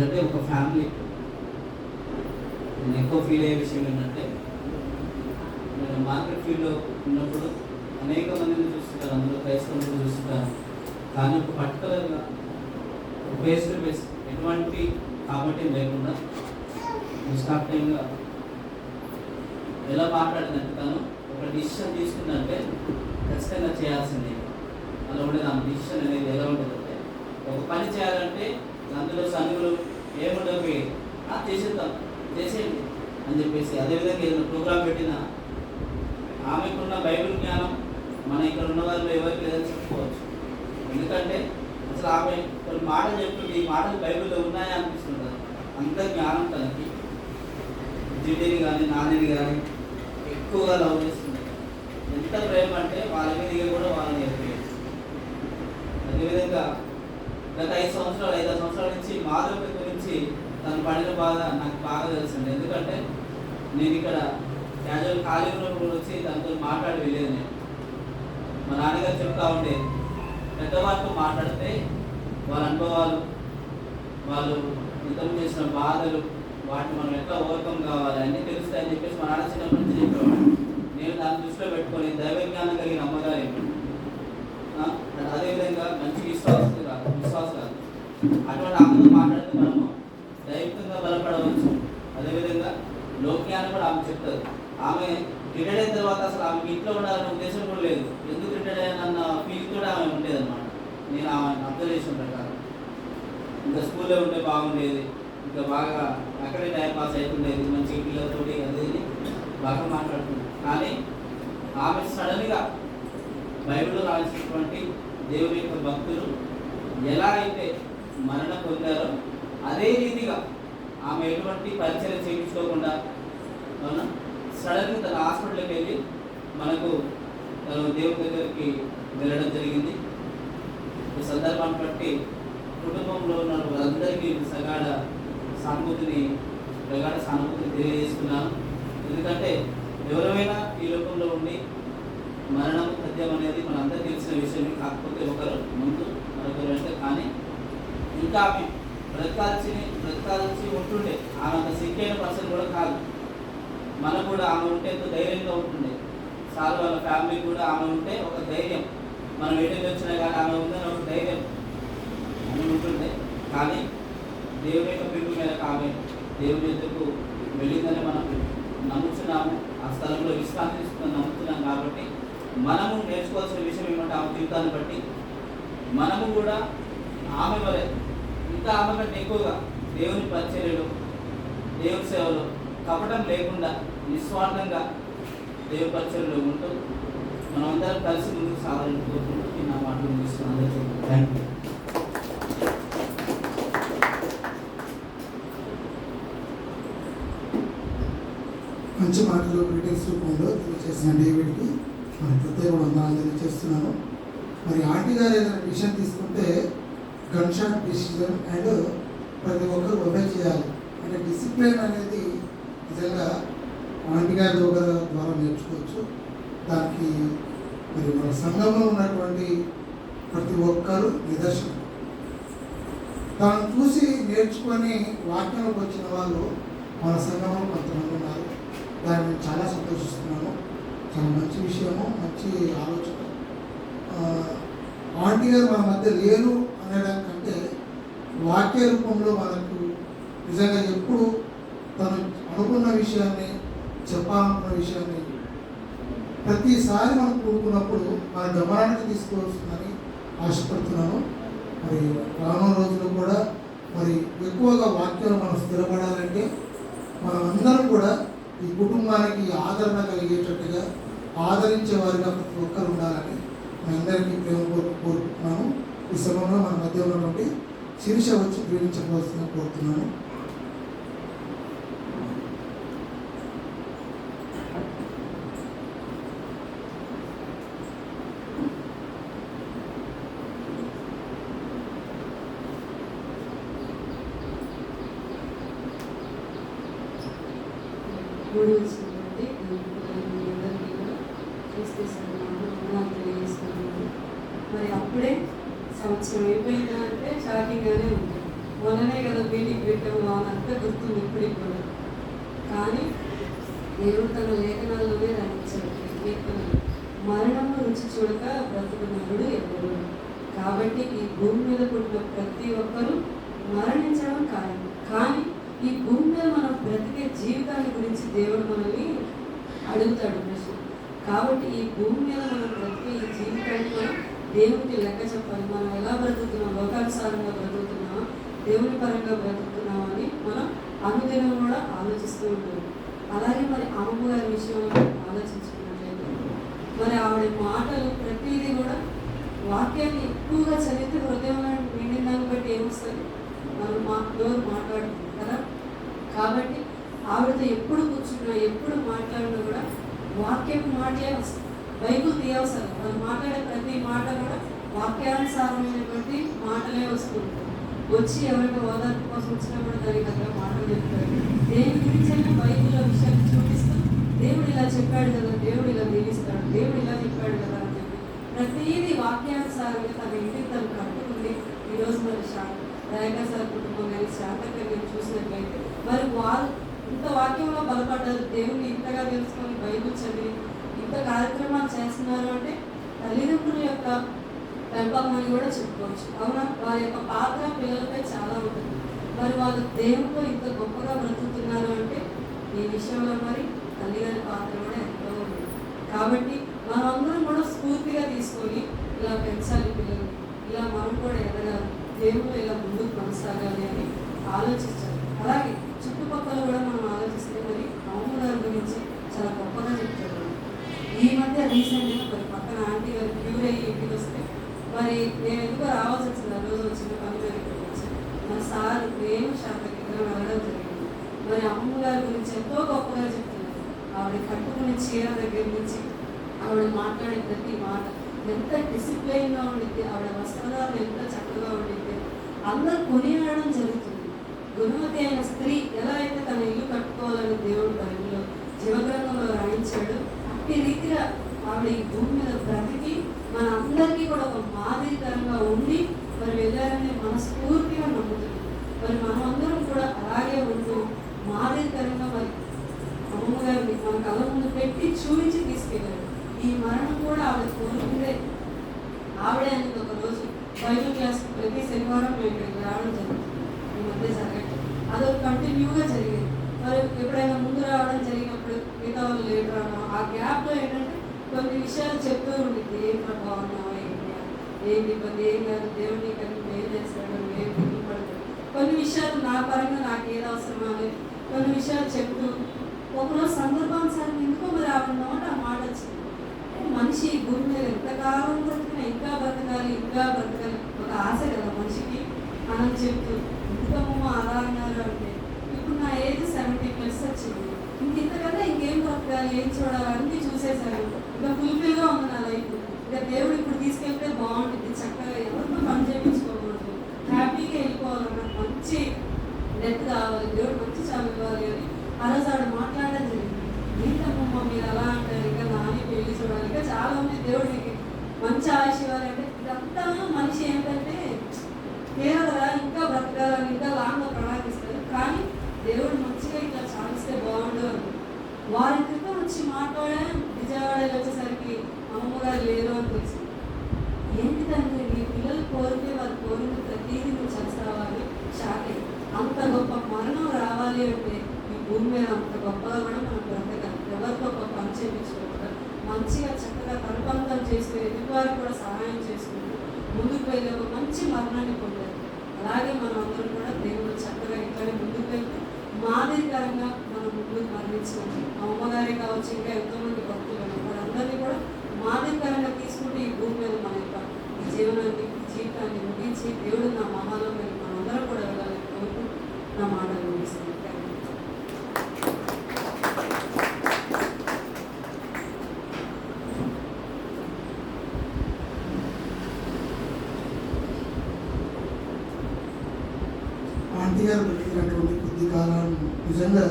అంటే ఒక ఫ్యామిలీ నేను ఎక్కువ ఫీల్ అయ్యే విషయం ఏంటంటే, నేను మార్కెట్ ఫీల్డ్లో ఉన్నప్పుడు అనేక మందిని చూస్తుంటాను, అందులో క్రైస్తవులను చూస్తుంటాను. కానీ ఒక పర్టికులర్గా ఫేస్ టు ఫేస్ ఎటువంటి కాబట్టి లేకుండా నిష్ఠాప్యంగా ఎలా మాట్లాడిందంటే, తను ఒక డిసిషన్ తీసుకుందంటే ఖచ్చితంగా చేయాల్సిందే. అలా ఉండేది ఆమె డిసిషన్ అనేది. ఎలా ఉండేదంటే, ఒక పని చేయాలంటే అందులో సనుగులు ఏముండవు, చేసేద్దాం చేసేయండి అని చెప్పేసి. అదేవిధంగా ఏదైనా ప్రోగ్రాం పెట్టినా ఆమెకున్న బైబిల్ జ్ఞానం మన ఇక్కడ ఉన్న వాళ్ళు ఎవరికి లేదని చెప్పుకోవచ్చు. ఎందుకంటే అసలు ఆమె కొన్ని మాటలు చెప్తుంది, ఈ మాటలు బైబిల్లో ఉన్నాయా అనిపిస్తుంది. అంత జ్ఞానం తనకి. జిడ్డిని కానీ నానిని కానీ ఎక్కువగా లవ్ చేస్తుంది. ఎంత ప్రేమ అంటే వాళ్ళ మీద కూడా వాళ్ళని చెప్పేది. అదేవిధంగా గత 5 సంవత్సరాల నుంచి మాధవి గురించి తను పడిన బాధ నాకు బాగా తెలిసింది. ఎందుకంటే నేను ఇక్కడ క్యాజువల్ ఖాళీ ఉన్నప్పుడు వచ్చి తనతో మాట్లాడి వెళ్ళేది. నేను మా నాన్నగారు చెప్తా ఉండేది, పెద్దవాళ్ళతో మాట్లాడితే వాళ్ళ అనుభవాలు, వాళ్ళు యుద్ధం చేసిన బాధలు, వాటిని మనం ఎట్లా ఓవర్కమ్ కావాలి అన్నీ తెలుస్తాయని చెప్పేసి మా నాన్న చిన్నప్పటి నుంచి చెప్పేవాడు. నేను దాన్ని దృష్టిలో పెట్టుకొని దైవ జ్ఞానం కలిగిన అమ్మగారు, అదేవిధంగా మంచి విశ్వాసం కాదు అటువంటి అమ్మతో మాట్లాడితే మనము దైవికంగా బలపడవచ్చు. అదేవిధంగా లోక్యాన్ని కూడా ఆమె చెప్తుంది. ఆమె రిటైర్డ్ అయిన తర్వాత అసలు ఆమెకి ఇంట్లో ఉండాలనే ఉద్దేశం కూడా లేదు. ఎందుకు రిటైర్డ్ అయ్యానన్న ఫీల్ కూడా ఆమె ఉండేదన్నమాట. నేను ఆమె అబ్జర్వేషన్ ప్రకారం ఇంకా స్కూల్లో ఉంటే బాగుండేది, ఇంకా బాగా అక్కడే టైం పాస్ అవుతుండేది, మంచి పిల్లలతోటి అది బాగా మాట్లాడుతుంది. కానీ ఆమె సడన్గా బైబిల్లో రాసినటువంటి దేవుని యొక్క భక్తులు ఎలా అయితే మరణం పొందారో అదే రీతిగా ఆమె ఎటువంటి పరిచయం చేయించుకోకుండా సడన్గా తన హాస్పిటల్కి వెళ్ళి మనకు తను దేవుని దగ్గరికి వెళ్ళడం జరిగింది. ఈ సందర్భాన్ని బట్టి కుటుంబంలో ఉన్న వాళ్ళందరికీ ప్రగాఢ సానుభూతిని తెలియజేస్తున్నాను. ఎందుకంటే ఎవరైనా ఈ లోకంలో ఉండి మరణం సత్యం అనేది మనందరికీ తెలిసిన విషయం. కాకపోతే ఒకరు ముందు మరొకరు అంటే, కానీ ఇంకా ఆమె బ్రతకాల్సి ఉంటుండే. ఆమె అంత సిక్కైన పర్సన్ కూడా కాదు. మనకు కూడా ఆమె ఉంటే ఎంతో ధైర్యంగా ఉంటుండే. సార్ వాళ్ళ ఫ్యామిలీ కూడా ఆమె ఉంటే ఒక ధైర్యం, మనం ఎటు వచ్చినా కానీ ఆమె ఉందని ఒక ధైర్యం అని ఉంటుండే. కానీ దేవుని యొక్క పిలుపు మేరకు ఆమె దేవుని ఎద్దుకు వెళ్ళిందని మనం నమ్ముతున్నాము. ఆ స్థలంలో విశ్రాంతి తీసుకుని నమ్ముతున్నాం. కాబట్టి మనము నేర్చుకోవాల్సిన విషయం ఏమంటే, ఆమె జీవితాన్ని బట్టి మనము కూడా ఆమె వలె ఇంకా ఆమె కంటే ఎక్కువగా దేవుని పరిచర్యలు, దేవుని సేవలు కపటం లేకుండా నిస్వార్థంగా దేవుని పరిచర్యలో ఉంటూ మనమందరం కలిసి ముందుకు సాగాలని కోరుకుంటూ నా మాటలు ముగిస్తున్నాను. Thank you. మంచి మాటలు గ్రీటింగ్స్ రూపంలో తెలియజేసిన డేవిడ్కి మరి ప్రత్యేక వందనాలు తెలియజేస్తున్నాను. మరి ఆంటీ గారు ఏదైనా డిసిషన్ తీసుకుంటే గన్ షాట్ డిసిజన్ అండ్ ప్రతి ఒక్కరు ఒబే చేయాలి. అంటే డిసిప్లిన్ అనేది నిజంగా ఆంటీ గారి ద్వారా నేర్చుకోవచ్చు. దానికి మరి మన సంఘంలో ఉన్నటువంటి ప్రతి ఒక్కరు నిదర్శనం. దాన్ని చూసి నేర్చుకొని వాక్యంలోకి వచ్చిన వాళ్ళు మన సంఘంలో కొంతమంది ఉన్నారు. దాన్ని చాలా సంతోషిస్తున్నాను. చాలా మంచి విషయము, మంచి ఆలోచన. ఆంటీ గారు మన మధ్య లేరు అనేదానికంటే వాక్య రూపంలో మనకు నిజంగా ఎప్పుడు తను అనుకున్న విషయాన్ని, చెప్పాలనుకున్న విషయాన్ని ప్రతిసారి మనం కూడుకున్నప్పుడు మన గమనానికి తీసుకోవాల్సిందని ఆశపడుతున్నాను. మరి రానున్న రోజుల్లో కూడా మరి ఎక్కువగా వాక్యాలు మనం స్థిరపడాలంటే మనమందరం కూడా ఈ కుటుంబానికి ఆదరణ కలిగేటట్టుగా ఆదరించే వారిగా ప్రతి ఒక్కరు ఉండాలని మీ అందరికీ ప్రేమ కోరుకుంటున్నాను. ఈ సమయంలో మన మధ్య ఉన్నటువంటి శిరీష వచ్చి ప్రేమించవలసిందిగా కోరుతున్నాను. మరి అప్పుడే సంవత్సరం అయిపోయిందా అంటే షాకింగ్గానే ఉంటుంది. మొన్ననే కదా మీటింగ్ పెట్టాము అదంతా గుర్తుంది ఇప్పటికి కూడా. కానీ దేవుడు తన లేఖనాల్లోనే రాయించాడు కీర్తనలు, మరణము రుచి చూడక బ్రతుకున్నాడు ఎవరు. కాబట్టి ఈ భూమి మీద పుట్టిన ప్రతి ఒక్కరూ మరణించడం ఖాయం. కానీ ఈ భూమి మీద మనం బ్రతికే జీవితాన్ని గురించి దేవుడు మనల్ని అడుగుతాడు ప్రశ్న. కాబట్టి ఈ భూమి మీద మనం బ్రతికే ఈ జీవితాన్ని మనం దేవునికి లెక్క చెప్పాలి. మనం ఎలా బ్రతుకుతున్నాం, లోకానుసారంగా బ్రతుకుతున్నామా, దేవుని పరంగా బ్రతుకుతున్నామా అని మనం అనుదినం కూడా ఆలోచిస్తూ ఉంటాం. అలాగే మరి అమ్మమ్మ గారి విషయంలో ఆలోచించుకున్నట్లయితే మరి ఆవిడ మాటలు ప్రతిదీ కూడా వాక్యాన్ని ఎక్కువగా చదివితే హృదయంలో నిండిన దాన్ని బట్టి ఏమొస్తుంది, మనం నోరు మాట్లాడుతుంది కదా. కాబట్టి ఆవిడతో ఎప్పుడు కూర్చున్నా ఎప్పుడు మాట్లాడినా కూడా వాక్యం మాటలే వస్తుంది. బైబుల్ తీయవసరం, వాళ్ళు మాట్లాడే ప్రతి మాట కూడా వాక్యానుసారమైనటువంటి మాటలే వస్తుంది. వచ్చి ఎవరైనా ఓదార్పు కోసం వచ్చినా కూడా దానికి దగ్గర మాటలు చెప్తారు. దేని గురించి అయినా బైబిల్లో విషయాన్ని చూపిస్తూ దేవుడు ఇలా చెప్పాడు కదా, దేవుడు ఇలా దీవిస్తాడు, దేవుడు ఇలా చెప్పాడు కదా అని చెప్పి ప్రతిదీ వాక్యానుసారంగా తన ఇంటికి తను కట్టుకుంది. ఈరోజు మరి దయాకర్ సార్ కుటుంబం కానీ శాంతకర్ గారిని చూసినట్లయితే మరి వారు ఇంత వాక్యంలో బలపడ్డారు, దేవుడిని ఇంతగా తెలుసుకొని బైబిల్ చదివి ఇంత కార్యక్రమాలు చేస్తున్నారు అంటే తల్లిదండ్రుల యొక్క పెంపకం అని కూడా చెప్పుకోవచ్చు. అవునా, వారి యొక్క పాత్ర పిల్లలపై చాలా ఉంటుంది. మరి వాళ్ళు దేవుడితో ఇంత గొప్పగా బ్రతుకుతున్నారు అంటే ఈ విషయంలో మరి తల్లిగారి పాత్ర కూడా ఎంతో ఉంది. కాబట్టి మనం అందరం కూడా స్ఫూర్తిగా తీసుకొని ఇలా పెంచాలి పిల్లలు, ఇలా మనం కూడా ఎదగాలి, దేవుడు ఇలా ముందుకు కొనసాగాలి అని ఆలోచించాలి. అలాగే చుట్టుపక్కల కూడా మనం ఆలోచిస్తే మరి అమ్మ గారి గురించి చాలా గొప్పగా చెప్తారు. ఈ మధ్య రీసెంట్గా మరి పక్కన ఆంటీ గారు క్యూర్ అయ్యి ఇంటికి వస్తే మరి నేను ఎందుకో రావాల్సి వచ్చింది. ఆ రోజు వచ్చిన పని మీద ఇక్కడికి వచ్చి మరి సార్ నేను శాంతకి వెళ్ళడం జరిగింది. మరి అమ్మ గారి గురించి ఎంతో గొప్పగా చెప్తున్నారు. ఆవిడ కట్టుకునే చీర దగ్గర నుంచి ఆవిడ మాట్లాడే ప్రతి మాట ఎంత డిసిప్లైన్గా ఉండిద్ది, ఆవిడ వస్త్రధారణ ఎంత చక్కగా ఉండిద్ది, అందరూ కొనియాడడం జరుగుతుంది. గుణవతి అయిన స్త్రీ ఎలా అయితే తన ఇల్లు కట్టుకోవాలని దేవుడు బైబిల్లో జీవగ్రంథంలో రాయించాడు, అట్టి రీతిగా ఆవిడ ఈ భూమి మీద బ్రతికి మన అందరికీ కూడా ఒక మాదిరికరంగా ఉండి మరి వెళ్ళారని మనస్ఫూర్తిగా నమ్ముతుంది. మరి మనమందరం కూడా అలాగే ఉంటూ మాదిరికరంగా మరి అమ్మమ్మ గారిని మన కళ్ళ ముందు పెట్టి చూపించి తీసుకెళ్ళాడు. ఈ మరణం కూడా ఆవిడ కోరుకుందే. ఆవిడే అనేది ఒక రోజు బైబిల్ క్లాస్ ప్రతి శనివారం మేము ఇక్కడికి రావడం జరుగుతుంది. ఈ మధ్య జరగట్లేదు, అదొక కంటిన్యూగా జరిగేది. మరి ఎప్పుడైనా ముందు రావడం జరిగినప్పుడు మిగతా వాళ్ళు లేట్ రావడం, ఆ గ్యాప్లో ఏంటంటే కొన్ని విషయాలు చెప్తూ ఉండిద్ది. ఏం బాగున్నావా, ఏం ఇబ్బంది, ఏం కాదు, దేవుడిని కానీ మేలు చేస్తాడు, ఏం ఇబ్బంది పడతాడు, కొన్ని విషయాలు నా పరంగా నాకు ఏది అవసరమా అని కొన్ని విషయాలు చెప్తూ ఒకరోజు సందర్భానుసారం ఎందుకో మరి ఆవిడ నోట ఆ మాట వచ్చింది. మనిషి భూమి మీద ఎంతకాలం బ్రతికినా ఇంకా బ్రతకాలి, ఇంకా బ్రతకాలి ఒక ఆశ కదా మనిషికి. మనం చెప్తూ ఎందుకమ్మో అలా అన్నారు అంటే ఇప్పుడు నా ఏజ్ 70+ వచ్చింది, ఇంతకన్నా ఇంకేం బ్రతకాలి, ఏం చూడాలి అన్నీ చూసేసాను, ఇంకా ఫుల్ఫిల్గా ఉంది నా లైఫ్. ఇంకా దేవుడు ఇప్పుడు తీసుకెళ్తే బాగుంటుంది, చక్కగా ఎవరితో పని చేయించుకోకూడదు, హ్యాపీగా వెళ్ళిపోవాలన్న మంచి డెత్ కావాలి, దేవుడు మంచి చావు ఇవ్వాలి అని ఆ రోజు ఆవిడ మాట్లాడడం జరిగింది. ఏంటమ్మమ్మ మీరు అలా అంటారు, ఇంకా నాని పెళ్లి చూడాలి, ఇంకా చాలా ఉంది, దేవుడు మీకు మంచి ఆయుష్ ఇవ్వాలి అంటే ఇదంతా మనిషి ఏంటంటే కేవలం ఇంకా బ్రతకాలని ఇంకా లాంగ్గా ప్రణాళిస్తారు. కానీ దేవుడు మంచిగా ఇట్లా చాలిస్తే బాగుండు అని వారి క్రితం వచ్చి మాట్లాడే విజయవాడలో వచ్చేసరికి అమ్మమ్మ గారు లేరు అని తెలిసింది. ఏంటిదంటే మీ పిల్లలు కోరితే వారు కోరిన ప్రతిదీ నువ్వు చేస్తావా అని షాక్ అయ్యి, అంత గొప్ప మరణం రావాలి అంటే ఈ భూమి మీద అంత గొప్పగా కూడా మనం బ్రతకాలి. ఎవరితో ఒక పని చేయించుకోకుండా మంచిగా చక్కగా తనపంతం చేస్తూ ఎదుటివారికి కూడా సహాయం చేసుకుంటూ ముందుకు వెళ్ళి ఒక మంచి మరణాన్ని పొందారు. అలాగే మనం అందరం కూడా దేవుడు చక్కగా ఇక్కడే ముందుకు వెళ్తే మాదిరికరంగా మనం ముందుకు మరణించాలి. అమ్మగారి కావచ్చు, ఇంకా ఎంతోమంది భక్తులు వాళ్ళందరినీ కూడా మాదిరికరంగా తీసుకుంటే ఈ భూమి మీద మన యొక్క జీవితాన్ని ముగించి దేవుడు నా మహాలో మనందరం కూడా వెళ్ళాలని కోరుకుంటూ నా మాటలు ముగిస్తుంది. ఆంటీ గారు బ్రతికినటువంటి కొద్ది కాలాన్ని నిజంగా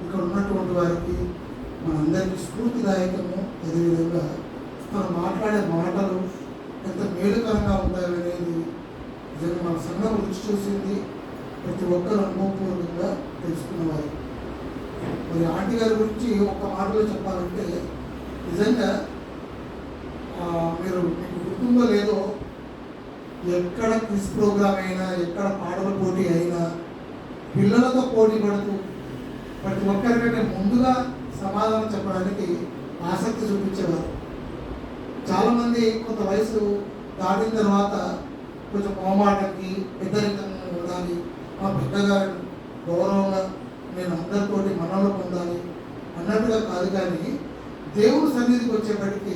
ఇక్కడ ఉన్నటువంటి వారికి మనందరికీ స్ఫూర్తిదాయకము. అదేవిధంగా మనం మాట్లాడే మాటలు ఎంత మేలుకరంగా ఉంటాయనేది నిజంగా మన సంఘం రుచి చూసింది. ప్రతి ఒక్కరు అనుభవపూర్వకంగా తెలుసుకున్నవారు. మరి ఆంటీ గారి గురించి ఒక మాటలో చెప్పాలంటే నిజంగా మీకు గుర్తుందో లేదో, ఎక్కడ క్విజ్ ప్రోగ్రామ్ అయినా, ఎక్కడ పాటల పోటీ అయినా పిల్లలతో పోటీ పడుతూ ప్రతి ఒక్కరికంటే ముందుగా సమాధానం చెప్పడానికి ఆసక్తి చూపించేవారు. చాలామంది కొంత వయసు దాటిన తర్వాత కొంచెం మొహమాటకి పెద్దరికంగా ఉండాలి, మా పెద్దగారు గౌరవంగా నేను అందరితోటి మనలో పొందాలి అన్నట్టుగా కాదు. కానీ దేవుని సన్నిధికి వచ్చేప్పటికీ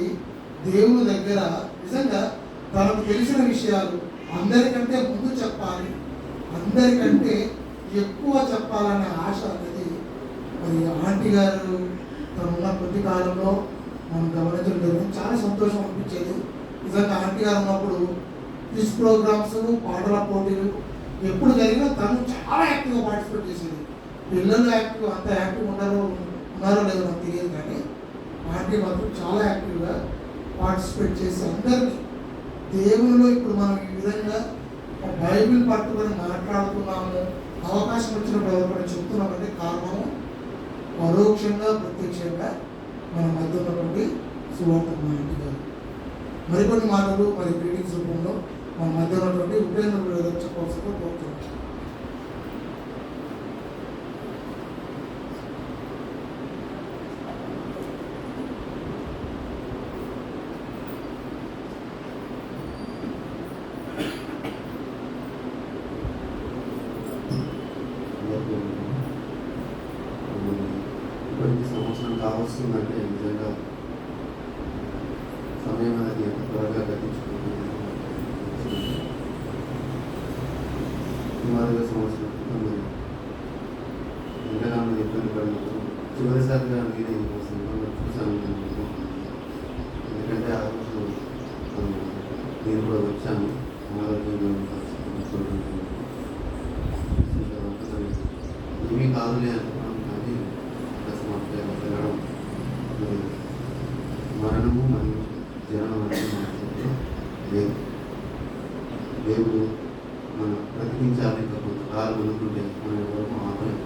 దేవుని దగ్గర నిజంగా తనకు తెలిసిన విషయాలు అందరికంటే ముందు చెప్పాలి, అందరికంటే ఎక్కువ చెప్పాలనే ఆశ అనేది మరి ఆంటీ గారు తనున్న కొద్ది కాలంలో మనం గమనించడం జరిగింది. చాలా సంతోషం అనిపించేది. నిజంగా ఆంటీ గారు ఉన్నప్పుడు క్విజ్ ప్రోగ్రామ్స్, పాటల పోటీలు ఎప్పుడు జరిగినా తను చాలా యాక్టివ్గా పార్టిసిపేట్ చేసేది. పిల్లలు అంత యాక్టివ్ ఉన్నారో లేదో నాకు తెలియదు, కానీ ఆంటీ మాత్రం చాలా యాక్టివ్గా పార్టిసిపేట్ చేసి అందరినీ దేవునిలో ఇప్పుడు మనం ఈ విధంగా బైబిల్ పట్టుకొని మాట్లాడుతున్నాము, అవకాశం వచ్చినప్పుడు ఎవరికైనా చెప్తున్నామంటే కారణము పరోక్షంగా ప్రత్యక్షంగా మన మధ్య ఉన్నటువంటి సువార్త ఆంటీ గారు. మరికొన్ని మాటలు మరి గ్రీటింగ్స్ రూపంలో మన మధ్య ఉన్నటువంటి ఉపేంద్ర చెప్పవలసిందిగా కోరుతున్నాం. ఇప్పటికి సంవత్సరం కావస్తుందంటే నిజంగా సమయం అనేది ఎంత త్వరగా గతించుకుంటుంది. సుమారుగా సంవత్సరం క్రితం మరి ఎంతగానో ఇబ్బంది పడినప్పుడు చివరిసారిగా నేనే చూశాను. ఎందుకంటే ఆ రోజు నేను కూడా వచ్చాను, అనారోగ్యంగా ఏమీ కాదులే అనుకున్నాను. కానీ అకస్మాత్తుగా పెరగడం, మరణము మరియు జననం అనేది మన చేతిలో లేదు. దేవుడు మనం బ్రతికించాలి, ఇంకా కొంతకాలం అనుకుంటే మన వరకు ఆపలేము.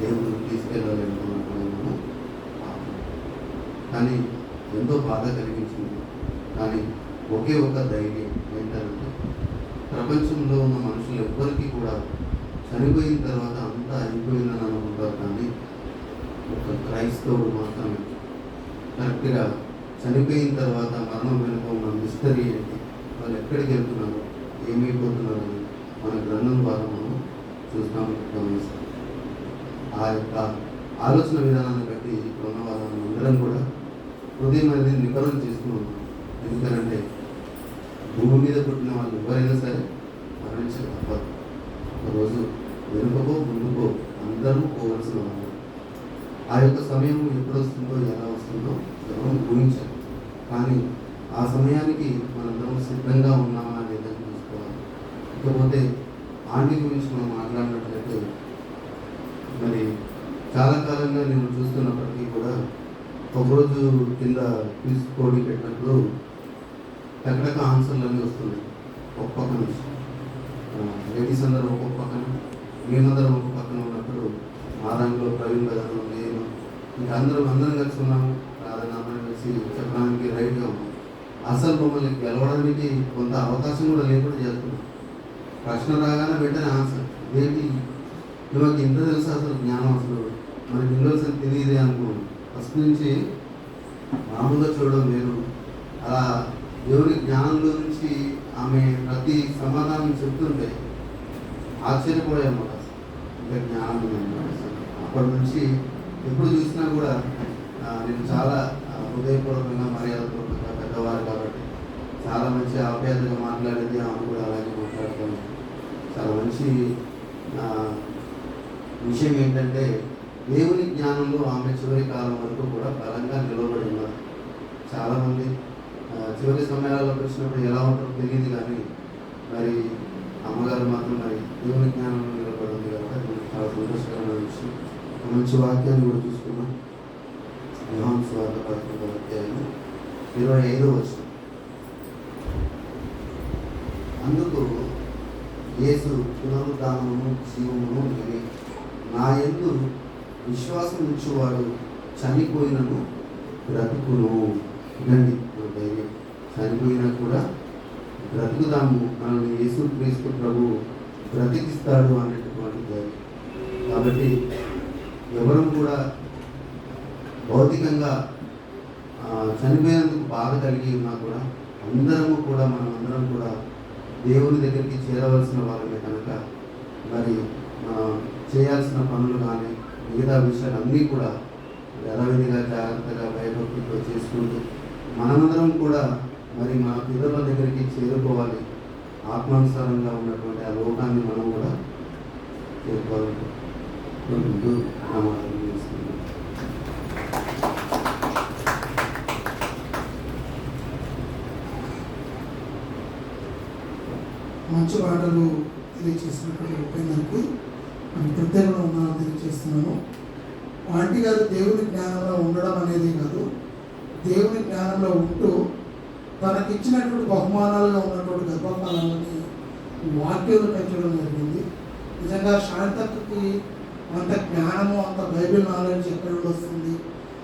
దేవుడు తీసుకెళ్ళాలనుకున్నప్పుడు మనం ఆపలేము. కానీ ఎంతో బాధ కలిగించింది. కానీ ఒకే ఒక ధైర్యం ఏంటంటే ప్రపంచంలో ఉన్న మనుషులు ఎవ్వరికీ కూడా చనిపోయిన తర్వాత అంతా అయిపోయిందని అనుకుంటారు, కానీ ఒక క్రైస్తవుడు మాత్రమే కరెక్ట్గా చనిపోయిన తర్వాత మరణం వెనుక ఉన్న మిస్టరీ ఏంటి, వాళ్ళు ఎక్కడికి వెళ్తున్నారు, ఏమైపోతున్నారు అని మన గ్రంథం ద్వారా మనం చూస్తాం, గమనిస్తాం. ఆ యొక్క ఆలోచన విధానాన్ని బట్టి ఇక్కడ ఉన్న వాళ్ళని అందరం కూడా హృదయం అనేది నిబరం చేస్తూ ఉన్నాం. ఎందుకంటే భూమి మీద పుట్టిన వాళ్ళు ఎవరైనా సరే మరణించక తప్పదు. ఒకరోజు వెనుకకో ముందుకో అందరూ పోవలసిన వాళ్ళు. ఆ యొక్క సమయం ఎప్పుడు వస్తుందో, ఎలా వస్తుందో ఎవరు ఊహించాలి. కానీ ఆ సమయానికి మనందరం సిద్ధంగా ఉన్నామా లేదని చూసుకోవాలి. ఇకపోతే ఆంటీ గురించి మనం మాట్లాడినట్లయితే మరి చాలా కాలంగా నేను చూస్తున్నప్పటికీ కూడా ఒకరోజు కింద క్విజ్ పోటీ పెట్టినప్పుడు ఎక్కడెక్క ఆన్సర్లు అన్నీ వస్తున్నాయి. ఒక పక్క నుంచి లేడీస్ అందరూ ఒక్కొక్క పక్కన, మేమందరం ఒక పక్కన ఉన్నప్పుడు మా దాంట్లో ప్రవీణ్ గారు, నేను ఇంకా అందరం కలిసి ఉన్నాము. అందరం కలిసి చెప్పడానికి రైట్గా ఉన్నాం. అసలు మమ్మల్ని గెలవడానికి కొంత అవకాశం కూడా లేకుండా చేస్తున్నాం. ప్రశ్న రాగానే వెంటనే ఆన్సర్ ఏంటి, మాకు ఇంత తెలుసు అసలు జ్ఞానం, అసలు మనకి ఇల్లు అసలు తెలియదే అనుకున్నాం. ఫస్ట్ నుంచి మామూలుగా చూడడం వేరు. అలా దేవుని జ్ఞానంలో నుంచి ఆమె ప్రతి సమాధానం చెప్తుంటే ఆశ్చర్యపోయాము. ఇంకా జ్ఞానం అప్పటి నుంచి ఎప్పుడు చూసినా కూడా నేను చాలా హృదయపూర్వకంగా, మర్యాదపూర్వకంగా పెద్దవారు కాబట్టి చాలా మంచి ఆప్యాయతగా మాట్లాడేది. ఆమె కూడా అలాగే మాట్లాడతాను. చాలా మంచి విషయం ఏంటంటే దేవుని జ్ఞానంలో ఆమె చివరి కాలం వరకు కూడా బలంగా నిలబడి ఉన్నారు. చాలామంది చివరి సమయాల్లోకి వచ్చినప్పుడు ఎలా ఉంటుందో తెలియదు, కానీ మరి అమ్మగారు మాత్రం మరి దేవుని జ్ఞానంలో నిలబడింది కాబట్టి చాలా సంతోషకరమైన విషయం. మంచి వాక్యాన్ని కూడా చూసుకున్నాం. యోహాను సువార్త 11వ అధ్యాయం 25వ వచనం. అందుకు యేసు యేసు పునరుద్ధానమును జీవమును నేనే. నా యందు విశ్వాసం ఉంచువాడు చనిపోయినను బ్రతుకును. వినండి మన ధైర్యం, చనిపోయినా కూడా బ్రతుకుదాము, మనల్ని యేసుక్రీస్తు ప్రభు బ్రతికిస్తాడు అనేటటువంటి ధైర్యం. కాబట్టి ఎవరు కూడా భౌతికంగా చనిపోయినందుకు బాధ కలిగి ఉన్నా కూడా మనమందరం కూడా దేవుని దగ్గరికి చేరవలసిన వాళ్ళమే కనుక మరి చేయాల్సిన పనులు కానీ మిగతా విషయాలన్నీ కూడా యథావిధిగా జాగ్రత్తగా భయభక్తితో చేసుకుంటూ మనమందరం కూడా మరి మన పిల్లల దగ్గరికి చేరుకోవాలి. ఆత్మానుసారంగా ఉన్నటువంటి ఆ లోకాన్ని మనం కూడా చేరుకోవాలంటే ముందు ప్రమాదం చేస్తున్నాం. మంచి మాటలు తెలియజేసినటువంటి ఉపేందరికి ప్రత్యేకంగా ఉన్నాను తెలియజేస్తున్నాను. ఆంటీ గారు దేవుని జ్ఞానంలో ఉండడం అనేది కాదు, దేవుని జ్ఞానంలో ఉంటూ తనకిచ్చినటువంటి బహుమానాలుగా ఉన్నటువంటి గర్భఫలాలని వాక్యాలు పెంచడం జరిగింది. నిజంగా శాంతకి అంత జ్ఞానము, అంత బైబిల్ నాలెడ్జ్ ఎక్కడ నుండి వస్తుంది,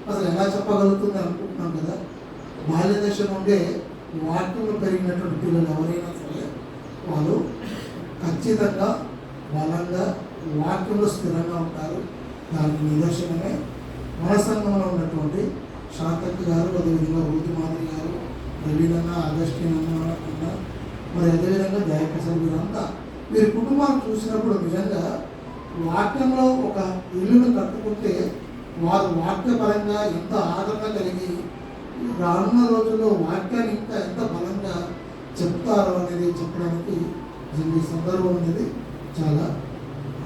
అసలు ఎలా చెప్పగలుగుతుంది అనుకుంటున్నాం కదా. బాల్య దశ నుండే వాక్యంలో పెరిగినటువంటి పిల్లలు ఎవరైనా సరే వాళ్ళు ఖచ్చితంగా బలంగా వాక్యంలో స్థిరంగా ఉంటారు. దానికి నిదర్శనమే మన సంఘంలో ఉన్నటువంటి శాంతకి గారు, అదేవిధంగా రూతి మాదిరి గారు, రవీనన్న, అగస్టిన్ అన్న, మరి అదేవిధంగా జయప్రసాద్ వీరంతా వీరి కుటుంబాన్ని చూసినప్పుడు నిజంగా వాక్యంలో ఒక ఇల్లును కట్టుకుంటే వారు వాక్యపరంగా ఎంత ఆదరణ కలిగి రానున్న రోజుల్లో వాక్యాన్ని ఇంకా ఎంత బలంగా చెప్తారు అనేది చెప్పడానికి ఈ సందర్భం అనేది చాలా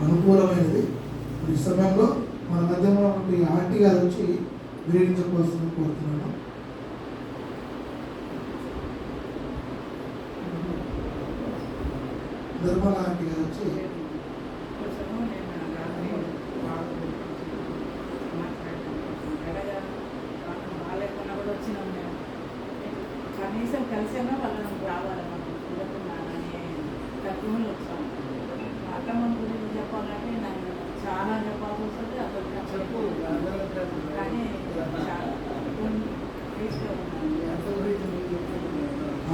అనుకూలమైనది. ఈ సమయంలో మన మధ్యలో ఉన్నటువంటి ఆంటీ గారు వచ్చి వివరించవలసింది కోరుతున్నాను. నిర్మల ఆంటీ గారు వచ్చి కనీసం కలిసినా వాళ్ళని రావాలి, మనం చూడకుండానే తక్కువలో వచ్చాము. అత్తమ్మ గురించి చెప్పాలంటే నాకు చాలా చెప్పాల్సి వస్తుంది. అసలు చెప్పు కానీ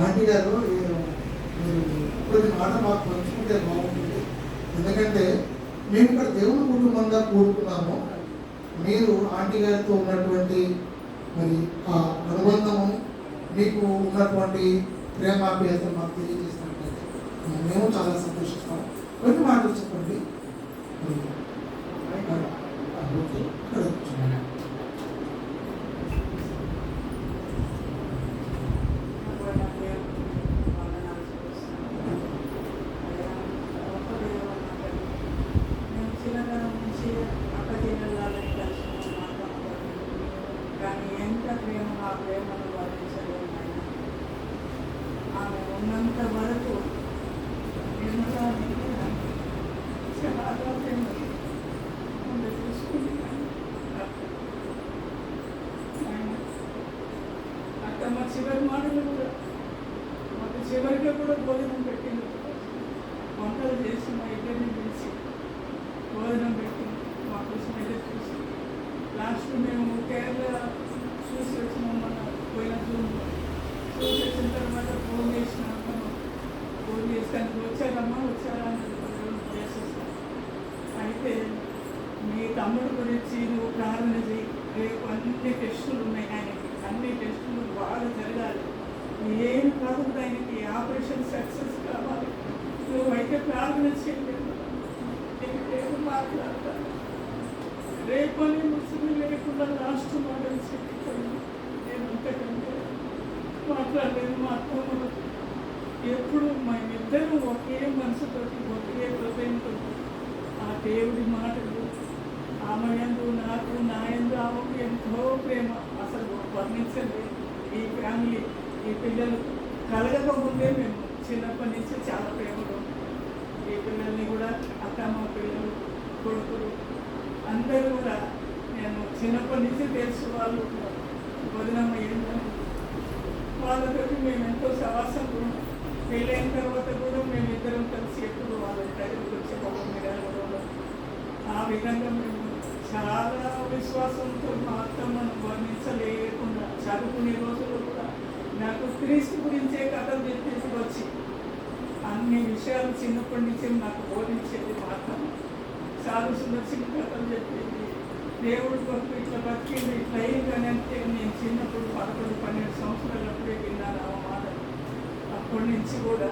ఆంటీ గారు మీరు కొన్ని మాట మాకు పంచుకుంటే బాగుంటుంది. ఎందుకంటే మేము ఇక్కడ దేవుని కుటుంబంగా కూడుకున్నాము. మీరు ఆంటీ గారితో ఉన్నటువంటి మరి ఆ అనుబంధము, మీకు ఉన్నటువంటి ప్రేమాభ్యాస మాకు తెలియజేసినట్లయితే మేము చాలా సంతోషిస్తాం. కొన్ని మాటలు చెప్పండి. చిన్నతనం నుంచి అక్క చెల్లెళ్ళని కలిసి కానీ ఎంత ప్రేమ, ఆ ప్రేమను వర్ణించలేము. ఆమె ఉన్నంత వరకు చాలా ప్రేమ చూసుకుంది. అత్తమ్మ చివరి మాటలు కూడా మాకు చివరిగా కూడా భోజనం పెట్టింది. వంటలు చేసి మా ఇద్దరిని పిలిచి భోజనం పెట్టింది. మా కోసం ఎదురు చూసి లాస్ట్ మేము కేరళ చూసి వచ్చినాం. మన పోయిన జూన్లో చూసి వచ్చిన తర్వాత ఫోన్ చేసినాము. ఫోన్ చేస్తానికి వచ్చారమ్మా అని చేసేస్తాను. అయితే మీ తమ్ముడు గురించి నువ్వు ప్రార్థన చేయి, రేపు అన్ని టెస్టులు ఉన్నాయి ఆయనకి, అన్ని టెస్టులు బాగా జరగాలి, ఏం కాదు ఆయనకి ఆపరేషన్ సక్సెస్ కావాలి, నువ్వైతే ప్రార్థన చేయలేదు. రేపు మాట్లాడతాను, రేపు అని ముసుగు లేకుండా లాస్ట్ మోడల్ చెప్పిపోయింది. నేను అంతకంటే మాట్లాడలేదు. మా అత్తమ్మ ఎప్పుడు మేమిద్దరూ ఒకే మనసుతోటి, ఒకే హృదయంతో ఆ దేవుడి మాటలు, ఆమె యందు నాకు, నా యందు ఆమెకు ఎంతో ప్రేమ అసలు వర్ణించలేదు. ఈ ఫ్యామిలీ, ఈ పిల్లలు కలగకముందే మేము చిన్నప్పటి నుంచి చాలా ప్రేమలో ఈ పిల్లల్ని కూడా, అత్తమ్మ పిల్లలు, కొడుకులు అందరూ కూడా నేను చిన్నప్పటి నుంచి తెలుసు. వాళ్ళు వదినమ్మ ఏంటని వాళ్ళతోటి మేము ఎంతో సవాసంగా ఉన్నాం. పెళ్ళైన తర్వాత కూడా మేమిద్దరం కలిసి ఎప్పుడు వాళ్ళ దగ్గరికి వచ్చేవాళ్ళం మిర్యాలగూడలో. ఆ విధంగా మేము చాలా విశ్వాసంతో మా అత్తమ్మను వర్ణించలేకుండా చదువుకునే రోజుల్లో కూడా నాకు క్రీస్తు గురించే కథలు చెప్పేసి వచ్చి అన్ని విషయాలు చిన్నప్పటి నుంచే నాకు బోధించేది మా అత్తమ్మ. చాలా చిన్న కథలు చెప్పేది. దేవుడి కొరకు ఇట్లా బతికింది ఇట్లా అయిందని అంటే నేను చిన్నప్పుడు 11-12 సంవత్సరాలప్పుడే విన్నాను ఆ మాట. అప్పటి నుంచి కూడా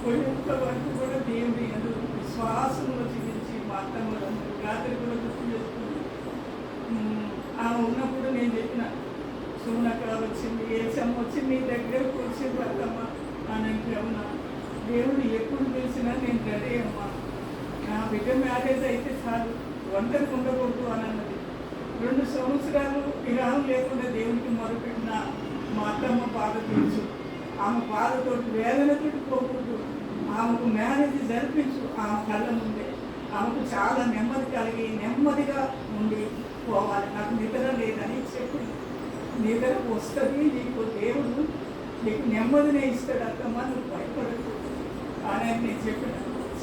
పోయేంత వరకు కూడా దేవుడి విశ్వాసంలో జీవించి మా అత్తమ్మ రాత్రి కూడా గుర్తు చేసుకుని ఆమె ఉన్నప్పుడు నేను చెప్పిన సూనకాలు వచ్చింది, ఏసమ్మ వచ్చి నీ దగ్గరకు వచ్చింది అత్తమ్మ అని అంటే అవునా, దేవుడు ఎప్పుడు పిలిచినా నేను రెడీ అమ్మా, నా బిడ్డ మ్యారేజ్ అయితే చాలు, ఒంటరికి ఉండకూడదు అని అన్నది. 2 సంవత్సరాలు విరాహం లేకుండా దేవునికి మొదలుపెట్టిన మా అత్తమ్మ బాధ తెలుసు. ఆమె బాధతో వేదనతో పోకూడదు, ఆమెకు మ్యారేజ్ జరిపించు ఆమె కళ్ళ ముందే. ఆమెకు చాలా నెమ్మది కలిగి నెమ్మదిగా ఉండి పోవాలి. నాకు నిద్ర లేదని చెప్పి నిద్ర వస్తుంది, నీకు దేవుడు నీకు నెమ్మదినే ఇస్తాడు అత్తమ్మ, నువ్వు భయపడదు అని నేను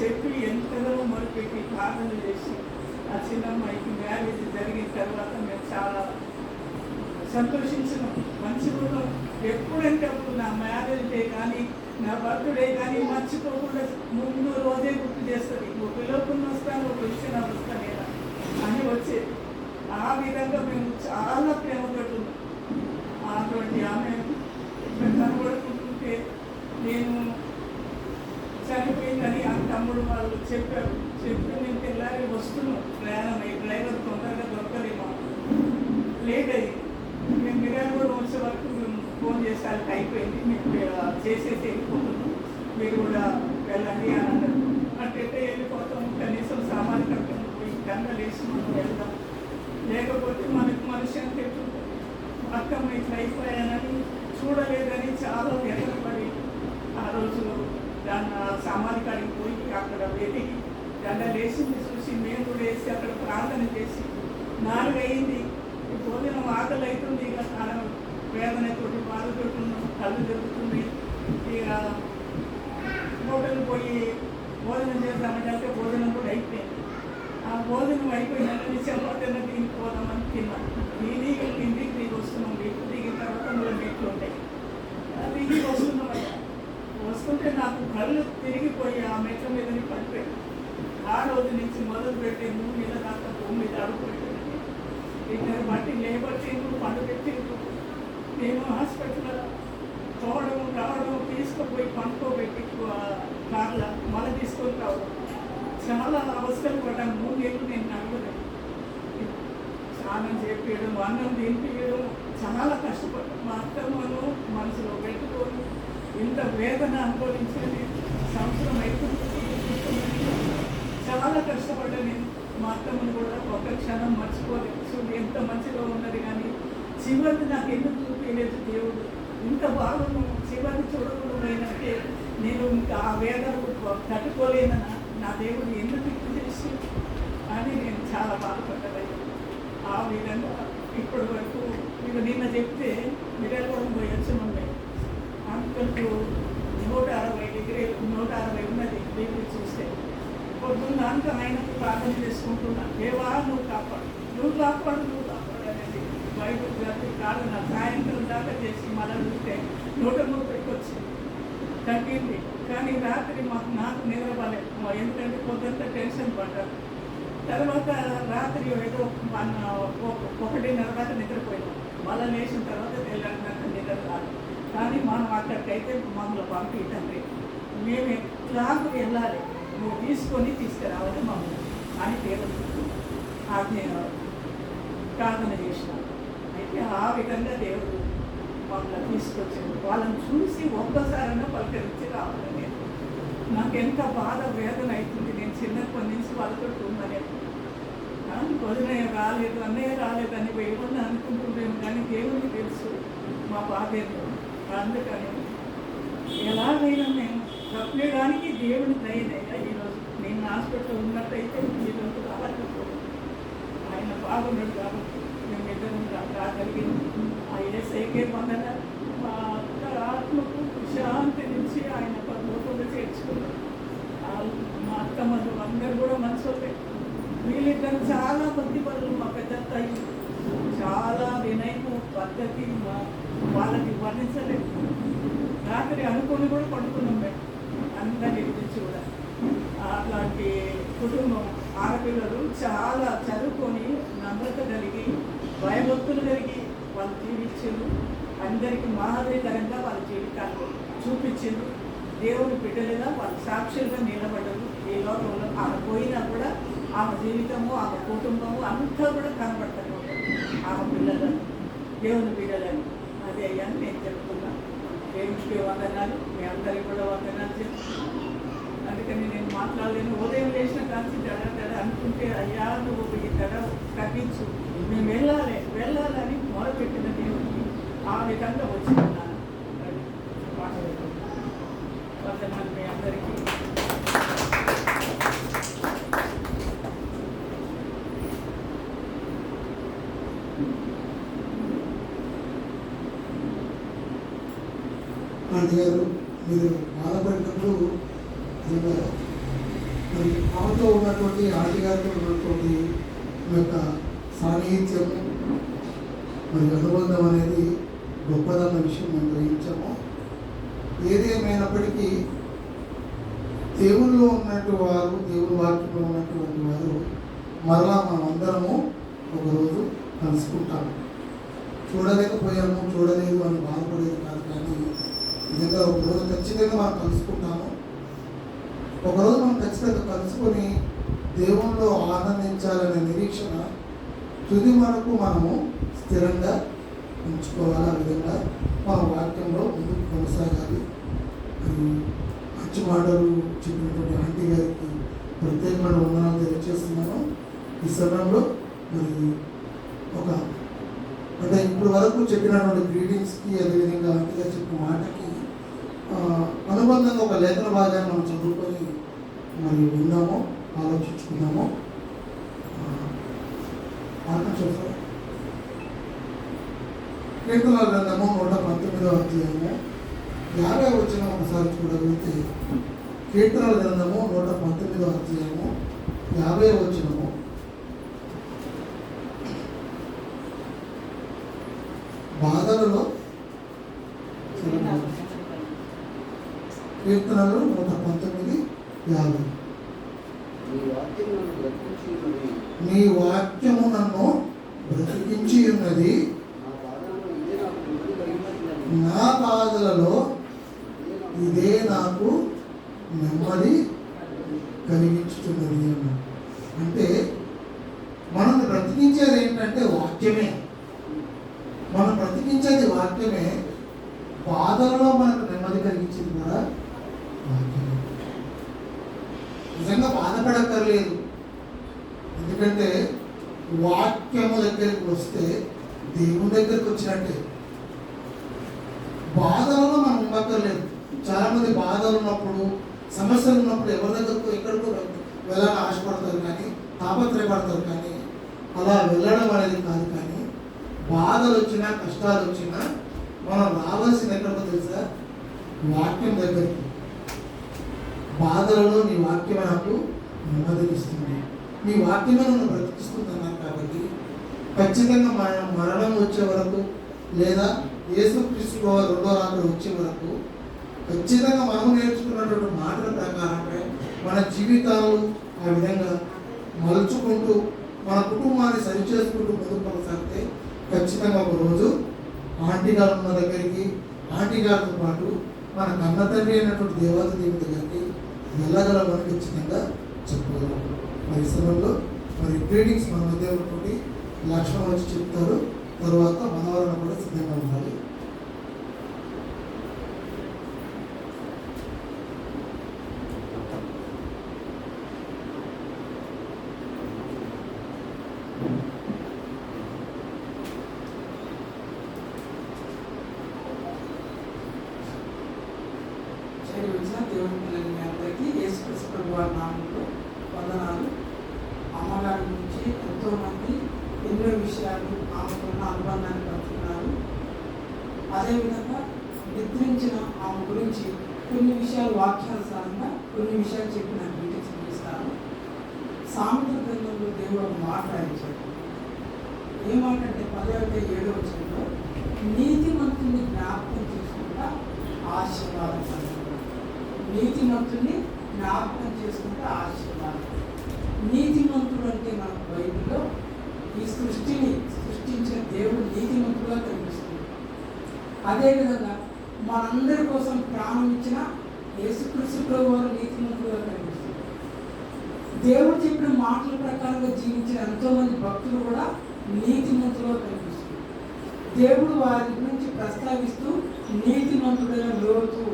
చెప్పి ఎంతలో మొదలుపెట్టి ప్రార్థన చేసి ఆ చిన్నమ్మాయికి మ్యారేజ్ జరిగిన తర్వాత మేము చాలా సంతోషించినాం, మంచిగా. ఎప్పుడంటే అప్పుడు నా మ్యారేజ్ డే కానీ నా బర్త్డే కానీ మర్చిపోకుండా ముందు రోజే గుర్తు చేస్తుంది. నువ్వు పిలుపుని వస్తాను, నువ్వు పిలిచిన వస్తానేనా అని వచ్చేది. ఆ విధంగా మేము చాలా ప్రేమతో ఉన్నాం. అటువంటి ఆమె కనబడుకుంటుంటే నేను చనిపోయిందని ఆ తమ్ముడు వాళ్ళు చెప్పారు. చెప్పి నేను తెల్లారి వస్తున్నాం, ప్రయాణం అయ్యి డ్రైవర్ తొందరగా దొరకలేమో, లేట్ అయ్యింది. మేము మిర్యాలగూడ వచ్చే వరకు మేము ఫోన్ చేసేసరికి అయిపోయింది, మేము చేసేసి వెళ్ళిపోతున్నాం, మీరు కూడా వెళ్ళండి అని అన్నారు. అట్టయితే వెళ్ళిపోతాం, కనీసం సామాన్య కట్టడం పోయి గంగలు వేసి మనం వెళ్దాం, లేకపోతే మనకు మనశ్శాంతి ఎట్లుంటుంది. అక్కమ్మ ఇట్లా అయిపోయానని చూడలేదని చాలా వ్యర్థపడి ఆ రోజు దాన్ని సామాన్య కాడికి పోయి అక్కడ వెతికి గంగలు వేసింది చూసి మేము కూడా వేసి అక్కడ ప్రార్థన చేసి 4 అయింది. ఈ భోజనం ఆకలి అవుతుంది, ఇక వేదనతోటి బాధతోటి ఉన్నాం, కళ్ళు జరుగుతుంది. ఇక హోటల్ పోయి భోజనం చేద్దామంటే భోజనం కూడా అయిపోయింది. ఆ భోజనం అయిపోయినాక చపాతీన దీనికి పోదామని తిన్నాం. దీనికి ఇంటికి దిగి వస్తున్నాం, వీటికి దిగిన తర్వాత అందులో మెట్లు ఉంటాయి, దిగి వస్తుంటే నాకు కళ్ళు తిరిగిపోయి ఆ మెట్ల మీదని పడిపోయాను. ఆ రోజు నుంచి మొదలు పెట్టి 3 నెలల దాకా భూమి మీద అడుగుపెట్టాను. ఇద్దరు బట్టి లేబట్టిండ్రు, పండు పెట్టిండ్రు. నేను హాస్పిటల్ పోవడం రావడం, తీసుకుపోయి పండుకోబెట్టి కార్ల మళ్ళీ తీసుకొని రావడం, చాలా అవస్థలు పడ్డాను. 3 నెలలు నేను నడవలేదు. స్నానం చేపించడం, అన్నం తినిపించడం, చాలా కష్టపడ్డాను. మా అత్తమ్మను మనసులో పెట్టుకొని ఇంత వేదన అనుభవించేది సంవత్సరం అయిపోతుంది. చాలా కష్టపడ్డాను నేను. మా అత్తమ్మను కూడా ఒక క్షణం మర్చిపోలేదు. చూడు ఎంత మంచిగా ఉన్నది, కానీ చివరిని నాకు ఎందుకు చూపించలేదు దేవుడు. ఇంత బాగున్నాను, చివరిని చూడకూడదంటే నేను ఇంకా ఆ వేదనకు తట్టుకోలేనన్నా నా దేవుడు ఎందుకు ఇప్పుడు చేసి అని నేను చాలా బాధపడ్డాను. ఆ విధంగా ఇప్పటి వరకు ఇక నిన్న చెప్తే మిర్యాలగూడ పోయి వచ్చి అంతకు 160 డిగ్రీలు 160 ఉన్నది డిగ్రీ చూస్తే. పొద్దున్న అంత ఆయనకు ప్రార్థన చేసుకుంటున్నా, దేవా నువ్వు కాపాడు అనేది బైబిల్ చదివి ప్రార్థన సాయంత్రం దాకా చేసి మళ్ళీ చూస్తే 130 వచ్చింది, తగ్గింది. కానీ రాత్రి నాకు నిద్రపోలేదు, ఎందుకంటే పొద్దుంతా టెన్షన్ పడ్డాను. తర్వాత రాత్రి ఏదో 1:30 దాకా నిద్రపోయినాం. మళ్ళీ లేచిన తర్వాత తెల్లారినాక నిద్ర రాదు. కానీ మనం అక్కడికైతే మమ్మల్ని పంపించండి, మేము ఎట్లాగూ వెళ్ళాలి, నువ్వు తీసుకురావాలి మమ్మల్ని అని దేవుడు ఆజ్ఞ ప్రార్థన చేసినాం. అయితే ఆ విధంగా దేవుడు మమ్మల్ని తీసుకొచ్చాడు. వాళ్ళని చూసి ఒక్కసారైనా పలకరించి రావాలి. నేను నాకు ఎంత బాధ వేదన అవుతుంది. నేను చిన్నప్పటి నుంచి వాళ్ళతో ఉన్నాను. వదినయ్య రాలేదు, అన్నయ్య రాలేదని ఏమన్నా అనుకుంటున్నాను, కానీ దేవుడికి తెలుసు మా బాధ ఏంటో. అందుకని ఎలాగైనా మేము తప్పేయడానికి దేవుని దయదయ్యా. ఈరోజు నేను హాస్పిటల్ ఉన్నట్టయితే ఈరోజు రాలేకపోతే ఆయన బాగున్నాడు కాబట్టి మేము ఇద్దరం రాగలిగింది. ఆ ఏసైకే వందన. మా ఆత్మకు శాంతి నుంచి ఆయన కానీ చాలా భక్తి పనులు మా పెద్దత్తాయి, చాలా వినయము పద్ధతి వాళ్ళకి వర్ణించలేదు. రాత్రి అనుకొని కూడా పడుకున్నాం మేము అందరి గురించి కూడా. అట్లాంటి కుటుంబం, ఆడపిల్లలు చాలా చదువుకొని నమ్రత కలిగి భయభక్తులు కలిగి వాళ్ళు జీవించారు. అందరికీ మాదిరికరంగా వాళ్ళ జీవితాన్ని చూపించారు. దేవుని బిడ్డలుగా వాళ్ళు సాక్షులుగా నిలబడ్డరు. ఈ లోకంలో ఆమె పోయినా కూడా ఆమె జీవితము, ఆమె కుటుంబము అంతా కూడా కనబడతారు ఆమె పిల్లలను, దేవుని బిడ్డలని. అదే అయ్యా నేను చెప్తున్నా. దేవునికి వందనాలు, మీ అందరికీ కూడా వందనాలు చెప్తున్నాను. అందుకని నేను మాట్లాడలేను. ఉదయం లేచిన కాల్చి జడ అనుకుంటే అయ్యా నువ్వు ఈ జడ కట్టించు, మేము వెళ్ళాలని మొదలుపెట్టిన దేవుడికి ఆ విధంగా వచ్చిన్నాను. వందనాలు మీ అందరికీ. ఆంటీ గారు, మీరు బాధపడినప్పుడు మరి ఆమెతో ఉన్నటువంటి ఆంటీ గారితో ఉన్నటువంటి మీ యొక్క సాన్నిహిత్యము మరి అనుబంధం అనేది గొప్పదన్న విషయం మేము గ్రహించాము. ఏదేమైనప్పటికీ దేవుల్లో ఉన్నట్టు వారు, దేవుని వాక్యంలో ఉన్నటువంటి వారు మరలా మనమందరము ఒకరోజు కలుసుకుంటాము. చూడలేకపోయాము, చూడలేదు అని బాధపడేది కాదు, కానీ నిజంగా ఒకరోజు ఖచ్చితంగా మనం కలుసుకుంటాము. ఒకరోజు మనం ఖచ్చితంగా కలుసుకొని దేవునిలో ఆనందించాలనే నిరీక్షణ తుది వరకు మనము స్థిరంగా ఉంచుకోవాలి. ఆ విధంగా మన వాక్యంలో ముందుకు కొనసాగాలి. మంచి మాటలు చెప్పినటువంటి ఆంటీ గారికి ప్రత్యేకమైన వందనాలు తెలియజేస్తున్నాను. ఈ సమయంలో మరి అంటే ఇప్పుడు వరకు చెప్పినటువంటి గ్రీటింగ్స్కి, అదేవిధంగా ఆంటీ గారు చెప్పిన మాటకి అనుబంధంగా ఒక లేఖన భాగాన్ని మనం చదువుకొని మరి విన్నాము, ఆలోచించుకున్నాము. కీర్తనల గ్రంథము 119వ అధ్యాయము 50వ వచనం ఒకసారి చూడగలిగితే, కీర్తనల గ్రంథము 119వ అధ్యాయము 50వ వచనము, బాధలలో కీర్తనలు 119:50 నీ వాక్యము నన్ను బ్రతికించి ఉన్నది, నా బాధలలో ఇదే నాకు నెమ్మది కలిగించుతున్నది అన్నాడు. అంటే మనల్ని బ్రతికించేది ఏంటంటే వాక్యమే. మనం బ్రతికించేది వాక్యమే. బాధలలో మనకు నెమ్మది కలిగించింది కూడా వాక్యమే. నిజంగా బాధపడక్కర్లేదు, ఎందుకంటే వాక్యము దగ్గరికి వస్తే దేవుని దగ్గరికి వచ్చినట్టే. బాధలలో మనం ఉండక్కర్లేదు. చాలామంది బాధలు ఉన్నప్పుడు, సమస్యలు ఉన్నప్పుడు ఎవరి దగ్గరకు ఎక్కడికో వెళ్ళాలని ఆశపడతారు, కానీ తాపత్రయపడతారు, కానీ అలా వెళ్ళడం అనేది కాదు. కానీ బాధలు వచ్చినా, కష్టాలు వచ్చినా మనం రావాల్సింది ఎక్కడికో తెలుసా? వాక్యం దగ్గరికి. బాధలలో నీ వాక్యమే నాకు నెమ్మదినిస్తుంది, నీ వాక్యమే నన్ను బ్రతికిస్తున్నాను. కాబట్టి ఖచ్చితంగా మరణం వచ్చే వరకు, లేదా యేసుక్రీస్తు రెండో రాత్రి వచ్చే వరకు ఖచ్చితంగా మనం నేర్చుకున్నటువంటి మాటల ప్రకారమే మన జీవితాలు ఆ విధంగా మలుచుకుంటూ మన కుటుంబాన్ని సరిచేసుకుంటూ ముందుకు కొనసాగితే ఖచ్చితంగా ఒకరోజు ఆంటీ గారు ఉన్న దగ్గరికి, ఆంటీ గారితో పాటు మన కన్న తండ్రి అయినటువంటి దేవాది దేవుని దగ్గరికి వెళ్ళగలమని ఖచ్చితంగా చెప్పగలం. మరి సమయంలో మరి గ్రీటింగ్స్ మన మధ్య ఉన్నటువంటి లక్ష్మణ్ వచ్చి చెప్తారు. తర్వాత మనవరణ కూడా సిద్ధంగా ఉండాలి. దేవుని పిల్లలు మీ అందరికీ యేసుక్రీస్తు ప్రభువు వారి నామములో వందనాలు. అమ్మగారి గురించి ఎంతోమంది ఎన్నో విషయాలు ఆమెతో ఉన్న అనుబంధాన్ని పంచుకున్నారు. అదేవిధంగా నిద్రించిన ఆమె గురించి కొన్ని విషయాలు వాక్యానుసారంగా కొన్ని విషయాలు చెప్పి నాకు గ్రీటింగ్స్ ఇస్తాను. సామెతల గ్రంథంలో దేవుడు ఒక మాట రాయించాడు. ఏ మాట అంటే 17 నీతిమంతుని జ్ఞాపకం చేసుకుంటా ఆశీర్వాదం పొందుతాడు. నీతిమంతుని జ్ఞాపకం చేసుకుంటా ఆశీర్వాదం. నీతిమంతుడు అంటే మన బైబిల్లో ఈ సృష్టిని సృష్టించిన దేవుడు నీతిమంతుడుగా కనిపిస్తుంది. అదేవిధంగా మనందరి కోసం ప్రాణం ఇచ్చిన యేసుక్రీస్తు ప్రభువు వారు నీతిమంతుడుగా కనిపిస్తుంది. దేవుడు చెప్పిన మాటల ప్రకారంగా జీవించిన ఎంతోమంది భక్తులు కూడా నీతిమంతులుగా కనిపిస్తుంది. దేవుడు వారి గురించి ప్రస్తావిస్తూ నీతిమంతుడైన లోతు,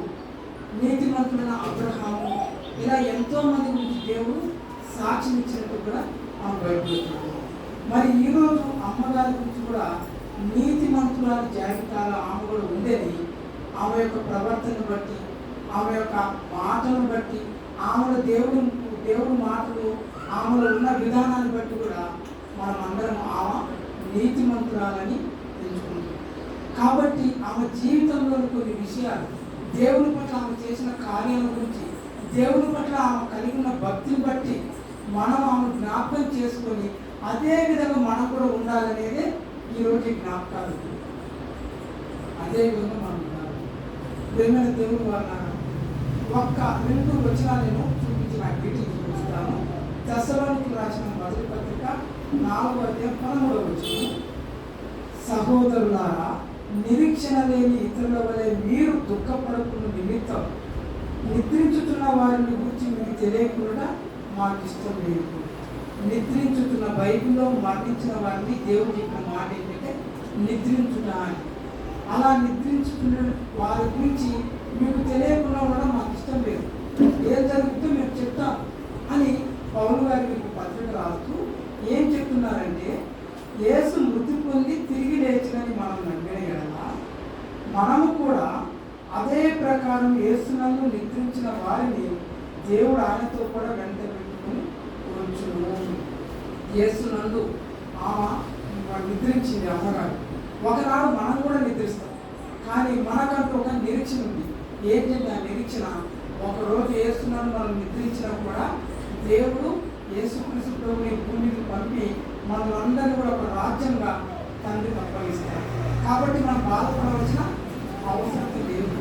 నీతిమంతుడైన అబ్రహాము, ఇలా ఎంతోమంది గురించి దేవుడు సాక్ష్యం ఇచ్చినట్టు కూడా ఆ బైబిల్లో చూద్దాం. మరి ఈరోజు అమ్మగారి గురించి కూడా నీతిమంతురాల జాబితాలో ఆమె కూడా ఉండేది. ఆమె యొక్క ప్రవర్తన బట్టి, ఆమె యొక్క మాటలను బట్టి, ఆమెలో దేవుడు మాటలు, ఆమెలో ఉన్న విధానాన్ని బట్టి కూడా మనం అందరం ఆమె నీతిమంతురాలని తెలుసుకుంటాం. కాబట్టి ఆమె జీవితంలోని కొన్ని విషయాలు, దేవుని పట్ల ఆమె చేసిన కార్యాల గురించి, దేవుని పట్ల ఆమె కలిగి ఉన్న భక్తిని బట్టి మనం ఆమె జ్ఞాపకం చేసుకొని అదే విధంగా మనం కూడా ఉండాలనేదే ఈరోజు జ్ఞాపకాలు. అదే విధంగా మనం ఉండాలి. ప్రేమైన దేవుని వల్ల ఒక్క 2 వచనాలు నేను చూపించిన మీటింగ్ చూపిస్తాను. తెస్సలోనికీయులకు రాసిన మొదటి పత్రిక 4:13 సహోదరులారా, నిరీక్షణ లేని ఇతరుల వలె మీరు దుఃఖపడకున్న నిమిత్తం నిద్రించుతున్న వారిని గురించి మీకు తెలియకుండా మాకు ఇష్టం లేదు. నిద్రించుతున్న బైబిల్లో మరణించిన వారిని దేవుడు చెప్పిన మాట ఏంటంటే నిద్రించుట అని. అలా నిద్రించుతున్న వారి గురించి మీకు తెలియకుండా ఉండడం మాకు ఇష్టం లేదు. ఏం జరుగుతుందో మేము చెప్తాం అని పౌలు గారు మీకు పత్రిక రాస్తూ ఏం చెప్తున్నారంటే, యేసు మృతి పొంది తిరిగి లేచినని మనం నమ్మిన ఎడల మనము కూడా అదే ప్రకారం యేసునందు నిద్రించిన వారిని దేవుడు ఆయనతో కూడా వెంట పెట్టుకుని వచ్చును. యేసునందు ఆమె నిద్రించింది అమ్మగారు. ఒకనాడు మనం కూడా నిద్రిస్తాం, కానీ మనకంటూ ఒక నిరీక్షణ ఉంది. ఏంటంటే ఆ నిరీక్షణ, ఒకరోజు యేసునందు మనం నిద్రించినా కూడా దేవుడు యేసుక్రీస్తు ప్రభువుని భూమికి పంపి మనలందరినీ కూడా ఒక రాజ్యంగా తండ్రికి అప్పగిస్తారు. కాబట్టి మనం బాధపడవలసిన అవసరం లేదు.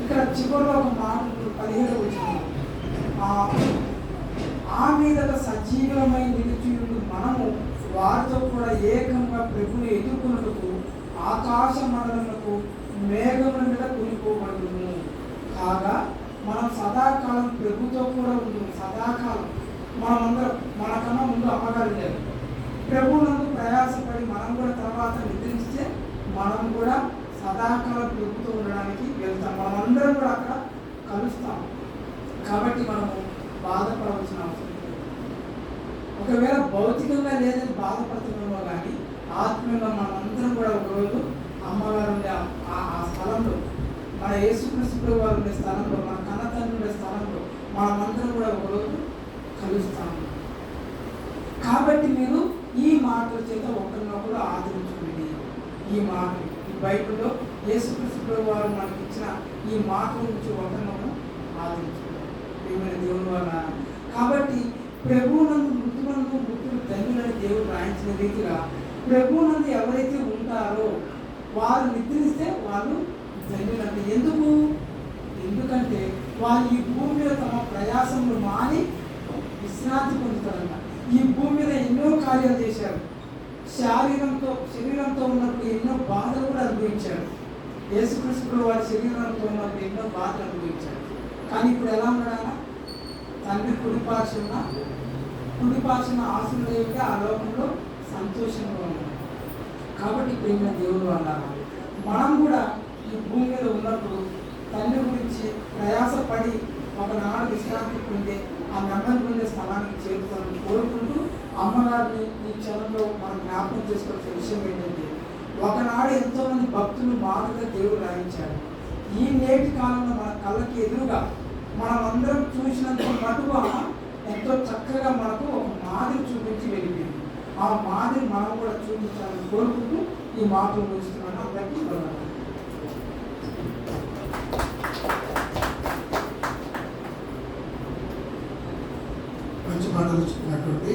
ఇక్కడ చివరిలో ఒక మాట 17 వచ్చింది, ఆ మీదట సజీవమై నిలిచియుండు మనము వారితో కూడా ఏకంగా ప్రభుని ఎదుర్కొన్నకు ఆకాశ మండలములకు మేఘముల మీద కూలిపోబడును. కాగా మనం సదాకాలం ప్రభుతో కూడా ఉంది. సదాకాలం మనమందరం, మనకన్నా ముందు అమ్మగారు లేదు, ప్రభువునందు ప్రయాసపడి మనం కూడా తర్వాత నిద్రిస్తే మనం కూడా సదాకాలం ప్రభుతో ఉండడానికి వెళ్తాం. మనమందరం కూడా అక్కడ కలుస్తాం. కాబట్టి మనము బాధపడవలసిన అవసరం లేదు. ఒకవేళ భౌతికంగా లేదని బాధపడుతున్నామో కానీ ఆత్మీయంగా మనమందరం కూడా ఒకరోజు అమ్మగారు ఉండే ఆ స్థలంలో, మన యేసుక్రీస్తు వారు ఉండే స్థలంలో, మన కన్నతండ్రి ఉండే స్థలంలో మనమందరం కూడా ఒకరోజు కలుస్తాము. కాబట్టి మీరు ఈ మాటల చేత ఒకరినొకరు ఆదరించుకోండి. ఈ మాటలు, ఈ బైబిల్లో యేసుక్రీస్తు వారు మనకి ఇచ్చిన ఈ మాటల నుంచి ఒకరినొకరు ఆదరించుకోండి. ప్రియమైన దేవుని వల్ల కాబట్టి ప్రభువునందు మృతులు ధన్యులని దేవుడు రాయించిన రీతిగా ప్రభువునందు ఎవరైతే ఉంటారో వారు నిద్రిస్తే వాళ్ళు ధన్యులంటే. ఎందుకంటే వాళ్ళు ఈ భూమి మీద తమ ప్రయాసములు మాని విశ్రాంతి పొందుతారంట. ఈ భూమి మీద ఎన్నో కార్యాలు చేశారు. శరీరంతో ఉన్నప్పుడు ఎన్నో బాధలు కూడా అనుభవించారు. యేసుక్రీస్తు వారి శరీరంతో ఉన్నప్పుడు ఎన్నో బాధలు అనుభవించారు. కానీ ఇప్పుడు ఎలా ఉన్నాడా? తండ్రి కుడిపార్శ్వన ఆశీర్వదించి ఆ లోకంలో సంతోషంగా ఉన్నాడు. కాబట్టి ప్రేమ దేవుడు అన్నారు, మనం కూడా ఈ భూమి మీద ఉన్నప్పుడు తండ్రి గురించి ప్రయాసపడి ఒకనాడు విశ్రాంతి పొందే ఆ నెమ్మది పొందే స్థలానికి చేరుకోవాలని కోరుకుంటూ అమ్మగారిని ఈ క్షణంలో మనం జ్ఞాపకం చేసుకోవాల్సిన విషయం ఏంటంటే, ఒకనాడు ఎంతోమంది భక్తులు మారుగా దేవుడు రాయించారు. ఈ నేటి కాలంలో మన కళ్ళకి ఎదురుగా మనమందరం చూసినంత మటుగా ఎంతో చక్కగా మనకు ఒక మాదిరి చూపించి వెళ్ళిపోయింది. ఆ మాదిరి మనం కూడా చూపించాలని కోరుకుంటూ ఈ మాటలు ముగిస్తున్నాను. అందరికీ వందనాలు. మంచి మాటలు చెప్పినటువంటి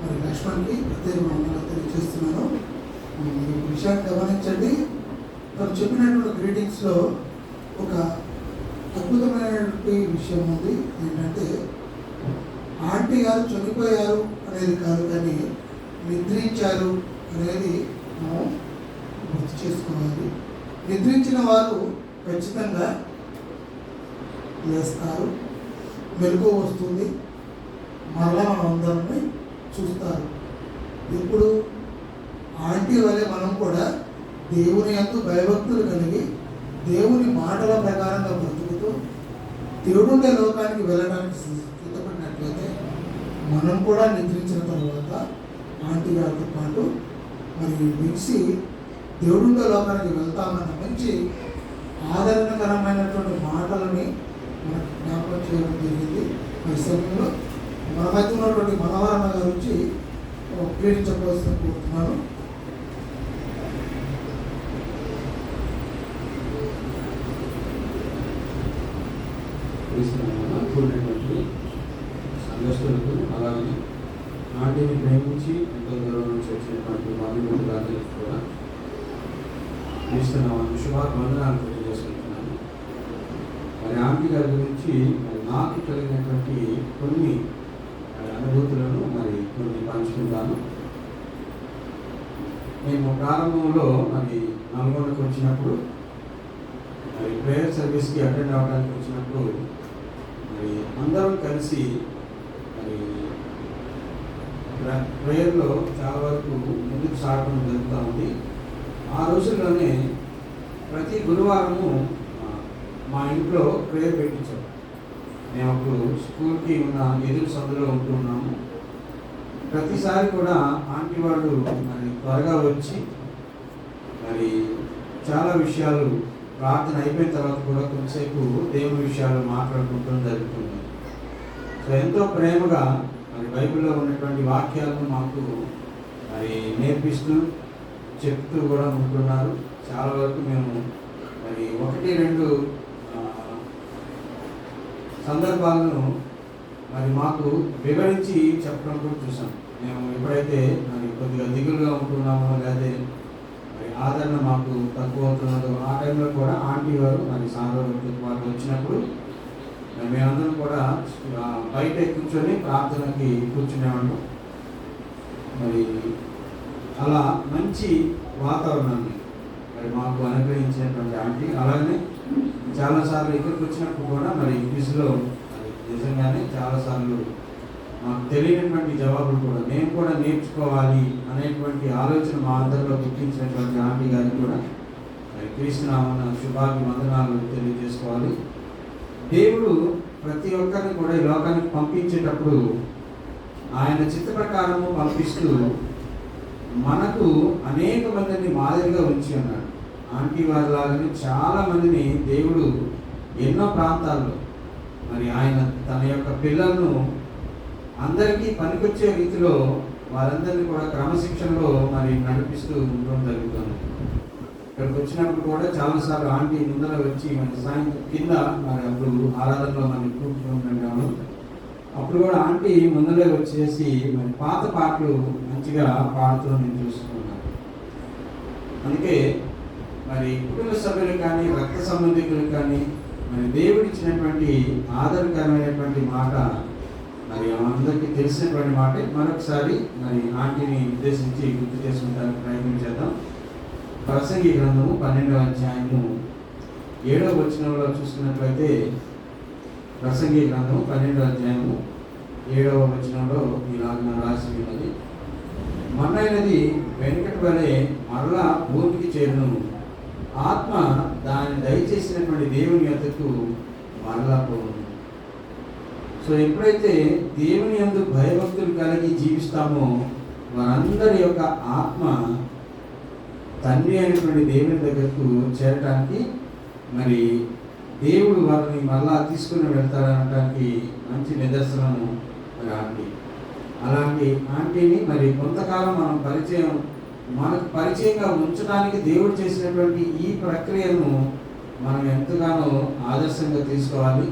మరి లక్ష్మణ్కి ప్రత్యేక వందనాలు తెలియజేస్తున్నాను. మీరు ఒక విషయాన్ని గమనించండి, తను చెప్పినటువంటి గ్రీటింగ్స్లో ఒక అద్భుతమైనటువంటి విషయం ఉంది. ఏంటంటే ఆంటీ గారు చనిపోయారు అనేది కాదు, కానీ నిద్రించారు అనేది మనం గుర్తు చేసుకోవాలి. నిద్రించిన వారు ఖచ్చితంగా లేస్తారు, మెలకు వస్తుంది, మరలా మనం అందరిని చూస్తారు. ఇప్పుడు ఆంటీ వలె మనం కూడా దేవుని యందు భయభక్తులు కలిగి దేవుని మాటల ప్రకారంగా బ్రతుకుతూ దేవుడుండే లోకానికి వెళ్ళడానికి సిద్ధపడినట్లయితే మనం కూడా నిద్రించిన తర్వాత ఆంటీ గారితో పాటు మరి మిక్సి దేవుడుండే లోకానికి వెళ్తామన్న మంచి ఆదరణకరమైనటువంటి మాటలని మనకు జ్ఞాపకం చేయడం జరిగింది. మరి సమయంలో మన మధ్య ఉన్నటువంటి మనోహరణ గారు వచ్చి ప్రేరించవలసిన కోరుతున్నాను. కూడినటువంటి సంఘస్థులకు, అలాగే ఆంటీని ప్రేమించి ఎంతో దూరం నుంచి వచ్చినటువంటి బంధువులందరికీ కూడా క్రీస్తునామమున శుభాకాంక్షలు తెలియజేసుకుంటున్నాను. మరి ఆంటీ గారి గురించి నాకు కలిగినటువంటి కొన్ని అనుభూతులను మరి కొన్ని పంచుకుంటాను. మేము ప్రారంభంలో మరి నల్గొండకు వచ్చినప్పుడు మరి ప్రేయర్ సర్వీస్కి అటెండ్ అవ్వడానికి వచ్చినప్పుడు మరి అందరం కలిసి మరి ప్రేయర్లో చాలా వరకు ముందుకు సాగడం జరుగుతూ ఉంది. ఆ రోజుల్లోనే ప్రతి గురువారము మా ఇంట్లో ప్రేయర్ పెట్టించాం. మేము అప్పుడు స్కూల్కి ఉన్న ఎదురు సందులో ఉంటున్నాము. ప్రతిసారి కూడా ఆంటీ వాళ్ళు మరి త్వరగా వచ్చి మరి చాలా విషయాలు ప్రార్థన అయిపోయిన తర్వాత కూడా కొంతసేపు దేవుని విషయాలు మాట్లాడుకుంటూ జరుగుతుంది. సో ఎంతో ప్రేమగా మరి బైబిల్లో ఉన్నటువంటి వాక్యాలను మాకు మరి నేర్పిస్తూ చెప్తూ కూడా ఉంటున్నారు. చాలా వరకు మేము మరి 1-2 సందర్భాలను మరి మాకు వివరించి చెప్పడం కూడా చూసాం. మేము ఎప్పుడైతే మరి కొద్దిగా దిగులుగా ఉంటున్నామో లేదా మరి ఆదరణ మాకు తక్కువ అవుతున్నదో ఆ టైంలో కూడా ఆంటీ వారు మరి సాంద్రతో పాటు వచ్చినప్పుడు మేమందరం కూడా బయట కూర్చొని ప్రార్థనకి కూర్చునేవాళ్ళం. మరి అలా మంచి వాతావరణాన్ని మరి మాకు అనుగ్రహించినటువంటి ఆంటీ. అలాగే చాలాసార్లు ఇక్కడికి వచ్చినప్పుడు కూడా మరి క్విజ్లో నిజంగానే చాలాసార్లు మాకు తెలియనటువంటి జవాబులు కూడా మేము కూడా నేర్చుకోవాలి అనేటువంటి ఆలోచన మా అందరిలో గుర్తించినటువంటి ఆంటీ గారికి కూడా మరి క్రీస్తునామమున శుభాభివందనాలు తెలియజేసుకోవాలి. దేవుడు ప్రతి ఒక్కరిని కూడా ఈ లోకానికి పంపించేటప్పుడు ఆయన చిత్త ప్రకారము పంపిస్తూ మనకు అనేక మందిని మాదిరిగా ఉంచి ఉన్నాడు. ఆంటీ వారి లాగానే చాలా మందిని దేవుడు ఎన్నో ప్రాంతాల్లో మరి ఆయన తన యొక్క పిల్లలను అందరికీ పనికొచ్చే రీతిలో వారందరినీ కూడా క్రమశిక్షణలో మరి నడిపిస్తూ ఉండడం జరుగుతుంది. ఇక్కడికి వచ్చినప్పుడు కూడా చాలాసార్లు ఆంటీ ముందర వచ్చి మరి సాయంత్రం కింద మరి అప్పుడు ఆరాధనలో మనం కూర్చుంటున్నాము. అప్పుడు కూడా ఆంటీ ముందరే వచ్చేసి మరి పాత పాటలు మంచిగా పాడుతూ నేను చూస్తున్నాను. అందుకే మరి కుటుంబ సభ్యులు కానీ రక్త సంబంధికులు కానీ మరి దేవుడు ఇచ్చినటువంటి ఆదరణకరమైనటువంటి మాట మరి అందరికీ తెలిసినటువంటి మాట మరొకసారి మరి ఆంటీని ఉద్దేశించి గుర్తు చేసుకుంటానికి ప్రయత్నం చేద్దాం. ప్రసంగి గ్రంథము 12వ అధ్యాయము 7వ వచనంలో చూసుకున్నట్లయితే ప్రసంగి గ్రంథము 12వ అధ్యాయము 7వ వచనంలో ఇలాగ రాసి ఉన్నది, మన్నైనది వెనుకటి వలె మరలా భూమికి చేరును, ఆత్మ దాన్ని దయచేసినటువంటి దేవుని యొద్దకు మరలా పోను. సో ఎప్పుడైతే దేవుని యందు భయభక్తులు కలిగి జీవిస్తామో వారందరి యొక్క ఆత్మ తండ్రి అయినటువంటి దేవుని దగ్గరకు చేరటానికి మరి దేవుడు వారిని మళ్ళా తీసుకుని వెళ్తారనడానికి మంచి నిదర్శనము మరి ఆంటీ. అలాంటి ఆంటీని మరి కొంతకాలం మనకు పరిచయంగా ఉంచడానికి దేవుడు చేసినటువంటి ఈ ప్రక్రియను మనం ఎంతగానో ఆదర్శంగా తీసుకోవాలి.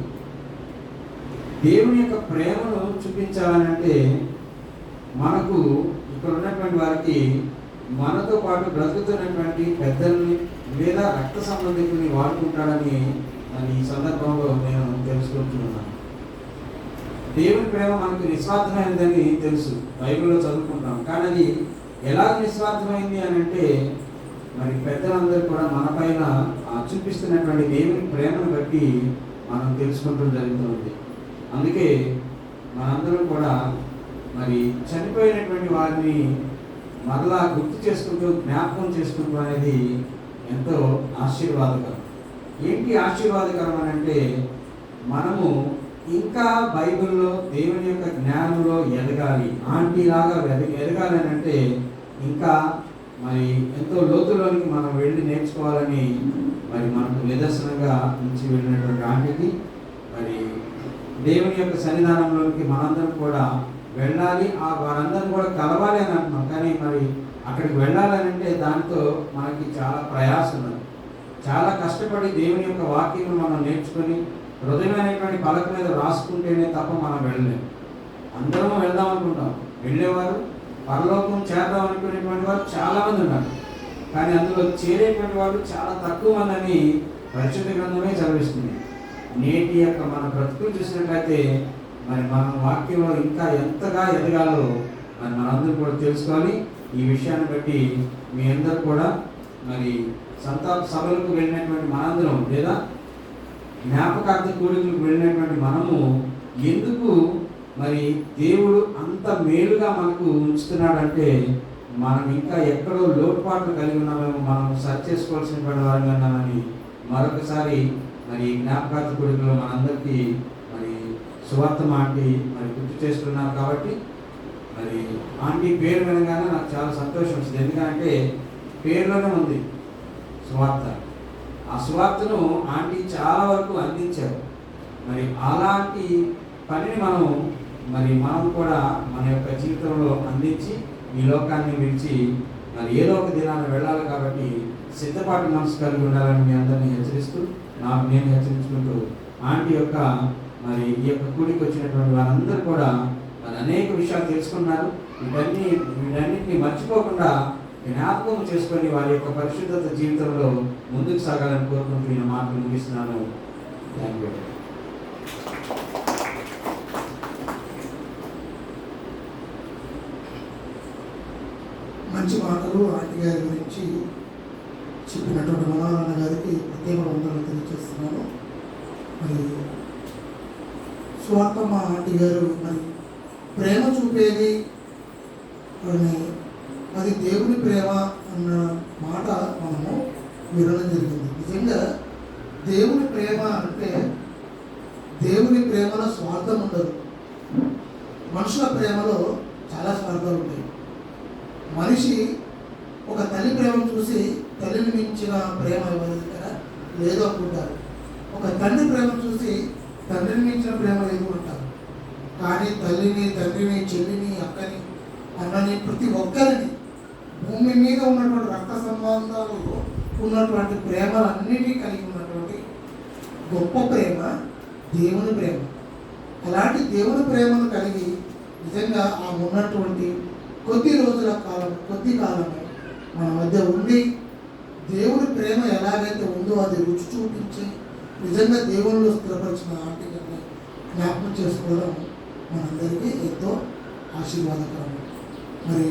దేవుని యొక్క ప్రేమను చూపించాలనంటే మనకు ఇక్కడ ఉన్నటువంటి వారికి మనతో పాటు బ్రతుకుతున్నటువంటి పెద్దల్ని లేదా రక్త సంబంధికుల్ని వాడుకుంటాడని ఈ సందర్భంలో నేను తెలుసుకుంటున్నాను. దేవుని ప్రేమ మనకు నిస్వార్థమైనదని తెలుసు, బైబిల్లో చదువుకుంటాం. కానీ అది ఎలా నిస్వార్థమైంది అని అంటే మరి పెద్దలందరూ కూడా మన పైన చూపిస్తున్నటువంటి దేవుని ప్రేమను బట్టి మనం తెలుసుకుంటూ జరుగుతుంది. అందుకే మనందరం కూడా మరి చనిపోయినటువంటి వారిని మరలా గుర్తు చేసుకుంటూ జ్ఞాపకం చేసుకుంటూ అనేది ఎంతో ఆశీర్వాదకరం. ఏంటి ఆశీర్వాదకరం అని అంటే మనము ఇంకా బైబిల్లో దేవుని యొక్క జ్ఞానంలో ఎదగాలి, ఆంటీలాగా ఎదగాలి అని అంటే ఇంకా మరి ఎంతో లోతులోనికి మనం వెళ్ళి నేర్చుకోవాలని మరి మనకు నిదర్శనంగా నుంచి వెళ్ళినటువంటి ఆంటీకి మరి దేవుని యొక్క సన్నిధానంలోనికి మనందరం కూడా వెళ్ళాలి, వారందరూ కూడా కలవాలి అని అంటున్నాం. కానీ మరి అక్కడికి వెళ్ళాలని అంటే దాంతో మనకి చాలా ప్రయాసం ఉన్నది. చాలా కష్టపడి దేవుని యొక్క వాక్యం మనం నేర్చుకొని హృదయమైనటువంటి పలక మీద రాసుకుంటేనే తప్ప మనం వెళ్ళలేము. అందరం వెళ్దాం అనుకుంటాం, వెళ్ళేవారు పరలోకం చేద్దాం అనుకునేటువంటి వారు చాలామంది ఉన్నారు. కానీ అందులో చేరేటువంటి వాళ్ళు చాలా తక్కువ మంది అని పరిశుద్ధ గ్రంథమే చదివిస్తుంది. నేటి యొక్క మన బ్రతుకులు చూసినట్లయితే మరి మనం వాక్యంలో ఇంకా ఎంతగా ఎదగాలో మరి మనందరూ కూడా తెలుసుకోవాలి. ఈ విషయాన్ని బట్టి మీ అందరూ కూడా మరి సంతాప సభలకు వెళ్ళినటువంటి మనందరం లేదా జ్ఞాపకార్థ కూడికలకు వెళ్ళినటువంటి మనము ఎందుకు మరి దేవుడు అంత మేలుగా మనకు ఉంచుతున్నాడంటే మనం ఇంకా ఎక్కడో లోటుపాట్లు కలిగి ఉన్నామేమో మనం సరి చేసుకోవాల్సినటువంటి వారిగా ఉన్నామని మరొకసారి మరి జ్ఞాపకార్థ కూడికలో మనందరికీ మరి సువార్త ఆంటీ మరి గుర్తు చేస్తున్నారు. కాబట్టి మరి ఆంటీ పేరు వినగానే నాకు చాలా సంతోషం వచ్చింది. ఎందుకంటే పేరులోనే ఉంది సువార్త. ఆ సువార్తను ఆంటీ చాలా వరకు అందించారు. మరి అలాంటి పనిని మనం కూడా మన యొక్క జీవితంలో అందించి ఈ లోకాన్ని విడిచి మరి ఏదో ఒక దినాన్ని వెళ్ళాలి. కాబట్టి సిద్ధపాటు మనసు కలిగి ఉండాలని మీ అందరినీ హెచ్చరిస్తూ నాకు నేను హెచ్చరించుకుంటూ ఆంటీ యొక్క మరి ఈ యొక్క కూడికి వచ్చినటువంటి వారందరూ కూడా మరి అనేక విషయాలు తెలుసుకున్నారు. వీటన్నిటిని మర్చిపోకుండా జ్ఞాపకం చేసుకొని వారి యొక్క పరిశుద్ధత జీవితంలో ముందుకు సాగాలని కోరుకుంటూ ఈ మాటలు ముగిస్తున్నాను. Thank you. మంచి మాటలు ఆంటీ గారి గురించి చెప్పినటువంటి మనోహరణ గారికి ప్రత్యేక వందనాలు తెలియజేస్తున్నాను. మరి స్వార్థమ్మ ఆంటీ గారు మరి ప్రేమ చూపేది అది దేవుని ప్రేమ అన్న మాట మనము వినడం జరిగింది. నిజంగా దేవుని ప్రేమ అంటే దేవుని ప్రేమలో స్వార్థం ఉండదు. మనుషుల ప్రేమలో చాలా స్వార్థాలు ఉంటాయి. మనిషి ఒక తల్లి ప్రేమను చూసి తల్లిని మించిన ప్రేమ ఎవరి దగ్గర లేదు అనుకుంటారు. ఒక తండ్రి ప్రేమను చూసి తండ్రిని మించిన ప్రేమ లేదు అంటారు. కానీ తల్లిని, తండ్రిని, చెల్లిని, అక్కని, అన్నని, ప్రతి ఒక్కరిని భూమి మీద ఉన్నటువంటి రక్త సంబంధాలలో ఉన్నటువంటి ప్రేమలన్నిటినీ కలిగి ఉన్నటువంటి గొప్ప ప్రేమ దేవుని ప్రేమ. అలాంటి దేవుని ప్రేమను కలిగి నిజంగా ఆ ఉన్నటువంటి కొద్ది కాలమే మన మధ్య ఉండి దేవుని ప్రేమ ఎలాగైతే ఉందో అది రుచి చూపించి నిజంగా దేవునిలో స్థిరపరిచిన ఆంటీ గారిని జ్ఞాపకం చేసుకోవడం మనందరికీ ఎంతో ఆశీర్వాదకరం. మరి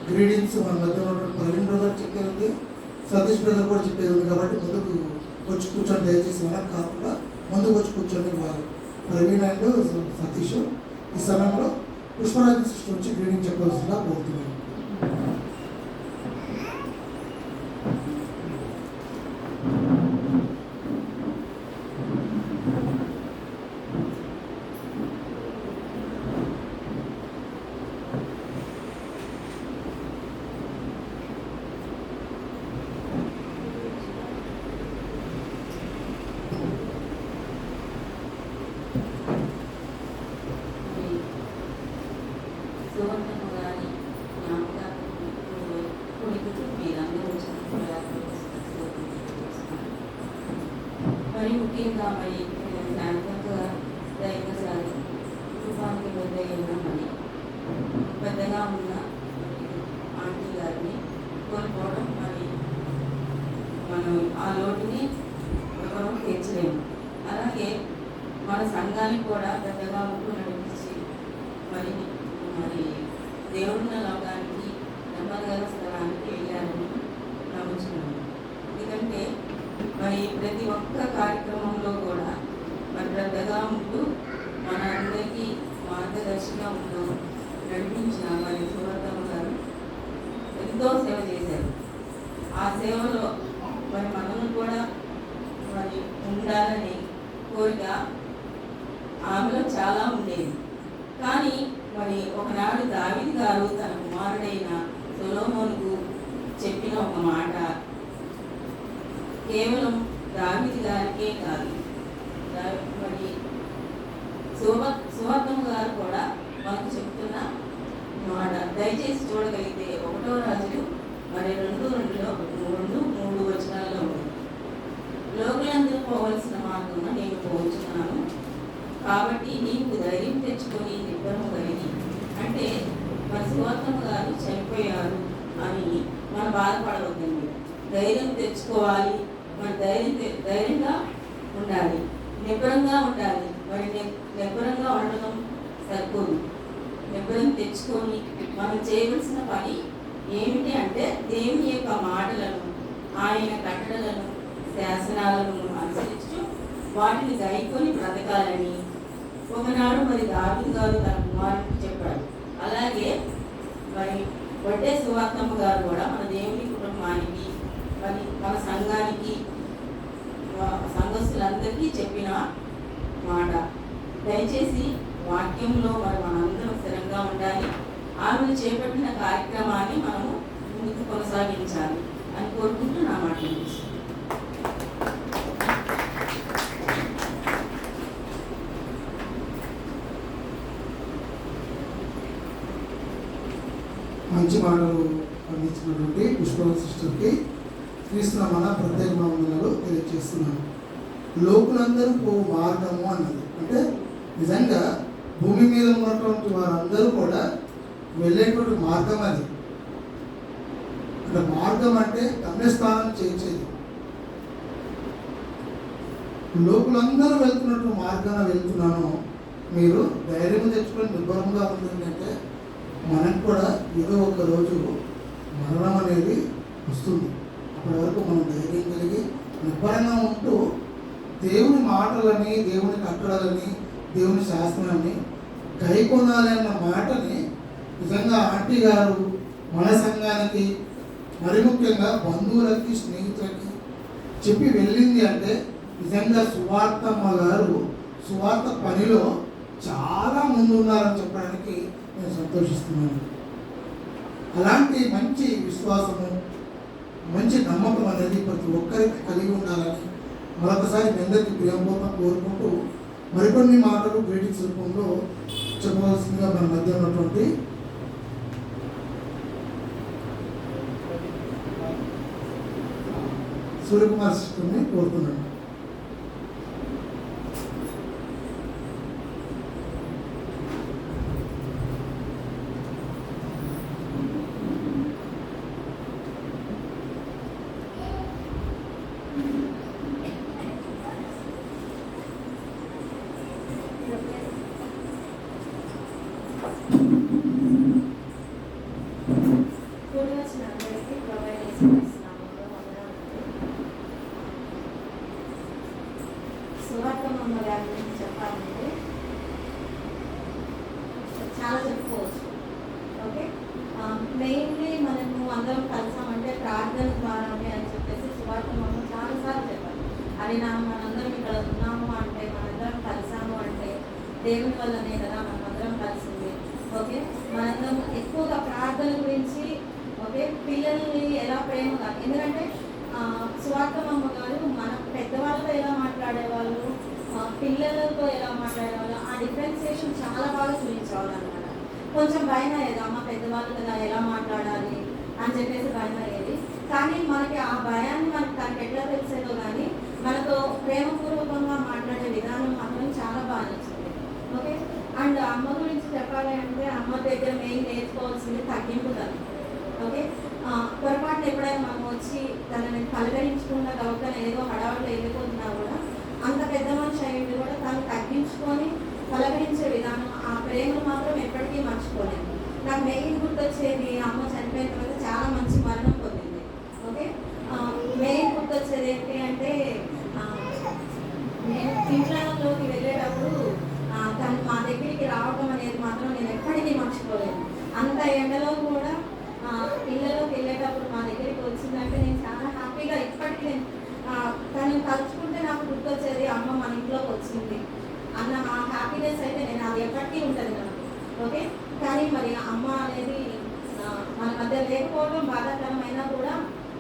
గ్రీడింగ్స్ మన మధ్య ఉన్నటువంటి ప్రవీణ్ బ్రదర్ చెప్పేది ఉంది, సతీష్ బ్రదర్ కూడా చెప్పేది ఉంది. కాబట్టి ముందుకు వచ్చి కూర్చొని దయచేసి వెనక్కి కాకుండా ముందుకు వచ్చి కూర్చొని వారు ప్రవీణ్ అండ్ సతీష్ ఈ సమయంలో పుష్పరాజ సిస్టర్ వచ్చి గ్రీడింగ్ చెప్పవలసిందిగా కోరుతున్నాను. మరి ముఖ్యంగా మరి శాంతంగా దైవసారి పెద్దగా ఉన్న ఆంటీ గారిని కోల్పోవడం మరి మనం ఆ లోటుని ఎవరూ తీర్చలేము. అలాగే మన సంఘానికి కూడా పెద్దగా ఉంటూ నడిపించి మరి మరి దేవుడున్న లోకానికి నెమ్మదిగల స్థలానికి వెళ్ళారని నమ్ముచున్నాను. ఎందుకంటే మరి ప్రతి ఒక్క కార్యక్రమంలో కూడా మరి పెద్దగా ఉంటూ మన అందరికీ మార్గదర్శిగా ఉంటూ నడిపించిన మరి సువర్ధమ్మ గారు ఎంతో సేవ చేశారు. ఆ సేవలో మరి మనము కూడా మరి ఉండాలని కోరిక ఆమెలో చాలా ఉండేది. కానీ మరి ఒకనాడు దావీదు గారు తన కుమారుడైన సొలొమోనుకు చెప్పిన ఒక మాట కేవలం దావీదు గారికే కాదు, మరి సువర్ధమ్మ గారు కూడా మనకు చెప్తున్న మాట దయచేసి చూడగలిగితే 1వ రాజులు మరి 2:2-3 వచనాల్లో ఉంది. లోకులందరూ పోవలసిన మార్గంలో నేను పోవచ్చున్నాను, కాబట్టి నీకు ధైర్యం తెచ్చుకొని నిబ్బరము కలిగి. అంటే మన సువర్ధమ్మ గారు చనిపోయారు అని మనం బాధపడవద్దండి. ధైర్యం తెచ్చుకోవాలి, మన ధైర్యంగా ఉండాలి, నిబ్బరంగా ఉండాలి. మరి నిబ్బరంగా ఉండడం సరిపోదు. నిబ్బరం తెచ్చుకొని మనం చేయవలసిన పని ఏమిటి అంటే దేవుని యొక్క మాటలను, ఆయన కట్టడలను, శాసనాలను అనుసరిస్తూ వాటిని గైకొని బ్రతకాలని ఒకనాడు మరి దావీదు గారు తన కుమారుడికి చెప్పాడు. అలాగే మరి వడ్డే సువర్ధమ్మ గారు కూడా మన దేవుని కుటుంబానికి మరి మన సంఘానికి సంఘస్థులందరికీ చెప్పిన మాట దయచేసి వాక్యంలో మరి మనందరం స్థిరంగా ఉండాలి. ఆమెను చేపట్టిన కార్యక్రమాన్ని మనము ముందుకు కొనసాగించాలి అని కోరుకుంటూ నా మాట ముగిస్తున్నాను. మంచి మాటలు అందించినటువంటి పుష్ప సిస్టర్కి క్రీస్తునామన ప్రత్యేక వందనాలు తెలియజేస్తున్నాను. లోకులందరూ మార్గము అన్నది అంటే నిజంగా భూమి మీద ఉన్నటువంటి వారందరూ కూడా వెళ్ళేటువంటి మార్గం అది. అంటే మార్గం అంటే గమ్యస్థానం చేర్చేది. లోకులందరూ వెళ్తున్నట్టు మార్గాన వెళ్తున్నాను, మీరు ధైర్యం తెచ్చుకొని నిబ్బరంగా ఉందంటే మనకు కూడా ఏదో ఒక రోజు మరణం అనేది వస్తుంది. అప్పటి వరకు మనం ధైర్యం కలిగి నిబ్బరంగా ఉంటూ దేవుని మాటలని, దేవుని కట్టడాలని, దేవుని శాస్త్రాన్ని గైకొనాలి అన్న మాటని నిజంగా ఆంటీ గారు మన సంఘానికి మరి ముఖ్యంగా బంధువులకి, స్నేహితులకి చెప్పి వెళ్ళింది అంటే నిజంగా సువార్తమ్మ గారు సువార్త పనిలో చాలా ముందున్నారని చెప్పడానికి నేను సంతోషిస్తున్నాను. అలాంటి మంచి విశ్వాసము, మంచి నమ్మకం అనేది ప్రతి ఒక్కరికి కలిగి ఉండాలని మరొకసారి మీ అందరికీ ప్రేమపూర్వకంగా కోరుకుంటూ మరికొన్ని మాటలు గ్రీటింగ్స్ రూపంలో చెప్పవలసిందిగా మన మధ్య ఉన్నటువంటి సూర్యకుమార్ సిస్టర్ని కోరుతున్నాను. సువర్ధమ్మ గారి గురించి చెప్పాలంటే చాలా చెప్పుకోవచ్చు. ఓకే, మెయిన్లీ మనము అందరం కలిసామంటే ప్రార్థన ద్వారానే అని చెప్పేసి సువర్ధమ్మ చాలాసార్లు చెప్పాలి. అది మనందరం ఇక్కడ ఉన్నాము అంటే, మనందరం కలిసాము అంటే దేవుని వల్లనే కదా మనమందరం కలిసింది. ఓకే, మనందరం ఎక్కువగా ప్రార్థన గురించి, ఓకే, పిల్లల్ని ఎలా ప్రేమగా, ఎందుకంటే సువర్ధమ్మ గారు మన పెద్దవాళ్ళతో ఎలా మాట్లాడేవాళ్ళు, పిల్లలతో ఎలా మాట్లాడేవాళ్ళు, ఆ డిఫరెన్సియేషన్ చాలా బాగా చూపించేవాళ్ళు అనమాట. కొంచెం భయం అయ్యేది, అమ్మ పెద్దవాళ్ళు కదా ఎలా మాట్లాడాలి అని చెప్పేసి భయం అయ్యేది. కానీ మనకి ఆ భయాన్ని తనకి ఎట్లా తెలిసేదో కానీ మనతో ప్రేమపూర్వకంగా మాట్లాడే విధానం మాత్రం చాలా బాగా నచ్చింది. ఓకే, అండ్ అమ్మ గురించి చెప్పాలి అంటే అమ్మ దగ్గర మెయిన్ నేర్చుకోవాల్సింది తగ్గింపుతనం. ఓకే, పొరపాటున ఎప్పుడైనా మనం వచ్చి తనని పలకరించకుండా గౌకన ఏదో హడావుడిలో వెళ్ళిపోతున్నా కూడా అంత పెద్ద మనిషి అయ్యింది కూడా తను తగ్గించుకొని పలకరించే విధానం, ఆ ప్రేమను మాత్రం ఎప్పటికీ మర్చిపోలేదు. నాకు మెయిన్ గుర్తొచ్చేది అమ్మ చనిపోయిన తర్వాత చాలా మంచి మరణం పొందింది. ఓకే, మెయిన్ గుర్తొచ్చేది ఏంటి అంటే నేను ఇంట్లోకి వెళ్ళేటప్పుడు తను మా దగ్గరికి రావడం అనేది మాత్రం నేను ఎప్పటికీ మర్చిపోలేదు. అంత ఎండలో కూడా ఇళ్ళలోకి వెళ్ళేటప్పుడు మా దగ్గరికి వచ్చిందంటే నేను చాలా హ్యాపీగా ఇప్పటికీ తను తలుచుకుంటే నాకు గుర్తొచ్చేది అమ్మ మన ఇంట్లోకి వచ్చింది అన్న ఆ హ్యాపీనెస్ అయితే నేను అది ఎప్పటికీ ఉంటుంది నాకు. ఓకే, కానీ మరి అమ్మ అనేది మన మధ్య లేకపోవడం బాధాకరమైనా కూడా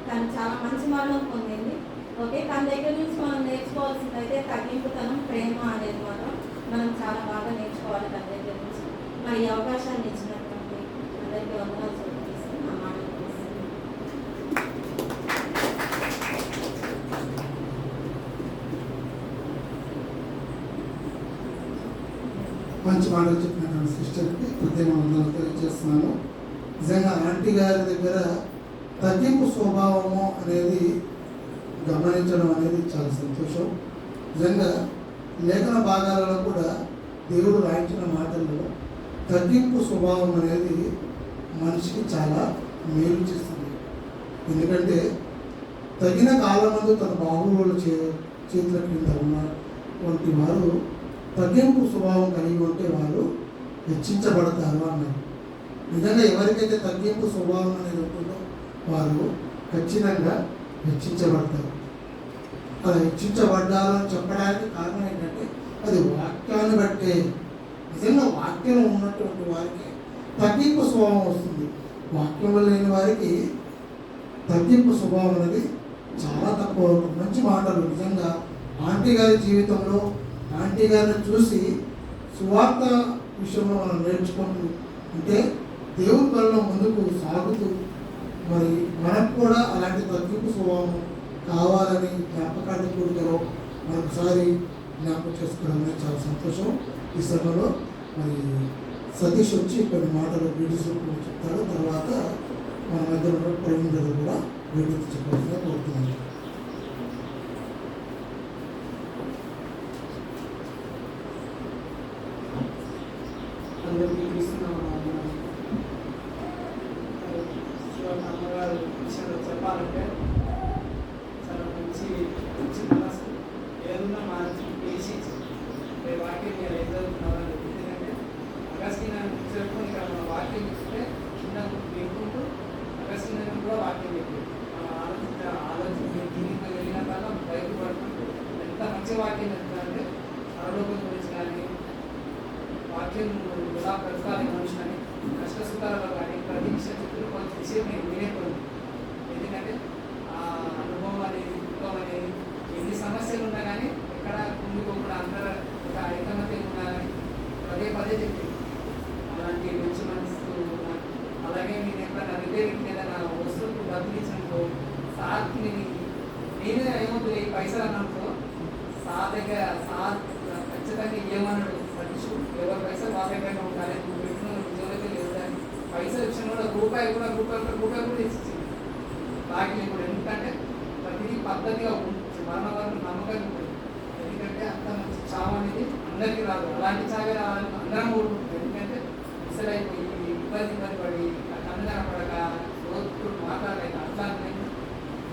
తను చాలా మంచి మరణం పొందింది. ఓకే, తన దగ్గర నుంచి మనం నేర్చుకోవాల్సింది అయితే తగ్గింపుతనం, ప్రేమ అనేది మాత్రం మనం చాలా బాగా నేర్చుకోవాలి తన దగ్గర నుంచి. మరి ఈ అవకాశాన్ని ఇచ్చినటువంటి అందరికీ వందనాలు చెప్తున్నాను. నా మాట మంచి మాటలు చెప్పినటువంటి సిస్టర్కి ప్రత్యేక వందనాలు తెలియజేస్తున్నాను. నిజంగా ఆంటీ గారి దగ్గర తగ్గింపు స్వభావము అనేది గమనించడం అనేది చాలా సంతోషం. నిజంగా లేఖన భాగాలలో కూడా దేవుడు రాయించిన మాటల్లో తగ్గింపు స్వభావం అనేది మనిషికి చాలా మేలు చేస్తుంది. ఎందుకంటే తగిన కాలమందు తన బాహువుల చేతుల కింద ఉన్నటువంటి వారు తగ్గింపు స్వభావం కలిగి ఉంటే వారు హెచ్చించబడతారు అన్నారు. నిజంగా ఎవరికైతే తగ్గింపు స్వభావం అనేది ఉంటుందో వారు ఖచ్చితంగా హెచ్చించబడతారు. అలా హెచ్చించబడ్డారని చెప్పడానికి కారణం ఏంటంటే అది వాక్యాన్ని బట్టే. నిజంగా వాక్యం ఉన్నటువంటి వారికి తగ్గింపు స్వభావం వస్తుంది. వాక్యంలో లేని వారికి తగ్గింపు స్వభావం అనేది చాలా తక్కువ ఉంటుంది. మంచి మాటలు నిజంగా ఆంటీ గారి జీవితంలో ఆంటీ గారిని చూసి సువార్త విషయంలో మనం నేర్చుకుంటూ ఉంటే దేవుని పనిలో ముందుకు సాగుతూ మరి మనకు కూడా అలాంటి తగ్గింపు స్వభావం కావాలని జ్ఞాపకాన్ని కోరికలో మరొకసారి జ్ఞాపకం చేసుకోవడం అనేది చాలా సంతోషం. ఈ సమయంలో మరి సతీష్ వచ్చి కొన్ని మాటలు బ్యూటీస్ చెప్తాడు. తర్వాత మన మధ్య ప్రవీణ్ గారు కూడా బ్యూటీ చెప్పాల్సిందిగా కోరుతున్నాను. అందరికీ అమ్మగారు విషయంలో చెప్పాలంటే చాలా మంచి మనసు, ఏదన్నా మనసు పేసి వాక్యం మీరు ఏం చదువుతున్నారని. ఎందుకంటే అగస్టిన్ చెప్పుకొని ఇక్కడ మన వాక్యం ఇస్తే చిన్న వినుకుంటూ అగస్టిన్ కూడా వాక్యం చెప్పారు. ఆలోచించి దీనికి వెళ్ళిన కల్లా బయటకు పడుకుంటూ ఎంత మంచి వాక్యం చెప్తారంటే ఆరోగ్యం గురించి కానీ వాక్యం ఎలా బ్రతకాలి మనుషులని కష్ట సుఖాలలో కానీ ప్రతి విషయం చెప్తూ కొంచెం విషయం నేను వినేపోయింది. ఎందుకంటే ఆ అనుభవం అనేది దుఃఖం అనేది ఎన్ని సమస్యలు ఉన్నా కానీ ఎక్కడ కుంగిపోకుండా అందరూ ఒక ఐకమత్యం ఉన్నా కానీ పదే పదే చెప్పింది. అలాంటి మంచి మనసు అలాగే నేను ఎప్పుడైనా రిపేరింగ్ ఏదైనా వస్తువుకు డబ్బులు ఇచ్చినప్పుడు సార్కి నేనే ఏమవుతుంది పైసలు అన్నప్పుడు సార్ దగ్గర సార్ ఖచ్చితంగా ఏమన్నాడు పట్టించు ఎవరి పైసలు వాళ్ళ దగ్గర ఉండాలి, నువ్వు పెట్టిన ఉద్యోగం లేదు కానీ పైసలు ఇచ్చిన కూడా రూపాయి కూడా తెచ్చిచ్చింది. బాకీ ఇప్పుడు ఎందుకంటే ప్రతిదీ పద్ధతిగా ఉంటుంది, మరణ వరకు నమ్మకంగా ఉంటుంది. ఎందుకంటే అంత మంచి చావు అనేది అందరికీ రాదు. అలాంటి చావే రావాలని అందరం కోరుకుంటుంది. ఎందుకంటే అసలు అయిపోయి ఇబ్బంది పడి కన్ను కనపడక రోజు మాట్లాడలేక అట్లా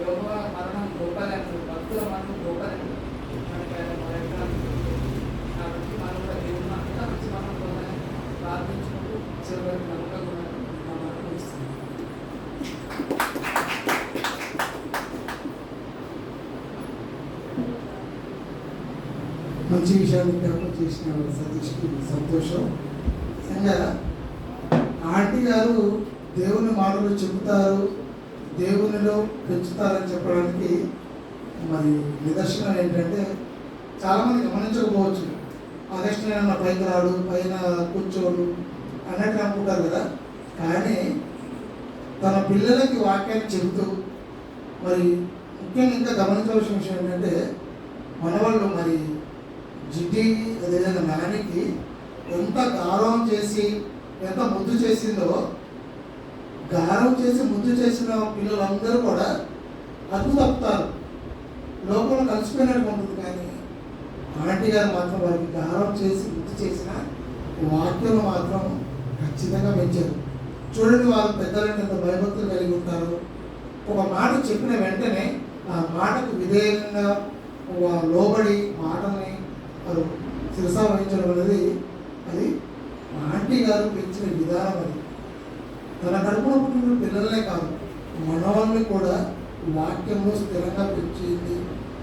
యోగ మరణం గొప్పదని, భక్తుల మరణం గొప్పదని కాబట్టి మనం కూడా దేవుని అంతా మంచి మరణం పొందని ప్రార్థించుకుంటూ చివరికి నమ్మకంగా మా మరణం ఇస్తుంది. మంచి విషయాన్ని జ్ఞాపకం చేసిన సతీష్కి సంతోషం. నిజంగా ఆంటీ గారు దేవుని మాటలు చెబుతారు, దేవునిలో పెంచుతారని చెప్పడానికి మరి నిదర్శనం ఏంటంటే చాలామంది గమనించకపోవచ్చు. ఆగస్టు పైకి రాడు, పైన కూర్చోడు అన్నట్టు అనుకుంటారు కదా. కానీ తన పిల్లలకి వాక్యాన్ని చెబుతూ మరి ముఖ్యంగా ఇంకా గమనించవలసిన విషయం ఏంటంటే మనవాళ్ళు మరి జిడ్డి అదేవిధంగా నానికి ఎంత గారం చేసి ఎంత ముద్దు చేసిందో, గారం చేసి ముద్దు చేసిన పిల్లలందరూ కూడా అదుపు తప్పుతారు, లోపల కలిసిపోయినట్టు ఉంటుంది. కానీ ఆంటీ గారు మాత్రం వారికి గారం చేసి ముద్దు చేసిన వాక్యం మాత్రం ఖచ్చితంగా పెంచారు. చూడండి, వాళ్ళు పెద్దలంటే ఎంత భయభక్తులు కలిగి ఉంటారు. ఒక మాట చెప్పిన వెంటనే ఆ మాటకు విధేయంగా లోబడి మాటల్ని వారు శిరసా వహించడం అనేది అది ఆంటీ గారు పెంచిన విధానం. అది తన కడుపులో పుట్టిన పిల్లలనే కాదు, మనవాళ్ళని కూడా వాక్యంలో స్థిరంగా పెంచింది.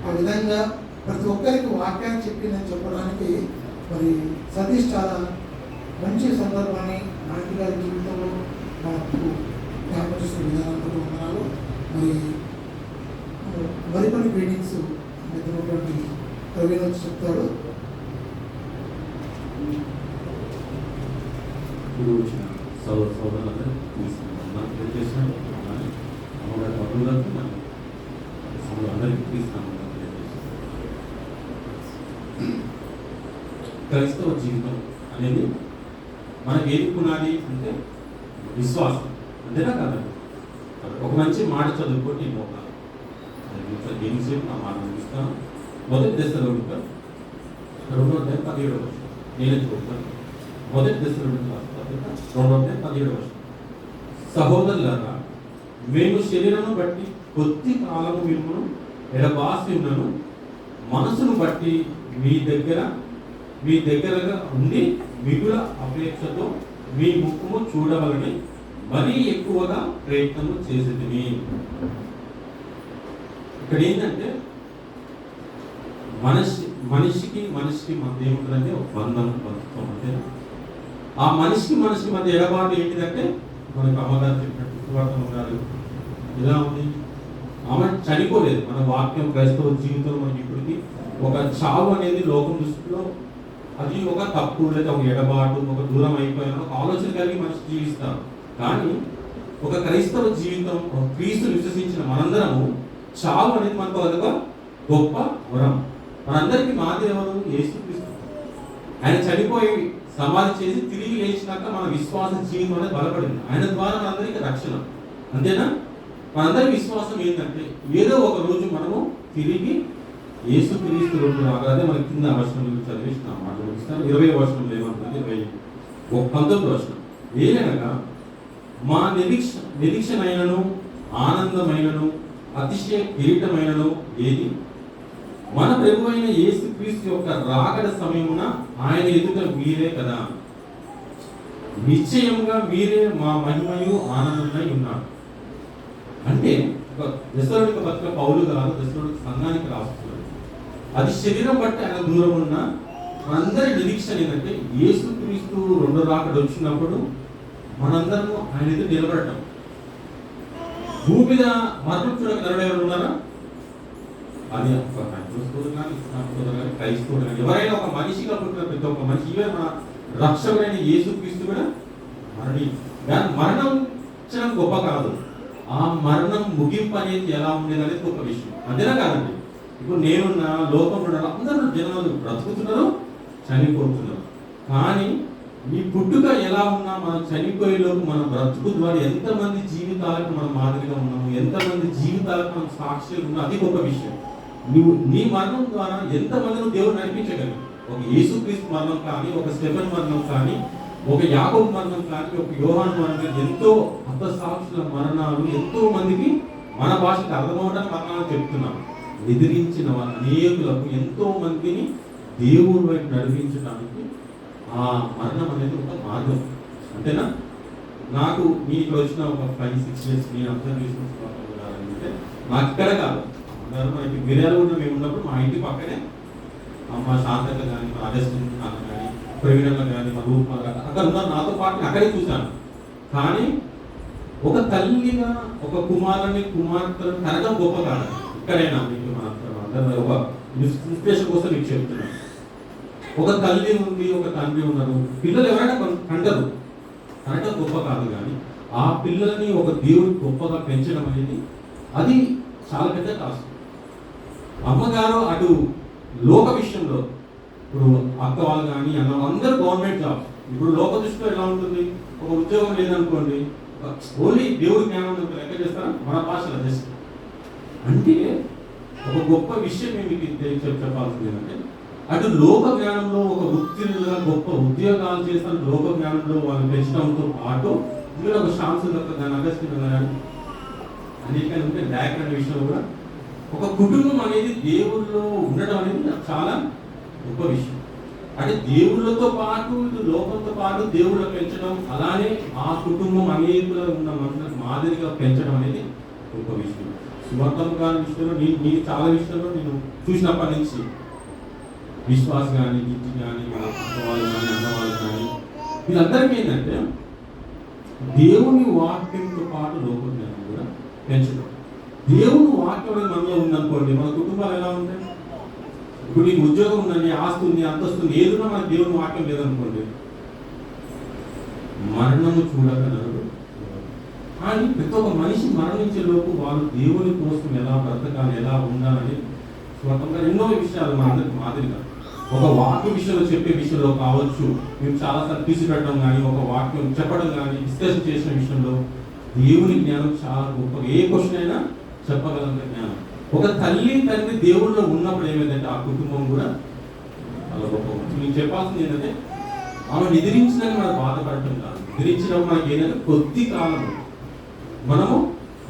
ఆ విధంగా ప్రతి ఒక్కరికి వాక్యాన్ని చెప్పిందని చెప్పడానికి మరి సతీష్ చాలా మంచి సందర్భాన్ని ఆంటీ గారి జీవితంలో మనకు జ్ఞాపకం చేసిన విధానాలతో వందనాలు. మరికొన్ని గ్రీటింగ్స్ మిత్రులటువంటి ప్రవీణ్ వచ్చి చెప్తాడు. ఇప్పుడు వచ్చిన సోదరులందరూ తీసుకున్నాం తెలియజేసినాడు. అమ్మగారి బంధువులంతా మనం అందరికీ తీసుకున్నాం. క్రైస్తవ జీవితం అనేది మనకి ఏది పునాది అంటే విశ్వాసం, అంతేనా కాదండి? ఒక మంచి మాట చదువుకోండి ఒక దేనిసేపు నా మాట ముగిస్తాను. మొదటి దశలో ఉంటారు 2:17 నేను చూపుతాను. మొదటి దశలో 2:17 సహోదరులారా, మేము శరీరము బట్టి కొద్ది కాలము మిమ్మల్ని ఎడబాసి ఉన్నను, మనసును బట్టి మీ దగ్గరగా ఉండి మిగుల అపేక్షతో మీ ముఖము చూడవలని మరీ ఎక్కువగా ప్రయత్నము చేసేది. ఇక్కడ ఏంటంటే మనిషికి మధ్య ఏముంటుందంటే ఒక బంధుత్వం. అంటే ఆ మనిషికి మధ్య ఎడబాటు ఏంటిదంటే మనకు అమ్మగారు చెప్పినట్టు సువార్తలు ఉన్నారు. ఇలా ఉంది, ఆమె చనిపోలేదు. మన వాక్యం క్రైస్తవ జీవితంలో మనకి ఇప్పటికీ ఒక చావు అనేది లోకం దృష్టిలో అది ఒక తప్పు, లేదా ఒక ఎడబాటు, ఒక దూరం అయిపోయిన ఒక ఆలోచన కలిగి మనిషి జీవిస్తారు. కానీ ఒక క్రైస్తవ జీవితం, ఒక క్రీస్తు విశ్వసించిన మనందరము చావు అనేది మనకు అదొక గొప్ప వరం. మనందరికీ మాదిరి ఎవరు? యేసుక్రీస్తు. ఆయన చనిపోయి సమాధి చేసి తిరిగి లేచినాక మన విశ్వాస జీవితం అనేది బలపడింది. ఆయన ద్వారా మనందరికీ రక్షణ, అంతేనా? మనందరి విశ్వాసం ఏంటంటే ఏదో ఒక రోజు మనము తిరిగి యేసుక్రీస్తు రోజు రాగానే మన కింద వర్షంలో చదివిస్తాం. మాట ముగిస్తాం. 20వ వర్షంలో ఏమంటుంది? 19వ వర్షం ఏదనగా మా నిరీక్షణ అయినను ఆనందమైనను అతిశయ కిరీటమైనను ఏది? మన ప్రభువైన యేసుక్రీస్తు యొక్క రాకడ సమయమున ఆయన ఎదుట మీరే కదా. నిశ్చయంగా మీరే మా మహిమయు ఆనందమై ఉన్నారు. అంటే దశలోనిక పత్రిక పౌలు గారు దశలోనిక సంఘానికి రాస్తున్నారు. అది శరీరం బట్టి ఆయన దూరం ఉన్న మనందరి నిరీక్షణ ఏంటంటే యేసుక్రీస్తు రెండో రాకడ వచ్చినప్పుడు మనందరము ఆయన ఎదుట నిలబడటం. భూమి మీద మరణం చూడక ఎవరు ఉన్నారా? అది క్రైస్తవుడు కానీ ఇస్లాంతోడు కానీ క్రైస్తవుడు కానీ ఎవరైనా ఒక మనిషిగా పుట్టిన ప్రతి ఒక్క మనిషి, మన రక్షకుడైన యేసుక్రీస్తు కూడా మరణించడం గొప్ప కాదు, ఆ మరణం ముగింపు అనేది ఎలా ఉండేది అనేది గొప్ప విషయం, అంతేనా కాదండి? ఇప్పుడు నేనున్న లోకంలో అందరూ జనాలు బ్రతుకుతున్నారు, చనిపోతున్నారు. కానీ ఈ పుట్టుక ఎలా ఉన్నా మనం చనిపోయేలోపు మన బ్రతుకు ద్వారా ఎంతమంది జీవితాలకు మనం మాదిరిగా ఉన్నాము, ఎంతమంది జీవితాలకు మనం సాక్షులు ఉన్నాం, అది గొప్ప విషయం. నీ మరణం ద్వారా ఎంతమందిని దేవుడు నడిపించగలరు. ఒక యేసుక్రీస్తు మరణం కానీ, ఒక స్టెఫెన్ మరణం కానీ, ఒక యాకోబు మరణం కానీ, ఒక యోహాను మరణం కానీ, ఎంతో హతసాక్షుల మరణాలు ఎంతో మందికి మన భాషకు అర్థమవడానికి మరణాలు చెప్తున్నాం. ఎదిరించిన అనేకులకు ఎంతో మందిని దేవుడి వైపు నడిపించడానికి ఆ మరణం అనేది ఒక మార్గం, అంతేనా? నాకు మీ ఇక్కడ వచ్చిన ఒక 5-6 years నేను అబ్జర్వేషన్ అంటే నాకు ఇక్కడ కాదు, మనకి మిర్యాలగూడలో మేము ఉన్నప్పుడు మా ఇంటి పక్కనే మా శాంతక కానీ, మా రాజస్థాన్ కానీ, ప్రవీణంలో కానీ, మా రూప అక్కడ ఉన్నారు, నాతో పాటు అక్కడే చూశాను. కానీ ఒక తల్లిగా ఒక కుమార్తెను కనడం గొప్ప కాదు. ఇక్కడైనా మీకు మన ఒక ఇన్స్పిరేషన్ కోసం మీకు చెప్తున్నాను. ఒక తల్లి ఉంది, ఒక తండ్రి ఉన్నారు, పిల్లలు ఎవరైనా కంటారు, కనడం గొప్ప కాదు. కానీ ఆ పిల్లల్ని ఒక దేవుడు గొప్పగా పెంచడం అనేది అది చాలా పెద్ద టాస్క్. అమ్మగారు అటు లోక విషయంలో ఇప్పుడు అక్క వాళ్ళు కానీ అన్న అందరూ గవర్నమెంట్ జాబ్. ఇప్పుడు లోక దృష్టిలో ఎలా ఉంటుంది, ఒక ఉద్యోగం లేదనుకోండి, ఓన్లీ దేవుడి జ్ఞానం లెక్క చేస్తారా మన భాషలో జస్ట్. అంటే ఒక గొప్ప విషయం మీకు చెప్పాల్సింది ఏంటంటే, అటు లోక జ్ఞానంలో ఒక వృత్తిగా గొప్ప ఉద్యోగాలు చేస్తాను, లోక జ్ఞానంలో వాళ్ళు పెంచడంతో పాటు ఇందులో ఒక శాంతి దాని అగస్త్యం అన్నిటికంటే డాక్ అనే విషయంలో కూడా ఒక కుటుంబం అనేది దేవుళ్ళలో ఉండడం అనేది చాలా గొప్ప విషయం. అంటే దేవుళ్ళతో పాటు ఇటు లోకంతో పాటు దేవుళ్ళ పెంచడం, అలానే ఆ కుటుంబం అనేకులు ఉన్న మనుషులకు మాదిరిగా పెంచడం అనేది గొప్ప విషయం. సువర్తం గారి విషయంలో నేను చాలా విషయంలో నేను చూసినప్పటి నుంచి విశ్వాస కానీ గిట్టి కానీ వాళ్ళు కానీ అన్నవాళ్ళు కానీ వీళ్ళందరికీ ఏంటంటే దేవుని వాక్యంతో పాటు లోక జ్ఞానం కూడా పెంచడం. దేవుని వాక్యం అనేది మనలో ఉందనుకోండి, మన కుటుంబాలు ఎలా ఉంటాయి? ఇప్పుడు నీకు ఉద్యోగం ఉందండి, ఆస్తి ఉంది, అంతస్తుంది, ఏదున్నా మన దేవుని వాక్యం లేదనుకోండి, మరణము చూడక నరుడు. కానీ ప్రతి ఒక్క మనిషి మరణించే లోపు వాళ్ళు దేవుని కోసం ఎలా బ్రతకాలి, ఎలా ఉండాలని స్వతంత్రంగా ఎన్నో విషయాలు మనందరికి మాదిరిగా ఒక వాక్య విషయంలో చెప్పే విషయంలో కావచ్చు, మేము చాలాసార్లు తీసుకురావడం కానీ ఒక వాక్యం చెప్పడం కానీ డిస్కషన్ చేసిన విషయంలో దేవుని జ్ఞానం చాలా గొప్పగా ఏ క్వశ్చన్ అయినా చెప్పగలంత జ్ఞానం. ఒక తల్లి తండ్రి దేవుళ్ళలో ఉన్నప్పుడు ఏమైందంటే ఆ కుటుంబం కూడా చాలా గొప్ప. నేను చెప్పాల్సింది ఏంటంటే ఆమె నిద్రించిందని మనం బాధపడటం కాదు. నిద్రించడం మనకి ఏంటంటే కొద్ది కాలం మనము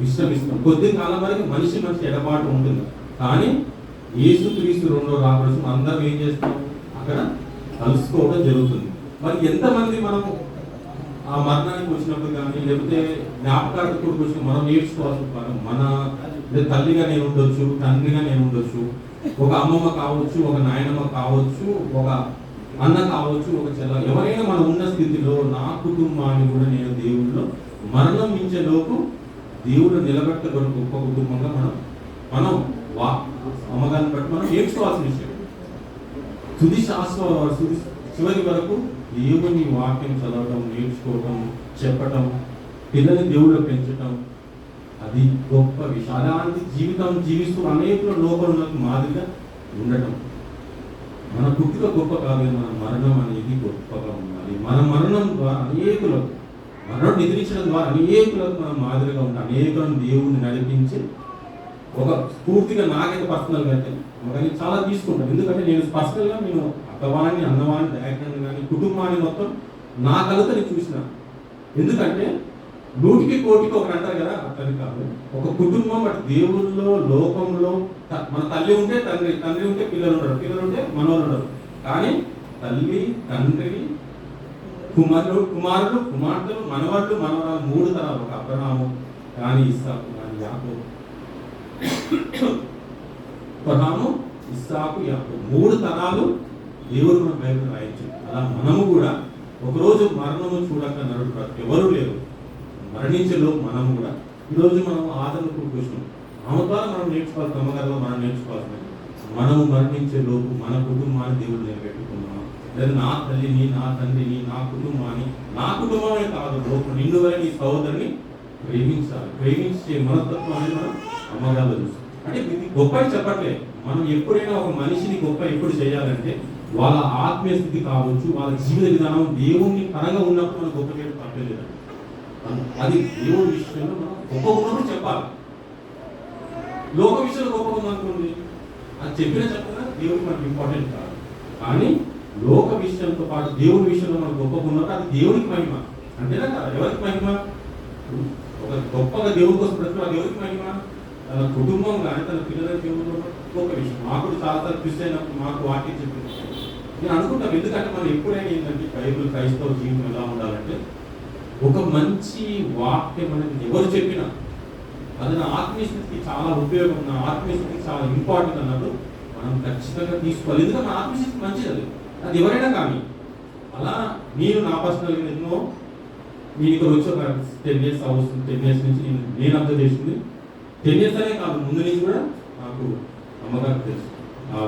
విశ్రమిస్తాం, కొద్ది కాలం వరకు మనిషి ఎడబాటు ఉంటుంది. కానీ యేసుక్రీస్తు రెండో రాకడ అందరం ఏం చేస్తాం, అక్కడ కలుసుకోవడం జరుగుతుంది. మరి ఎంతమంది మనము ఆ మరణానికి వచ్చినప్పుడు కానీ లేకపోతే జ్ఞాపకార్థకు వచ్చిన మనం నేర్చుకోవాల్సిన పని, మన తల్లిగా నేను ఉండొచ్చు, తండ్రిగా నేను ఉండొచ్చు, ఒక అమ్మమ్మ కావచ్చు, ఒక నాయనమ్మ కావచ్చు, ఒక అన్న కావచ్చు, ఒక చెల్ల, ఎవరైనా మనం ఉన్న స్థితిలో నా కుటుంబాన్ని కూడా నేను దేవుళ్ళలో మరణం మించే లోపు దేవుడు నిలబెట్టగల గొప్ప కుటుంబంగా మనం అమ్మగారిని బట్టి మనం నేర్చుకోవాల్సిన విషయం. తుది శాస్త్రం చివరి వరకు దేవుని వాక్యం చదవడం, నేర్చుకోవడం, చెప్పటం, పిల్లల్ని దేవుళ్ళు పెంచటం, అది గొప్ప విషయం. అలాంటి జీవితం జీవిస్తూ అనేక లోపలకు మాదిరిగా ఉండటం. మన పుట్టుక గొప్ప కాదు, మన మరణం అనేది గొప్పగా ఉండాలి. మన మరణం ద్వారా అనేకులకు, మరణం నిద్రించడం ద్వారా అనేకులకు మనం మాదిరిగా ఉంటాం, అనేకులను దేవుడిని నడిపించి ఒక పూర్తిగా నాకైతే పర్సనల్గా అయితే కానీ చాలా తీసుకుంటాను. ఎందుకంటే నేను పర్సనల్గా నేను అక్కవాడిని, అన్నవాడిని, డైరెక్టర్ని కానీ కుటుంబాన్ని మొత్తం నా కలతో నేను చూసిన. ఎందుకంటే 100కి 1 ఒకటి అంటారు కదా, అతని కాదు. ఒక కుటుంబం అటు దేవుల్లో లోకంలో మన తల్లి ఉంటే తండ్రి ఉంటే పిల్లలు ఉండరు, పిల్లలు ఉంటే మనవాళ్ళు ఉండరు. కానీ తల్లి, తండ్రి, కుమారుడు, కుమార్తెలు, మనవాళ్ళు, మనవరాలు 3 తరాలు. ఒక అబ్రహాము కానీ ఇస్సాకు కానీ యాకోబు, అబ్రహాము, ఇస్సాకు, యాకోబు 3 తరాలు దేవుడు మన బైబిల్ రాయించు. అలా మనము కూడా ఒకరోజు మరణము చూడక నరుడు బ్రతుకు ఎవరు లేరు, మరణించేలో మనం కూడా ఈరోజు మనం ఆదరణ కూర్చున్నాం. ఆమె ద్వారా మనం నేర్చుకోవాలి, అమ్మగారిలో మనం నేర్చుకోవాలి. మనము మరణించే లోపు మన కుటుంబాన్ని దేవుడు నిలబెట్టుకున్నాం. లేదా నా తల్లిని, నా తండ్రిని, నా కుటుంబాన్ని, నా కుటుంబమే కాదు లోపు నిన్ను వల్ల నీ సహోదరిని ప్రేమించాలి. ప్రేమించే మనస్తత్వం అనేది మనం అమ్మగారిలో చూస్తాం. అంటే ఇది గొప్ప చెప్పట్లే. మనం ఎప్పుడైనా ఒక మనిషిని గొప్ప ఎప్పుడు చేయాలంటే వాళ్ళ ఆత్మీయ స్థితి కావచ్చు, వాళ్ళ జీవిత విధానం దేవుని పరంగా ఉన్నప్పుడు మనం గొప్ప చేయడం తప్పలేదు. అది దేవుడి విషయంలో మనం గొప్ప ఉన్నప్పుడు చెప్పాలి. లోక విషయంలో గొప్ప ఉందనుకోండి, అది చెప్పినా దేవుడికి మనకి ఇంపార్టెంట్ కాదు. కానీ లోక విషయంతో పాటు దేవుడి విషయంలో మనం గొప్పగా ఉన్నప్పుడు అది దేవుడికి మహిమ. అంతేనా కదా? ఎవరికి మహిమ? ఒక గొప్పగా దేవుడి కోసం ప్రతి దేవుడికి మహిమ. తన కుటుంబం కానీ తన పిల్లల దేవుడు గొప్ప విషయం. మాకు చాలాసార్లు క్రిస్టియన్ అయినప్పుడు మాకు వాక్యం చెప్పింది నేను అనుకుంటాను. ఎందుకంటే మనం ఎప్పుడైనా ఏంటంటే బైబిల్ క్రైస్తవ జీవితం ఎలా ఉండాలంటే ఒక మంచి వాక్యం అనేది ఎవరు చెప్పినా అది నా ఆత్మీయ స్థితికి చాలా ఉపయోగం, నా ఆత్మీయ స్థితికి చాలా ఇంపార్టెంట్ అన్నప్పుడు మనం ఖచ్చితంగా తీసుకోవాలి. ఎందుకంటే మన ఆత్మీయ స్థితి మంచిది, అది ఎవరైనా కానీ. అలా నేను నా పర్సనల్గా ఎన్నో నేను ఇక్కడ వచ్చి ఒక 10 years అవుతుంది. 10 years నుంచి నేను అబ్జర్వ్ చేసింది 10 years అనే కాదు, ముందు నుంచి కూడా నాకు అమ్మగారు తెలుసు.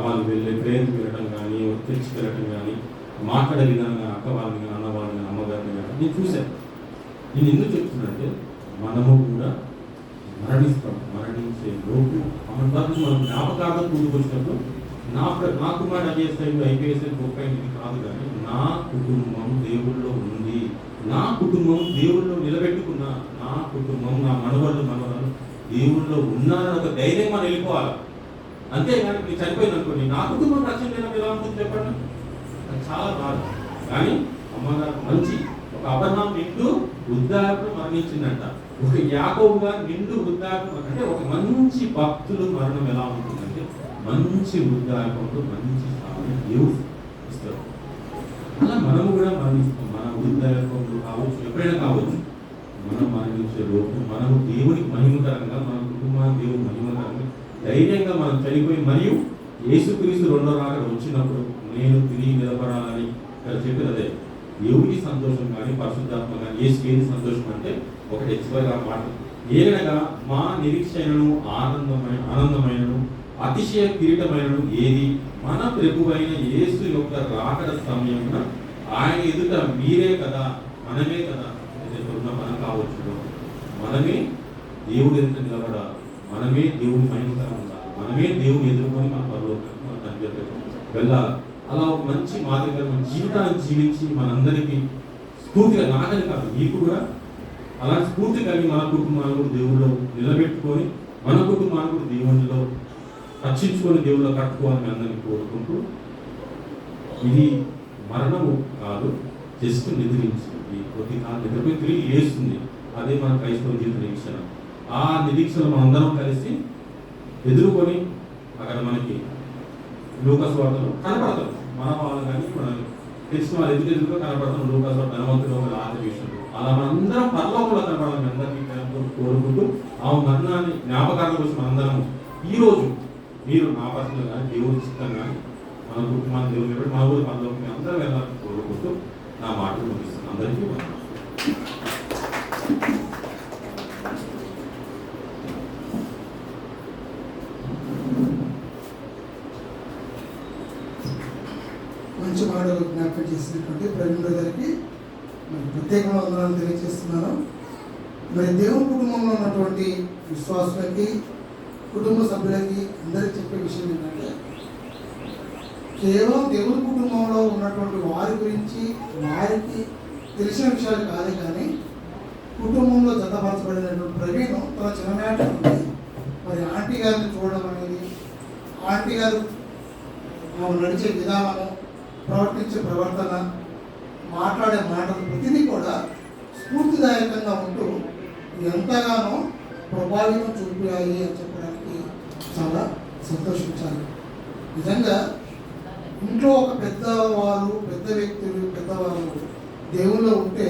వాళ్ళు వెళ్ళే ప్రేయర్కి వెళ్ళడం కానీ, చర్చికి వెళ్ళడం కానీ, మాట్లాడే విధంగా అక్క వాళ్ళని కానీ, అన్న వాళ్ళని కానీ, అమ్మగారిని కానీ నేను చూశాను. నేను ఎందుకు చెప్తున్నానంటే మనము కూడా మరణిస్తాం. మరణించే లోపు మన ద్వారా మనం జ్ఞాపకార్థం కూడుకొచ్చినప్పుడు నా కుమారుడు ఐఏఎస్ అయింది, ఐపీఎస్ అయింది, గొప్ప అయింది కాదు, కానీ నా కుటుంబం దేవుళ్ళో ఉంది, నా కుటుంబం దేవుళ్ళో నిలబెట్టుకున్నా, నా కుటుంబం నా మనవళ్ళు దేవుళ్ళో ఉన్నారని ఒక ధైర్యం మనం వెళ్ళిపోవాలి. అంతేగాని నేను చనిపోయింది అనుకోండి, నా కుటుంబం రక్షణ లేనప్పుడు ఎలా ఉంటుంది చెప్పండి, అది చాలా బాధ. కానీ అమ్మగారు మంచి ఒక అబ్రహాం నిండు వృద్ధాప్యం మరణించిందంట, ఒక యాకోబు గారు నిండు వృద్ధాప్యం, అంటే ఒక మంచి భక్తులు మరణం ఎలా ఉంటుందంటే మంచి వృద్ధాప్యంలో మంచి సాధన దేవుడు ఇస్తారు. అలా మనము కూడా మరణిస్తాం. మన వృద్ధాప్యంలో కావచ్చు, ఎప్పుడైనా కావచ్చు, మనం మరణించే లోపు మనము దేవునికి మహిమకరంగా, మన కుటుంబానికి దేవుని మహిమకరంగా ధైర్యంగా మనం చనిపోయి, మరియు యేసుక్రీస్తు రెండో రాకడ వచ్చినప్పుడు నేను తిరిగి నిలబడాలని ఇక్కడ చెప్పినదే. దేవుడికి సంతోషం కానీ పరిశుద్ధాత్మ కానీ యేసుకి ఏది సంతోషం అంటే ఒకటి హెచ్చరిగా మాట, ఏదనగా మా నిరీక్షణను ఆనందమైనను అతిశయ కిరీటమైనను ఏది, మన ప్రభువైన యేసు యొక్క రాకడ సమయమున ఆయన ఎదుట మీరే కదా, మనమే కదా, మనం కావచ్చు, మనమే దేవుడి ఎదుట నిలబడాలి, మనమే దేవుని మహిమకరం ఉండాలి, మనమే దేవుని ఎదుర్కొని మన పరలోకానికి మన తండ్రి దగ్గరకు వెళ్ళాలి. అలా ఒక మంచి మాదిరికరమైన జీవితాన్ని జీవించి మనందరికీ స్ఫూర్తిగా, నాకని కాదు మీకు కూడా అలాంటి స్ఫూర్తి కలిగి మన కుటుంబాలు కూడా దేవుళ్ళు నిలబెట్టుకొని, మన కుటుంబాన్ని కూడా దేవుళ్ళలో రక్షించుకొని దేవుళ్ళలో కట్టుకోవాలని అందరినీ కోరుకుంటూ, ఇది మరణము కాదు, జస్ట్ నిద్రించి కొద్ది కాలం నిద్రపోయి తిరిగి లేస్తుంది. అదే మన క్రైస్తవ జీవిత నిరీక్షణ. ఆ నిరీక్షణ మనందరం కలిసి ఎదుర్కొని అక్కడ మనకి లూకాసు వార్తలు కనపడతారు. మన వాళ్ళు కానీ మన తెలిసిన వాళ్ళు ఎదురుగా కనపడతాం. లూకాసు వార్త ధనవంతుడు ఆది విషయంలో అలా మనందరం పరలోకంలో కనపడాలని అందరికీ కోరుకుంటూ, ఆ మరణాన్ని జ్ఞాపకాల కోసం మనందరం ఈరోజు మీరు నా పర్సనల్ కానీ దేవుడి చిత్తం కానీ మన కుటుంబాన్ని దేవుడు మన ఊరి పరలోకం అందరూ వెళ్ళాలని కోరుకుంటూ నా మాటలు ముగిస్తున్నాను. అందరికీ మంచి మాటలు జ్ఞాపకం చేసినటువంటి ప్రవీణ్ గారికి మరి ప్రత్యేకమైన వందనాలు తెలియజేస్తున్నాను. మరి దేవుని కుటుంబంలో ఉన్నటువంటి విశ్వాసులకి, కుటుంబ సభ్యులకి అందరికీ చెప్పే విషయం ఏంటంటే, కేవలం దేవుని కుటుంబంలో ఉన్నటువంటి వారి గురించి వారికి తెలిసిన విషయాలు కాదే, కానీ కుటుంబంలో జతపరచబడినటువంటి ప్రవీణ్ తన చిన్ననాట నుండి మరి ఆంటీ గారిని చూడడం అనేది, ఆంటీ గారు నడిచే విధానము, ప్రవర్తించే ప్రవర్తన, మాట్లాడే మాటలు ప్రతిదీ కూడా స్ఫూర్తిదాయకంగా ఉంటూ ఎంతగానో ప్రభావితం చూపాయి అని చెప్పడానికి చాలా సంతోషించాలి. నిజంగా ఇంట్లో ఒక పెద్దవారు, పెద్ద వ్యక్తులు, పెద్దవారు దేవుల్లో ఉంటే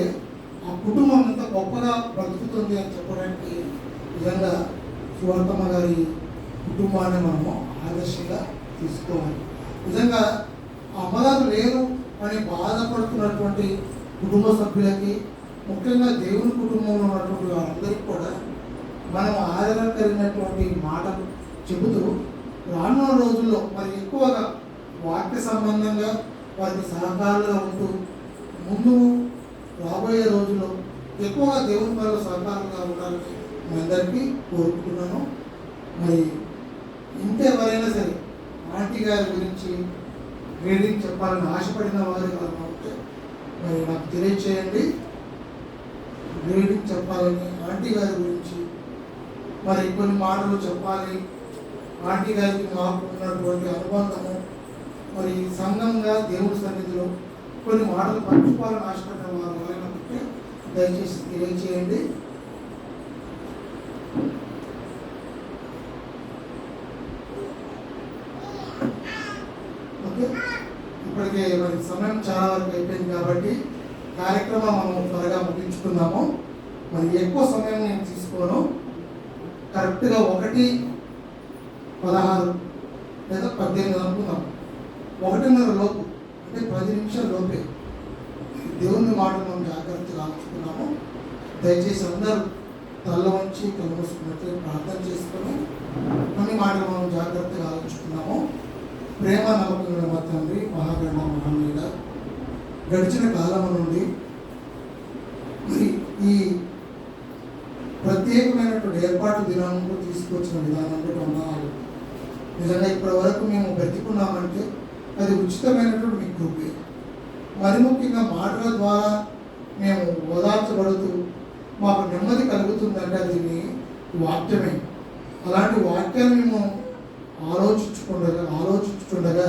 ఆ కుటుంబం ఎంత గొప్పగా బ్రతుకుతుంది అని చెప్పడానికి నిజంగా సువర్తమ్మ గారి కుటుంబాన్ని మనము ఆదర్శంగా తీసుకోవాలి. నిజంగా అమ్మగారు లేరు అని బాధపడుతున్నటువంటి కుటుంబ సభ్యులకి, ముఖ్యంగా దేవుని కుటుంబంలో ఉన్నటువంటి వారందరికీ కూడా మనం ఆదరణ కలిగినటువంటి మాటలు చెబుతూ రానున్న రోజుల్లో మరి ఎక్కువగా వాక్య సంబంధంగా వారికి సహకారులుగా ఉంటూ ముందు రాబోయే రోజుల్లో ఎక్కువగా దేవుని పనులు సహకారంగా ఉండాలని మీ అందరికీ కోరుకుంటున్నాను. మరి ఇంకెవరైనా సరే ఆంటీ గారి గురించి రీడింగ్ చెప్పాలని ఆశపడిన వారు ఎవరైనా ఉంటే మరి నాకు తెలియచేయండి. రీడింగ్ చెప్పాలని, ఆంటీ గారి గురించి మరి కొన్ని మాటలు చెప్పాలి, ఆంటీ గారికి మాకు ఉన్నటువంటి అనుబంధము, మరి సంఘంగా దేవుడి సన్నిధిలో కొన్ని మాటలు పంచుకోవాలని ఆశపడిన వారు ఎవరైనా ఉంటే దయచేసి తెలియచేయండి. ఓకే, ఇప్పటికే మరి సమయం చాలా వరకు అయిపోయింది కాబట్టి కార్యక్రమం మనం త్వరగా ముగించుకుందాము. మరి ఎక్కువ సమయం నేను తీసుకోను, కరెక్ట్గా 1:16 లేదా 18 అనుకుందాం. 1:30 లోపు అంటే 10 నిమిషాల లోపే దేవుని మాటలు మనం జాగ్రత్తగా ఆలోచుకున్నాము. దయచేసి అందరూ తల్ల వంచి కళ్ళు మూసుకున్నట్టు ప్రార్థన చేసుకొని కొన్ని మాటలు మనం జాగ్రత్తగా ఆలోచుకున్నాము. ప్రేమ నమ్మకం మా తండ్రి, మహాగణ మహానీయుడ, గడిచిన కాలం నుండి మరి ఈ ప్రత్యేకమైనటువంటి ఏర్పాటు దినాలను తీసుకొచ్చిన విధానంలో వందనాలు. నిజంగా ఇప్పటి వరకు మేము బ్రతికున్నామంటే అది ఉచితమైనటువంటి మీ కృపే. మరి ముఖ్యంగా మాటల ద్వారా మేము ఓదార్చబడుతూ మాకు నెమ్మది కలుగుతుందంటే అది మీ వాక్యమే. అలాంటి వాక్యాన్ని మేము ఆలోచించుకుండగా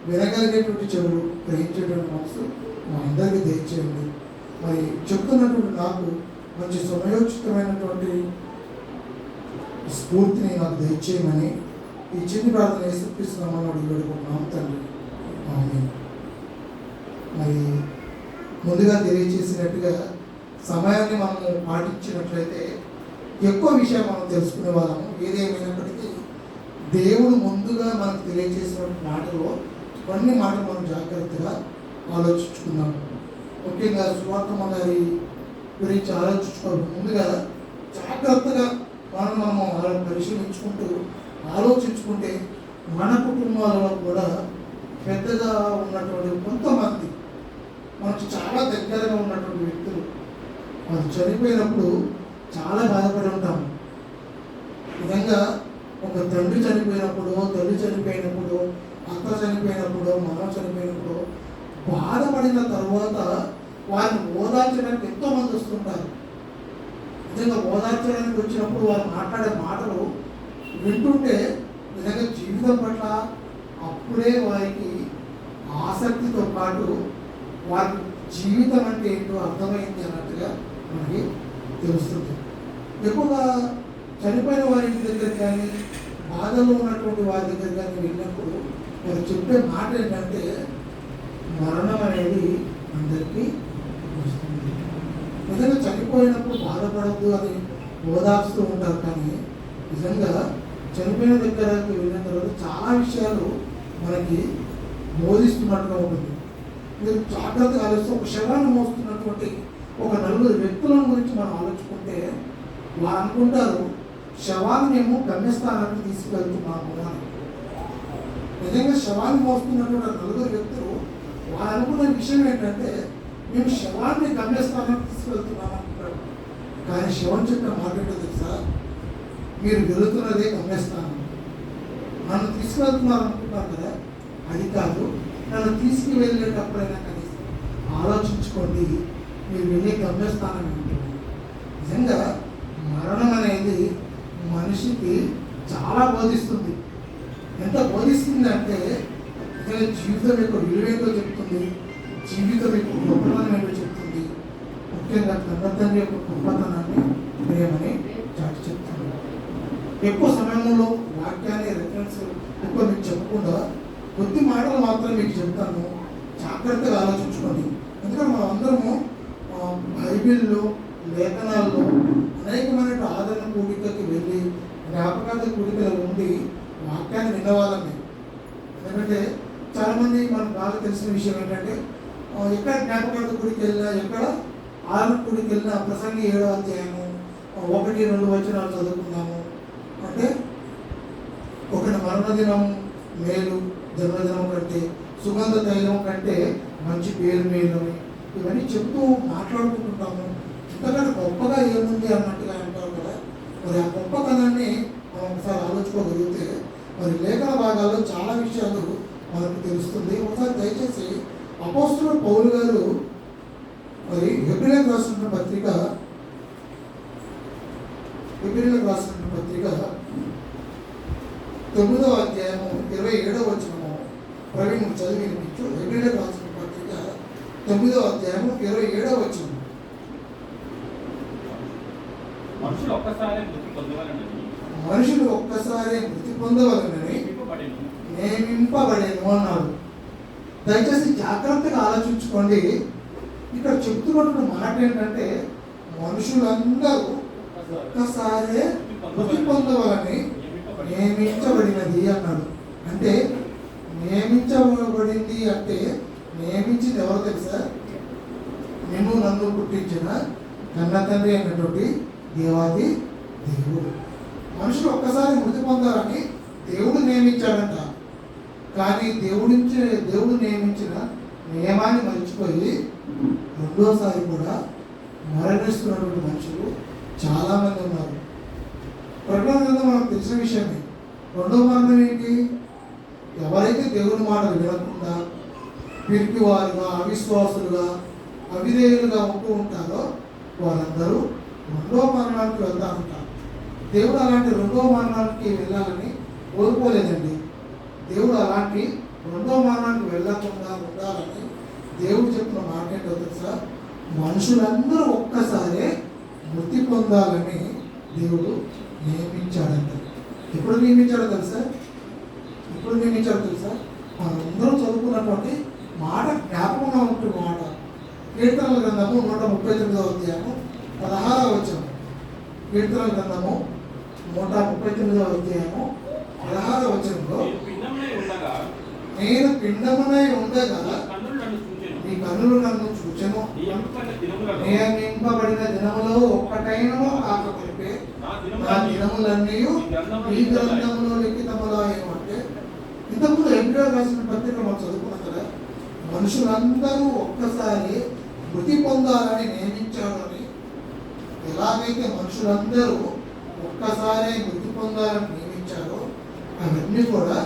వినగలిగేటువంటి చెవులు, గ్రహించేటువంటి మనసు మా అందరికీ దయచేయండి. మరి చెప్తున్నటువంటి నాకు మంచి సమయోచితమైనటువంటి స్ఫూర్తిని నాకు దయచేయమని ఈ చిన్ని ప్రార్థన యేసుక్రీస్తునామములో అడిగి వేడుకుంటున్నాం తండ్రి. ఆమేన్. మరి ముందుగా తెలియజేసినట్టుగా సమయాన్ని మనము పాటించినట్లయితే ఎక్కువ విషయాలు మనం తెలుసుకునే వాళ్ళము. ఏదేమైనప్పటికీ దేవుడు ముందుగా మనకు తెలియజేసిన మాటలో కొన్ని మాటలు మనం జాగ్రత్తగా ఆలోచించుకున్నాము. ముఖ్యంగా సువార్తమ్మ గారి గురించి ఆలోచించుకోవాలి. ముందుగా జాగ్రత్తగా మనము పరిశీలించుకుంటూ ఆలోచించుకుంటే మన కుటుంబాలలో కూడా పెద్దగా ఉన్నటువంటి కొంతమంది మనకు చాలా దగ్గరగా ఉన్నటువంటి వ్యక్తులు వాళ్ళు చనిపోయినప్పుడు చాలా బాధపడి ఉంటాము. నిజంగా ఒక తండ్రి చనిపోయినప్పుడు, తల్లి చనిపోయినప్పుడు, అక్క చనిపోయినప్పుడు, మనం చనిపోయినప్పుడు బాధపడిన తర్వాత వారిని ఓదార్చడానికి ఎంతోమంది వస్తుంటారు. నిజంగా ఓదార్చడానికి వచ్చినప్పుడు వారు మాట్లాడే మాటలు వింటుంటే నిజంగా జీవితం పట్ల అప్పుడే వారికి ఆసక్తితో పాటు వారి జీవితం అంటే ఏంటో అర్థమైంది అన్నట్టుగా మనకి తెలుస్తుంది. ఎక్కువగా చనిపోయిన వారి ఇంటి దగ్గర కానీ, బాధలో ఉన్నటువంటి వారి దగ్గర కానీ వెళ్ళినప్పుడు వారు చెప్పే మాట ఏంటంటే మరణం అనేది అందరికీ వస్తుంది. నిజంగా చనిపోయినప్పుడు బాధపడద్దు అని ఓదార్స్తూ ఉంటారు. కానీ నిజంగా చనిపోయిన దగ్గరకు వెళ్ళిన తర్వాత చాలా విషయాలు మనకి బోధిస్తున్నట్టుగా ఉంటుంది. మీరు జాగ్రత్తగా ఆలోచిస్తే ఒక శవాన్ని మోస్తున్నటువంటి ఒక 4 వ్యక్తుల గురించి మనం ఆలోచుకుంటే వారు అనుకుంటారు శవాన్ని మేము గమ్యస్థానానికి తీసుకెళ్తున్నాము అని. నిజంగా శవాన్ని మోస్తున్నటువంటి 4 వ్యక్తులు వారు అనుకున్న విషయం ఏంటంటే మేము శవాన్ని గమ్యస్థానానికి తీసుకెళ్తున్నాము అంటున్నారు. కానీ శవం చెప్పిన మాట ఏంటో తెలుసా? మీరు వెళుతున్నదే గమ్యస్థానం. నన్ను తీసుకెళ్తున్నారు అనుకుంటున్నారు కదా, అది కాదు. నన్ను తీసుకువెళ్ళేటప్పుడైనా కనీసం ఆలోచించుకోండి, మీరు వెళ్ళే గమ్యస్థానం ఏంటో. నిజంగా మరణం అనేది మనిషికి చాలా బోధిస్తుంది. ఎంత బోధిస్తుంది అంటే నిజంగా జీవితం యొక్క విలువేంటో చెప్తుంది, జీవితం యొక్క గొప్పతనం ఏంటో చెప్తుంది. ముఖ్యంగా తండ్రి యొక్క గొప్పతనాన్ని, ప్రేమని చాటి చెప్తుంది. ఎక్కువ సమయంలో వాక్యాన్ని రెఫరెన్స్ ఎక్కువ మీకు చెప్పకుండా కొద్ది మాటలు మాత్రం మీకు చెప్తాను. జాగ్రత్తగా ఆలోచించుకోండి. ఎందుకంటే మనం అందరము బైబిల్లో, లేఖనాల్లో అనేకమైన ఆదరణ కూడికకి వెళ్ళి జ్ఞాపకాల కూడికలు ఉండి వాక్యాన్ని విన్నవాళ్ళమే. ఎందుకంటే చాలామంది మనకు బాగా తెలిసిన విషయం ఏంటంటే ఎక్కడ జ్ఞాపకాల కూడికి వెళ్ళినా, ఎక్కడ ఆదరణ కూడికి వెళ్ళినా ప్రసంగి 7వ అధ్యాయము 1-2 వచనాలు చదువుకున్నాము. అంటే ఒకటి మరణదినం మేలు, జన్మదినం కంటే, సుగంధ తైలం కంటే మంచి పేరు మేలు అని ఇవన్నీ చెప్తూ మాట్లాడుకుంటుంటాము. ఇంతకంటే గొప్పగా ఏముంది అన్నట్టుగా అంటారు కదా. మరి ఆ గొప్పతనాన్ని మనం ఒకసారి ఆలోచుకోగలిగితే మరి లేఖన భాగాల్లో చాలా విషయాలు మనకు తెలుస్తుంది. ఒకసారి దయచేసి అపోస్తలుడు పౌలు గారు మరి హెబ్రీయులకు రాసిన పత్రిక 9వ అధ్యాయము 27వ వచనము ప్రవీణ్ చదివి వినిపించు. హెబ్రీయులకు రాసిన పత్రిక 9వ అధ్యాయము 27వ వచనం. మనుషులు ఒక్కసారి మృతి పొందవలనని నియమింపబడెను అన్నాడు. దయచేసి జాగ్రత్తగా ఆలోచించుకోండి. ఇక్కడ చెప్తున్నటువంటి మాట ఏంటంటే మనుషులందరూ ఒక్కసారే మృతి పొందవలని నియమించబడినది అన్నాడు. అంటే నియమించబడింది అంటే నియమించింది ఎవరు తెలుసా? నిన్ను నన్ను పుట్టించిన కన్న తండ్రి అయినటువంటి దేవాది దేవుడు. మనుషులు ఒక్కసారి మృతి పొందాలని దేవుడు నియమించాడంట. కానీ దేవుడు నియమించిన నియమాన్ని మర్చిపోయి రెండోసారి కూడా మరణిస్తున్నటువంటి మనుషులు చాలామంది ఉన్నారు. ప్రకటన గ్రంథం మనకు తెలిసిన విషయమే. రెండో మరణం ఏంటి? ఎవరైతే దేవుని మాటలు వినకుండా పిరికివారుగా, అవిశ్వాసులుగా, అవిధేయులుగా ఉంటూ ఉంటారో వారందరూ రెండో మరణానికి వెళ్తా ఉంటారు. దేవుడు అలాంటి రెండో మరణానికి వెళ్ళాలని కోరుకోలేదండి. దేవుడు అలాంటి రెండో మరణానికి వెళ్ళకుండా ఉండాలని దేవుడు చెప్పిన మాట ఏంటో తెలుసా? మనుషులందరూ ఒక్కసారే మృతి పొందాలని దేవుడు నియమించాడంట. ఎప్పుడు నియమించాడో తెలుసా? మనందరం చదువుకున్నటువంటి మాట జ్ఞాపకంగా ఉంటుంది. మాట కీర్తనల గ్రంథము 139వ అధ్యాయము 16వ వచనం. కీర్తనల గ్రంథము 139వ అధ్యాయము 16వ వచనంలో, నేను పిండమునై ఉండగా నీ కన్నులు నన్ను చూచెను, నియమింపబడిన దినములో ఒక్కటైనను కాకపోతే నా దినములన్నీ ఈ గ్రంథంలో లిఖితములాయను. అంటే ఇంతకుముందు ఎబ్రియో రాసిన పత్రిక మనం చదువుకున్నాం కదా, మనుషులందరూ ఒక్కసారి మృతి పొందాలని నియమించాడని. ఎలాగైతే మనుషులందరూ ఒక్కసారి మృతి పొందాలని నియమించారో అవన్నీ కూడా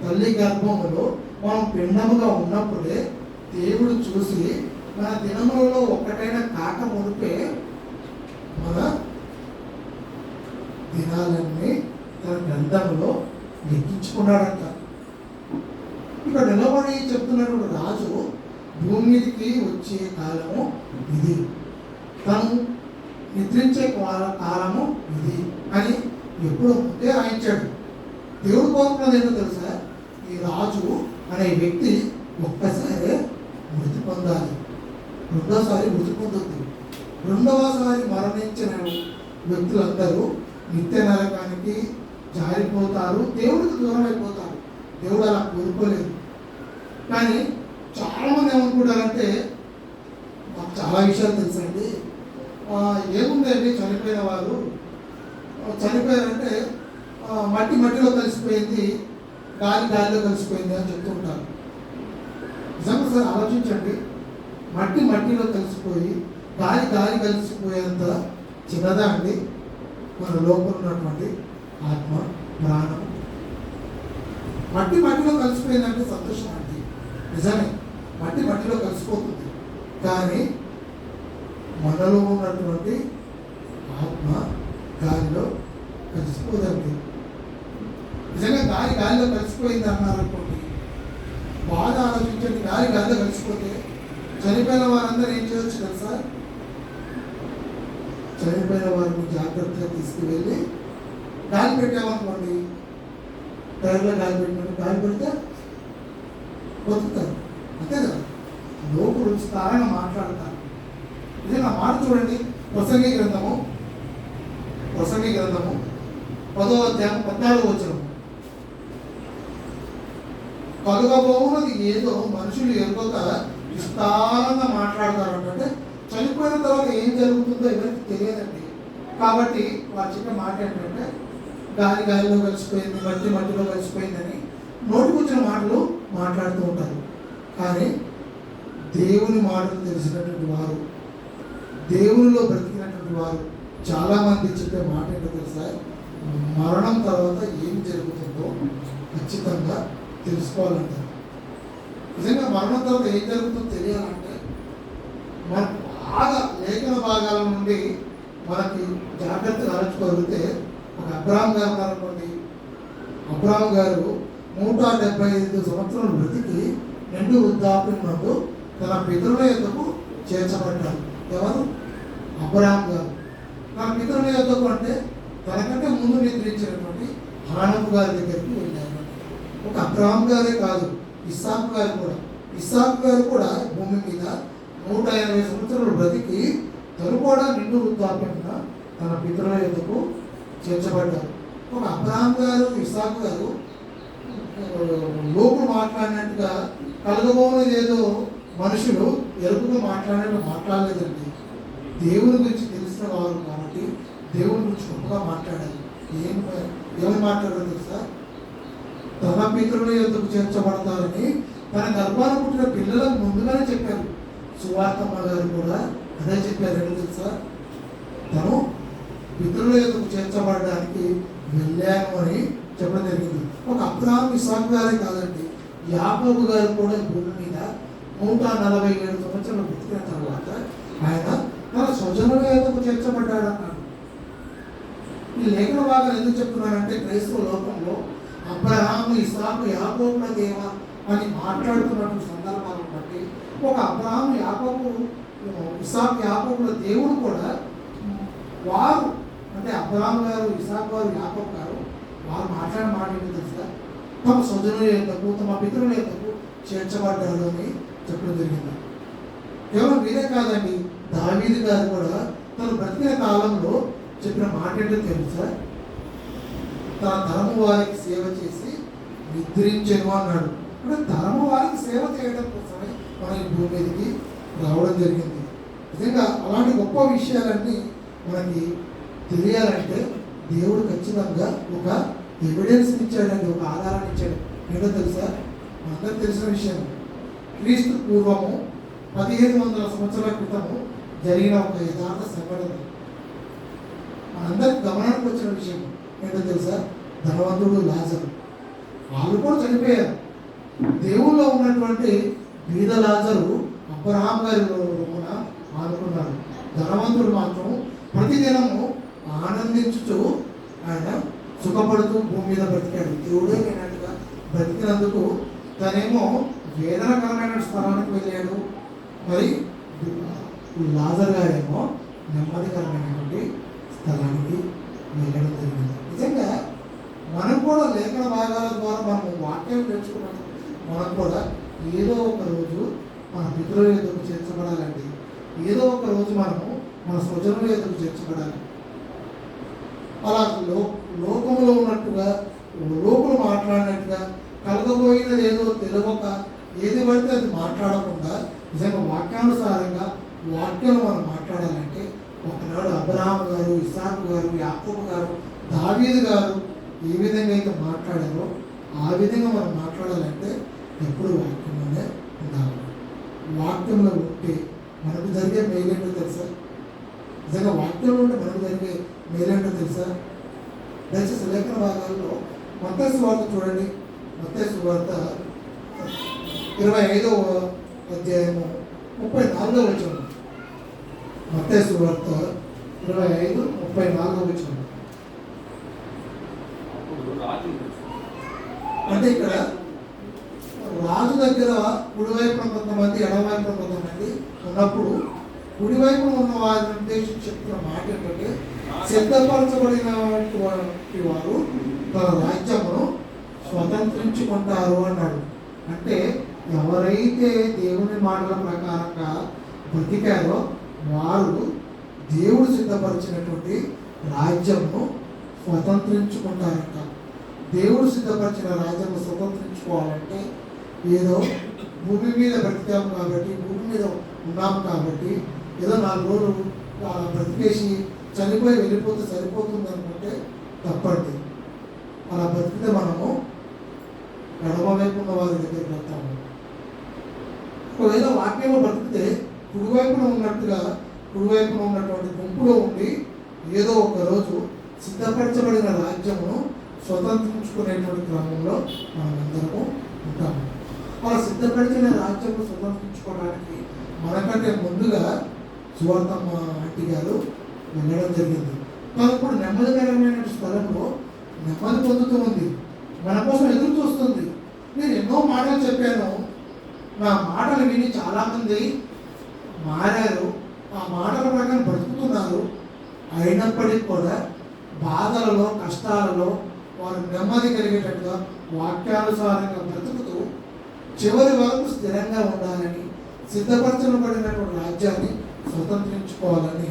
తల్లి గర్భములో మనం పిండముగా ఉన్నప్పుడే దేవుడు చూసి మన దినములలో ఒక్కటైనా కాక మునిపే మన దినాలన్నీ తన గ్రంథములో లెక్కించుకున్నాడంట. ఇక్కడ నిలబడి చెప్తున్నటువంటి రాజు భూమి మీదకి వచ్చే కాలము ఇది, తను నిద్రించే కాలము ఇది అని ఎప్పుడో ముందే రాయించాడు. దేవుడు కోరుకున్నది ఏంటో తెలుసా? ఈ రాజు అనే వ్యక్తి ఒక్కసారి మృతి పొందాలి, రెండోసారి మృతి పొందొద్దు. రెండవసారి మరణించిన వ్యక్తులందరూ నిత్య నరకానికి జారిపోతారు, దేవుడికి దూరం అయిపోతారు. దేవుడు అలా కోరుకోలేదు. కానీ చాలామంది ఏమనుకుంటారంటే, మాకు చాలా విషయాలు తెలుసండి, ఏముందండి చనిపోయిన వారు చనిపోయారంటే మట్టిలో కలిసిపోయింది, గాలిలో కలిసిపోయింది అని చెప్తూ ఉంటారు. నిజంగా సార్ ఆలోచించండి, మట్టిలో కలిసిపోయి గాలి కలిసిపోయేంత చిన్నదా అండి మన లోపల ఉన్నటువంటి ఆత్మ, ప్రాణం? మట్టిలో కలిసిపోయిందంటే సంతోషం అండి, నిజమే, మట్టిలో కలిసిపోతుంది. కానీ మనలో ఉన్నటువంటి ఆత్మ గాలిలో కలిసిపోదండి. నిజంగా గాలిలో కలిసిపోయింది అన్నారనుకోండి, బాగా ఆలోచించండి. గాలిలో కలిసిపోతే చనిపోయిన వారందరూ ఏం చేయవచ్చు తెలుసా? చనిపోయిన వారిని జాగ్రత్తగా తీసుకువెళ్ళి గాలి పెట్టామనుకోండి, టైర్లో గాలి పెడితే బతుకుతారు, అంతే కదా. లోపు రుచితారని మాట్లాడతారు. ఇదే నా మాట చూడండి, ప్రసంగి గ్రంథము 10వ అధ్యాయం 14వ వచనం. కలుగబోవున్నది ఏదో మనుషులు ఎరుగక విస్తారంగా మాట్లాడతారు. అంటే చనిపోయిన తర్వాత ఏం జరుగుతుందో ఎవరికి తెలియదండి. కాబట్టి వారు చెప్పే మాట ఏంటంటే గాలిలో కలిసిపోయింది, మట్టిలో కలిసిపోయిందని నోటికొచ్చిన మాటలు మాట్లాడుతూ ఉంటారు. కానీ దేవుని మాటలు తెలిసినటువంటి వారు, దేవునిలో బ్రతికినటువంటి వారు చాలామంది చెప్పే మాట ఏంటో తెలుసా? మరణం తర్వాత ఏం జరుగుతుందో ఖచ్చితంగా తెలుసుకోవాలంటారు. నిజంగా మరణం తర్వాత ఏం జరుగుతుందో తెలియాలంటే మనకు బాగా లేఖన భాగాల నుండి మనకి జాగ్రత్తగా ఆలోచించగలిగితే, ఒక అబ్రాహాం గారు అనుకోండి, అబ్రాహాం గారు 175 సంవత్సరాలు బ్రతికి నిండు వృద్ధాప్యం నందు తన పితరుల యొద్దకు చేర్చబడ్డారు. ఎవరు? అబ్రాహాం గారు. తన పితరుల యొద్దకు అంటే తనకంటే ముందు నిద్రించినటువంటి హానోకు గారి దగ్గరికి వెళ్ళారు. ఒక అబ్రాహాం గారే కాదు, ఇస్సాకు గారు కూడా భూమి మీద 180 సంవత్సరాలు బ్రతికి తను కూడా నిండు వృద్ధాప్యంగా తన పితరుల యొద్దకు చేర్చబడ్డారు. ఒక అబ్రాహాం గారు, ఇస్సాకు గారు లోపులు మాట్లాడినట్టుగా కలగబోనేది ఏదో మనుషులు ఎరుపుగా మాట్లాడినట్టు మాట్లాడలేదండి. దేవుని గురించి తెలిసిన వారు కాబట్టి దేవుని గురించి గొప్పగా మాట్లాడాలి. ఏమని మాట్లాడారు తెలుసా? తన పితరుల యొద్దకు చేర్చబడతారని తన గర్భాన్ని పుట్టిన పిల్లలకు ముందుగానే చెప్పారు. సువార్తమ్మ గారు కూడా అదే చెప్పారు. తెలుసా? తను పితరుల యొద్దకు చేర్చబడడానికి వెళ్ళాను అని చెప్పడం జరిగింది. ఒక అబ్రహాం ఇస్సాకు గారే కాదండి, యాకోబు గారు కూడా ఈ భూమి మీద 147 సంవత్సరాలు బ్రతికిన తర్వాత ఆయన తన స్వజనుల యొద్దకు చేర్చబడ్డాడు అన్నాడు. ఈ లేఖన భాగాలు ఎందుకు చెప్తున్నానంటే క్రైస్తవ లోకంలో అబ్రహాము ఇస్సాకు యాకోబుల దేవ అని మాట్లాడుతున్నటువంటి సందర్భాలను బట్టి ఒక అబ్రహాము యాకోబు ఇస్సాకు యాకోబుల దేవుడు కూడా వారు అంటే అబ్రహాం గారు ఇస్సాకు గారు యాకోబు గారు వారు మాట్లాడిన మాట ఏంటి తెలుసా? తమ స్వజనుల యొద్దకు తమ పితరుల యొద్దకు చేర్చబడ్డాడు అని చెప్పడం జరిగింది. కేవలం వీరే కాదండి, దావీదు గారు కూడా తను బ్రతికిన కాలంలో చెప్పిన మాట ఏంటో తెలుసా? తన తరము వారికి సేవ చేసి నిద్రించెను అన్నాడు. అంటే తరము వారికి సేవ చేయడం కోసమే మనం ఈ భూమి మీదకి రావడం జరిగింది. నిజంగా అలాంటి గొప్ప విషయాలన్నీ మనకి తెలియాలంటే దేవుడు ఖచ్చితంగా ఒక ఎవిడెన్స్ ఇచ్చాడండి, ఒక ఆధారాన్ని ఇచ్చాడు. ఏంటో తెలుసా? మనందరికి తెలిసిన విషయం, క్రీస్తు పూర్వము 1500 సంవత్సరాల క్రితము జరిగిన ఒక యథార్థ సంఘటన మనందరికి గమనానికి వచ్చిన విషయం ఏంటో తెలుసా? ధనవంతుడు లాజరు వాళ్ళు కూడా చనిపోయారు. దేవుల్లో ఉన్నటువంటి బీద లాజరు అబ్రహాం గారి రొమ్మున ఆనుకున్నాడు. ధనవంతుడు మాత్రం ప్రతిదినము ఆనందించుతూ ఆయన సుఖపడుతూ భూమి మీద బ్రతికాడు. దేవుడే లేనట్టుగా బ్రతికినందుకు తనేమో వేదనకరమైన స్థలానికి వెళ్ళాడు, మరి లాజర్ గారేమో నెమ్మదికరమైనటువంటి స్థలానికి వెళ్ళడం జరిగింది. నిజంగా మనం కూడా లేఖన భాగాల ద్వారా మనం వాక్యం నేర్చుకున్నాం. మనం కూడా ఏదో ఒక రోజు మన పితరుల యొద్దకు చేర్చబడాలండి. ఏదో ఒక రోజు మనము మన స్వజనుల యొద్దకు చేర్చబడాలి. అలా లోకంలో ఉన్నట్టుగా లోకులు మాట్లాడినట్టుగా కలగబోయినది ఏదో తెలియక ఏది పడితే అది మాట్లాడకుండా నిజంగా వాక్యానుసారంగా వాక్యాలు మనం మాట్లాడాలంటే ఒకనాడు అబ్రహాం గారు, ఇస్సాకు గారు, యాకోబు గారు, దావీదు గారు ఏ విధంగా అయితే మాట్లాడారో ఆ విధంగా మనం మాట్లాడాలంటే ఎప్పుడు వాక్యంలోనే ఉండాలి. వాక్యంలో ఉంటే మనకు జరిగే మేలేంటో తెలుసా? నిజంగా వాక్యంలో ఉంటే మనకు జరిగే మేలేంటో తెలుసా? దయచేసి లేఖన భాగాల్లో మత్తయి సువార్త చూడండి. మత్తయి సువార్త 25వ అధ్యాయము 34వ వచనం. మత్తయి సువార్త 25:34వ వచనం. అంటే ఇక్కడ రాజు దగ్గర కుడివైపున కొంతమంది, ఎడమవైపున కొంతమంది ఉన్నప్పుడు కుడివైపున ఉన్న వారిని ఉద్దేశించి చెప్తున్న మాట ఏంటంటే సిద్ధపరచబడిన వారు తన రాజ్యమును స్వతంత్రించుకుంటారు అన్నాడు. అంటే ఎవరైతే దేవుని మాటల ప్రకారంగా బ్రతికారో వారు దేవుడు సిద్ధపరిచినటువంటి రాజ్యమును స్వతంత్రించుకుంటారంట. దేవుడు సిద్ధపరిచిన రాజ్యాన్ని స్వతంత్రించుకోవాలంటే ఏదో భూమి మీద బ్రతికాము కాబట్టి, భూమి మీద ఉన్నాము కాబట్టి ఏదో 4 రోజులు బ్రతికేసి చనిపోయి వెళ్ళిపోతే సరిపోతుంది అనుకుంటే తప్పండి. అలా బ్రతికితే మనము ఎడమవైపు ఉన్న వారి దగ్గరికి వెళ్తాము. ఒకవేళ వాక్యంలో బ్రతికితే కుడివైపున ఉన్నటువంటి గుంపులో ఉండి ఏదో ఒక రోజు సిద్ధపరచబడిన రాజ్యమును స్వతంత్రించుకునేటువంటి క్రమంలో మనమందరము ఉంటాము. అలా సిద్ధపరిచిన రాజ్యము స్వతంత్రించుకోవడానికి మనకంటే ముందుగా సువార్తమ్మ ఆంటీ గారు వెళ్ళడం జరిగింది. కానీ ఇప్పుడు నెమ్మదికరమైన స్థలంలో నెమ్మది పొందుతూ ఉంది, మన కోసం ఎదురు చూస్తుంది. నేను ఎన్నో మాటలు చెప్పాను, నా మాటలు విని చాలామంది మారారు, ఆ మాటల ప్రకారం బ్రతుకుతున్నారు. అయినప్పటికీ కూడా బాధలలో, కష్టాలలో వారు నెమ్మది కలిగేటట్టుగా వాక్యానుసారంగా బ్రతుకుతూ చివరి వరకు స్థిరంగా ఉండాలని, సిద్ధపరచబడినటువంటి రాజ్యాన్ని స్వతంత్రించుకోవాలని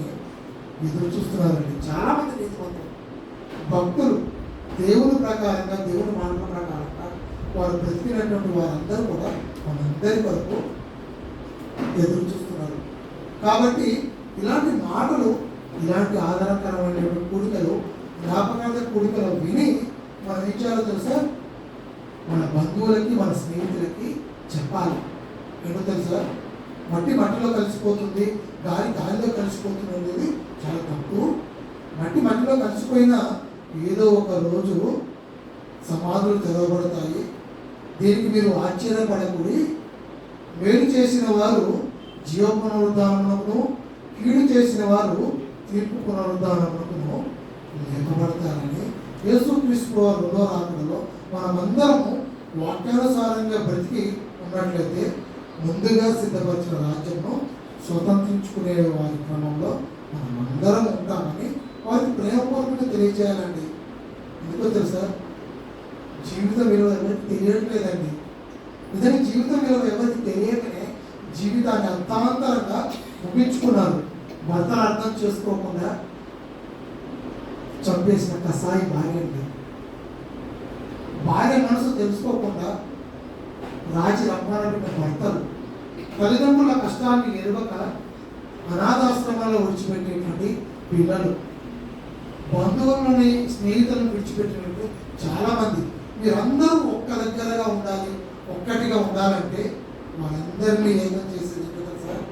ఎదురు చూస్తున్నారండి చాలామంది నీతిమంతులు భక్తులు. దేవుని ప్రకారంగా, దేవుని మాటల ప్రకారంగా వారు బ్రతికినటువంటి వారందరూ కూడా మనందరి వరకు ఎదురు చూస్తున్నారు. కాబట్టి ఇలాంటి మాటలు, ఇలాంటి ఆధారకరమైన కూడికలు, జ్ఞాపకాల కూడికలు విని మనం ఏం చేయాలో తెలుసా? మన బంధువులకి, మన స్నేహితులకి చెప్పాలి. ఏంటో తెలుసా? మట్టిలో కలిసిపోతుంది, గాలిలో కలిసిపోతుంది అనేది చాలా తప్పు. మట్టిలో కలిసిపోయినా ఏదో ఒక రోజు సమాధులు తెరవబడతాయి. దీనికి మీరు ఆశ్చర్యపడకూడి, మేలు చేసిన వారు జీవ పునరుద్ధానమునకును, కీడు చేసిన వారు తీర్పు పునరుద్ధానమునకును లేపబడతారని యేసుక్రీస్తు వారు రెండో రాకడలో మనమందరము వాక్యానుసారంగా బ్రతికి ఉన్నట్లయితే ముందుగా సిద్ధపరిచిన రాజ్యంను స్వతంత్రించుకునే వారి క్రమంలో మనమందరం ఉంటామని వారికి ప్రేమపూర్వకంగా తెలియజేయాలండి. ఎందుకో తెలుసా, జీవితం విలువ ఎవరికి తెలియట్లేదండి. నిజంగా జీవితం విలువ ఎవరికి తెలియకనే జీవితాన్ని అర్థాంతరంగా ముగించుకున్నారు. భర్తను అర్థం చేసుకోకుండా చంపేసిన కసాయి భార్య అండి. భార్య మనసు తెలుసుకోకుండా రాజీ రంపాలబడిన భర్తలు, తల్లిదండ్రుల కష్టాన్ని ఎరుగక అనాథాశ్రమాల్లో విడిచిపెట్టేటువంటి పిల్లలు, బంధువులని స్నేహితులను విడిచిపెట్టినట్టు చాలామంది. మీరందరూ ఒక్క దగ్గరగా ఉండాలి, ఒక్కటిగా ఉండాలంటే వాళ్ళందరినీ ఏదైనా చేసేది సార్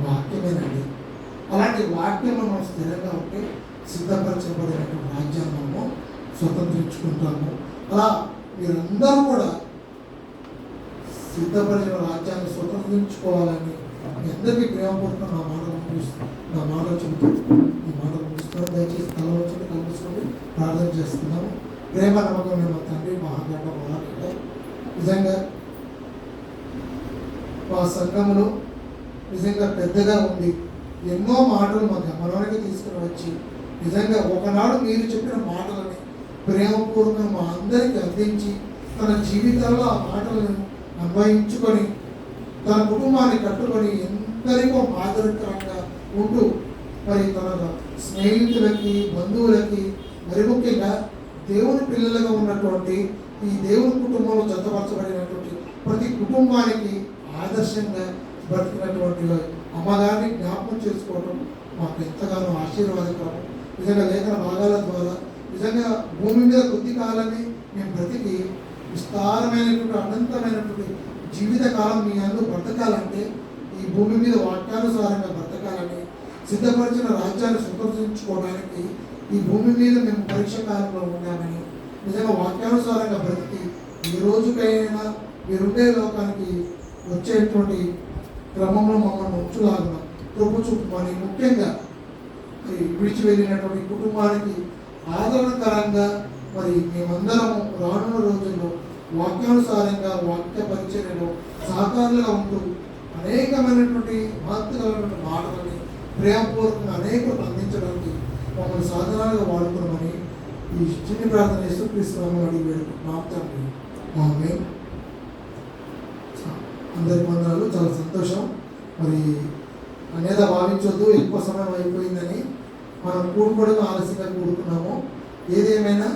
వాక్యమేనండి. అలాంటి వాక్యంలో మనం స్థిరంగా ఉంటే సిద్ధపరచబడినటువంటి రాజ్యాన్ని మనము స్వతంత్రించుకుంటాము. అలా మీరందరూ కూడా సిద్ధపరిచిన రాజ్యాన్ని స్వతంత్రించుకోవాలని మీ అందరికీ ప్రేమపూర్వక నా మాటలు చెబుతూ ఈ మాటలు ముగిస్తున్నాను. దయచేసి తల వచ్చి కలుపుకొని ప్రార్థన చేస్తున్నాము. ప్రేమ నమ్మకం మా తండ్రి మహాగడ్డ మహాగడ్డ, నిజంగా మా సంఘములో నిజంగా పెద్దగా ఉంది. ఎన్నో మాటలు మా గమనానికి తీసుకుని వచ్చి నిజంగా ఒకనాడు మీరు చెప్పిన మాటలని ప్రేమపూర్వకంగా మా అందరికీ అందించి తన జీవితంలో ఆ మాటలను అన్వయించుకొని తన కుటుంబాన్ని కట్టుకొని ఎందరికో మాదిరికరంగా ఉంటూ మరి తన స్నేహితులకి, బంధువులకి, మరి ముఖ్యంగా దేవుని పిల్లలుగా ఉన్నటువంటి ఈ దేవుని కుటుంబంలో జతపరచబడినటువంటి ప్రతి కుటుంబానికి ఆదర్శంగా బ్రతికినటువంటి అమ్మగారిని జ్ఞాపకం చేసుకోవడం మాకు ఎంతగానో ఆశీర్వాదకరం. నిజంగా లేఖన భాగాల ద్వారా నిజంగా భూమి మీద కొద్ది కాలాన్ని మేము బ్రతికి విస్తారమైనటువంటి అనంతమైనటువంటి జీవితకాలం మీ అందరూ బ్రతకాలంటే ఈ భూమి మీద వాక్యానుసారంగా బ్రతకాలని, సిద్ధపరిచిన రాజ్యాన్ని స్వతంత్రించుకోవడానికి ఈ భూమి మీద మేము పరీక్ష కాలంలో ఉన్నామని, నిజంగా వాక్యానుసారంగా బ్రతికి ఈ రోజుకైనా మీరుండే లోకానికి వచ్చేటువంటి క్రమంలో మమ్మల్ని ఉంచులాగా కృప చూపమని, ముఖ్యంగా విడిచి వెళ్ళినటువంటి కుటుంబానికి ఆదరణకరంగా మరి మేమందరము రానున్న రోజుల్లో వాక్యానుసారంగా వాక్య పరిచర్యలో సహకారులుగా ఉంటూ అనేకమైనటువంటి మహత్తులైనటువంటి మాటలని ప్రేమపూర్వకంగా అనేకులకు అందించడానికి మమ్మల్ని సాధనాలుగా వాడుకున్నామని ఈ చిన్ని ప్రార్థన యేసుక్రీస్తునామములో అడిగి వేడుకుంటున్నాం. ఆమేన్. అందరికి వందనాలు. చాలా సంతోషం. మరి అనేది భావించొద్దు, ఎక్కువ సమయం అయిపోయిందని మనం కూడుకోవడం ఆలస్యంగా కూడుకున్నాము. ఏదేమైనా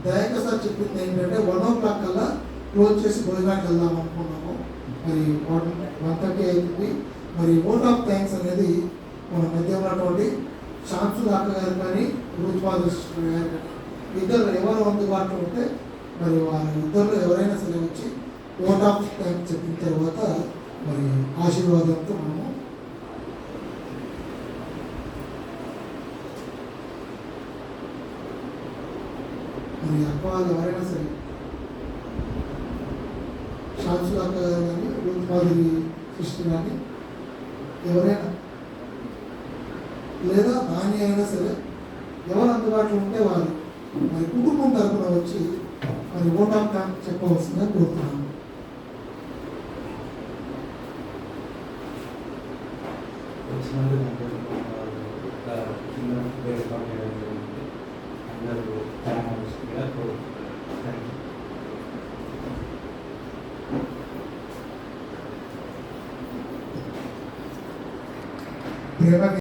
దయాకర్ సార్ చెప్పింది ఏంటంటే 1:00 కల్లా క్లోజ్ చేసి భోజనానికి వెళ్దాం అనుకున్నాము. మరి 1:30 అవుతుంది. మరి ఓట్ ఆఫ్ థ్యాంక్స్ అనేది మన మధ్య ఉన్నటువంటి షాంసు డాక్టర్ గారు కానీ రూత్ ఫాదర్ గారు కానీ ఇద్దరు ఎవరు అందుబాటులో ఉంటే మరి వారి ఇద్దరు ఎవరైనా సరే వచ్చి ఓట్ ఆఫ్ థ్యాంక్స్ చెప్పిన తర్వాత మరి ఆశీర్వాదంతో మనము మరి అక్క వాళ్ళు ఎవరైనా సరే షాంసు డాక్టర్ గారు కానీ రూత్ ఫాదర్ సిస్టర్ కానీ ఎవరైనా లేదా నాని అయినా సరే ఎవరు అందుబాటులో ఉంటే వారు మరి కుటుంబం తరపున వచ్చి మరి ఓట్ ఆఫ్ థ్యాంక్స్ చెప్పవలసిందిగా కోరుతున్నాను. ప్రేమ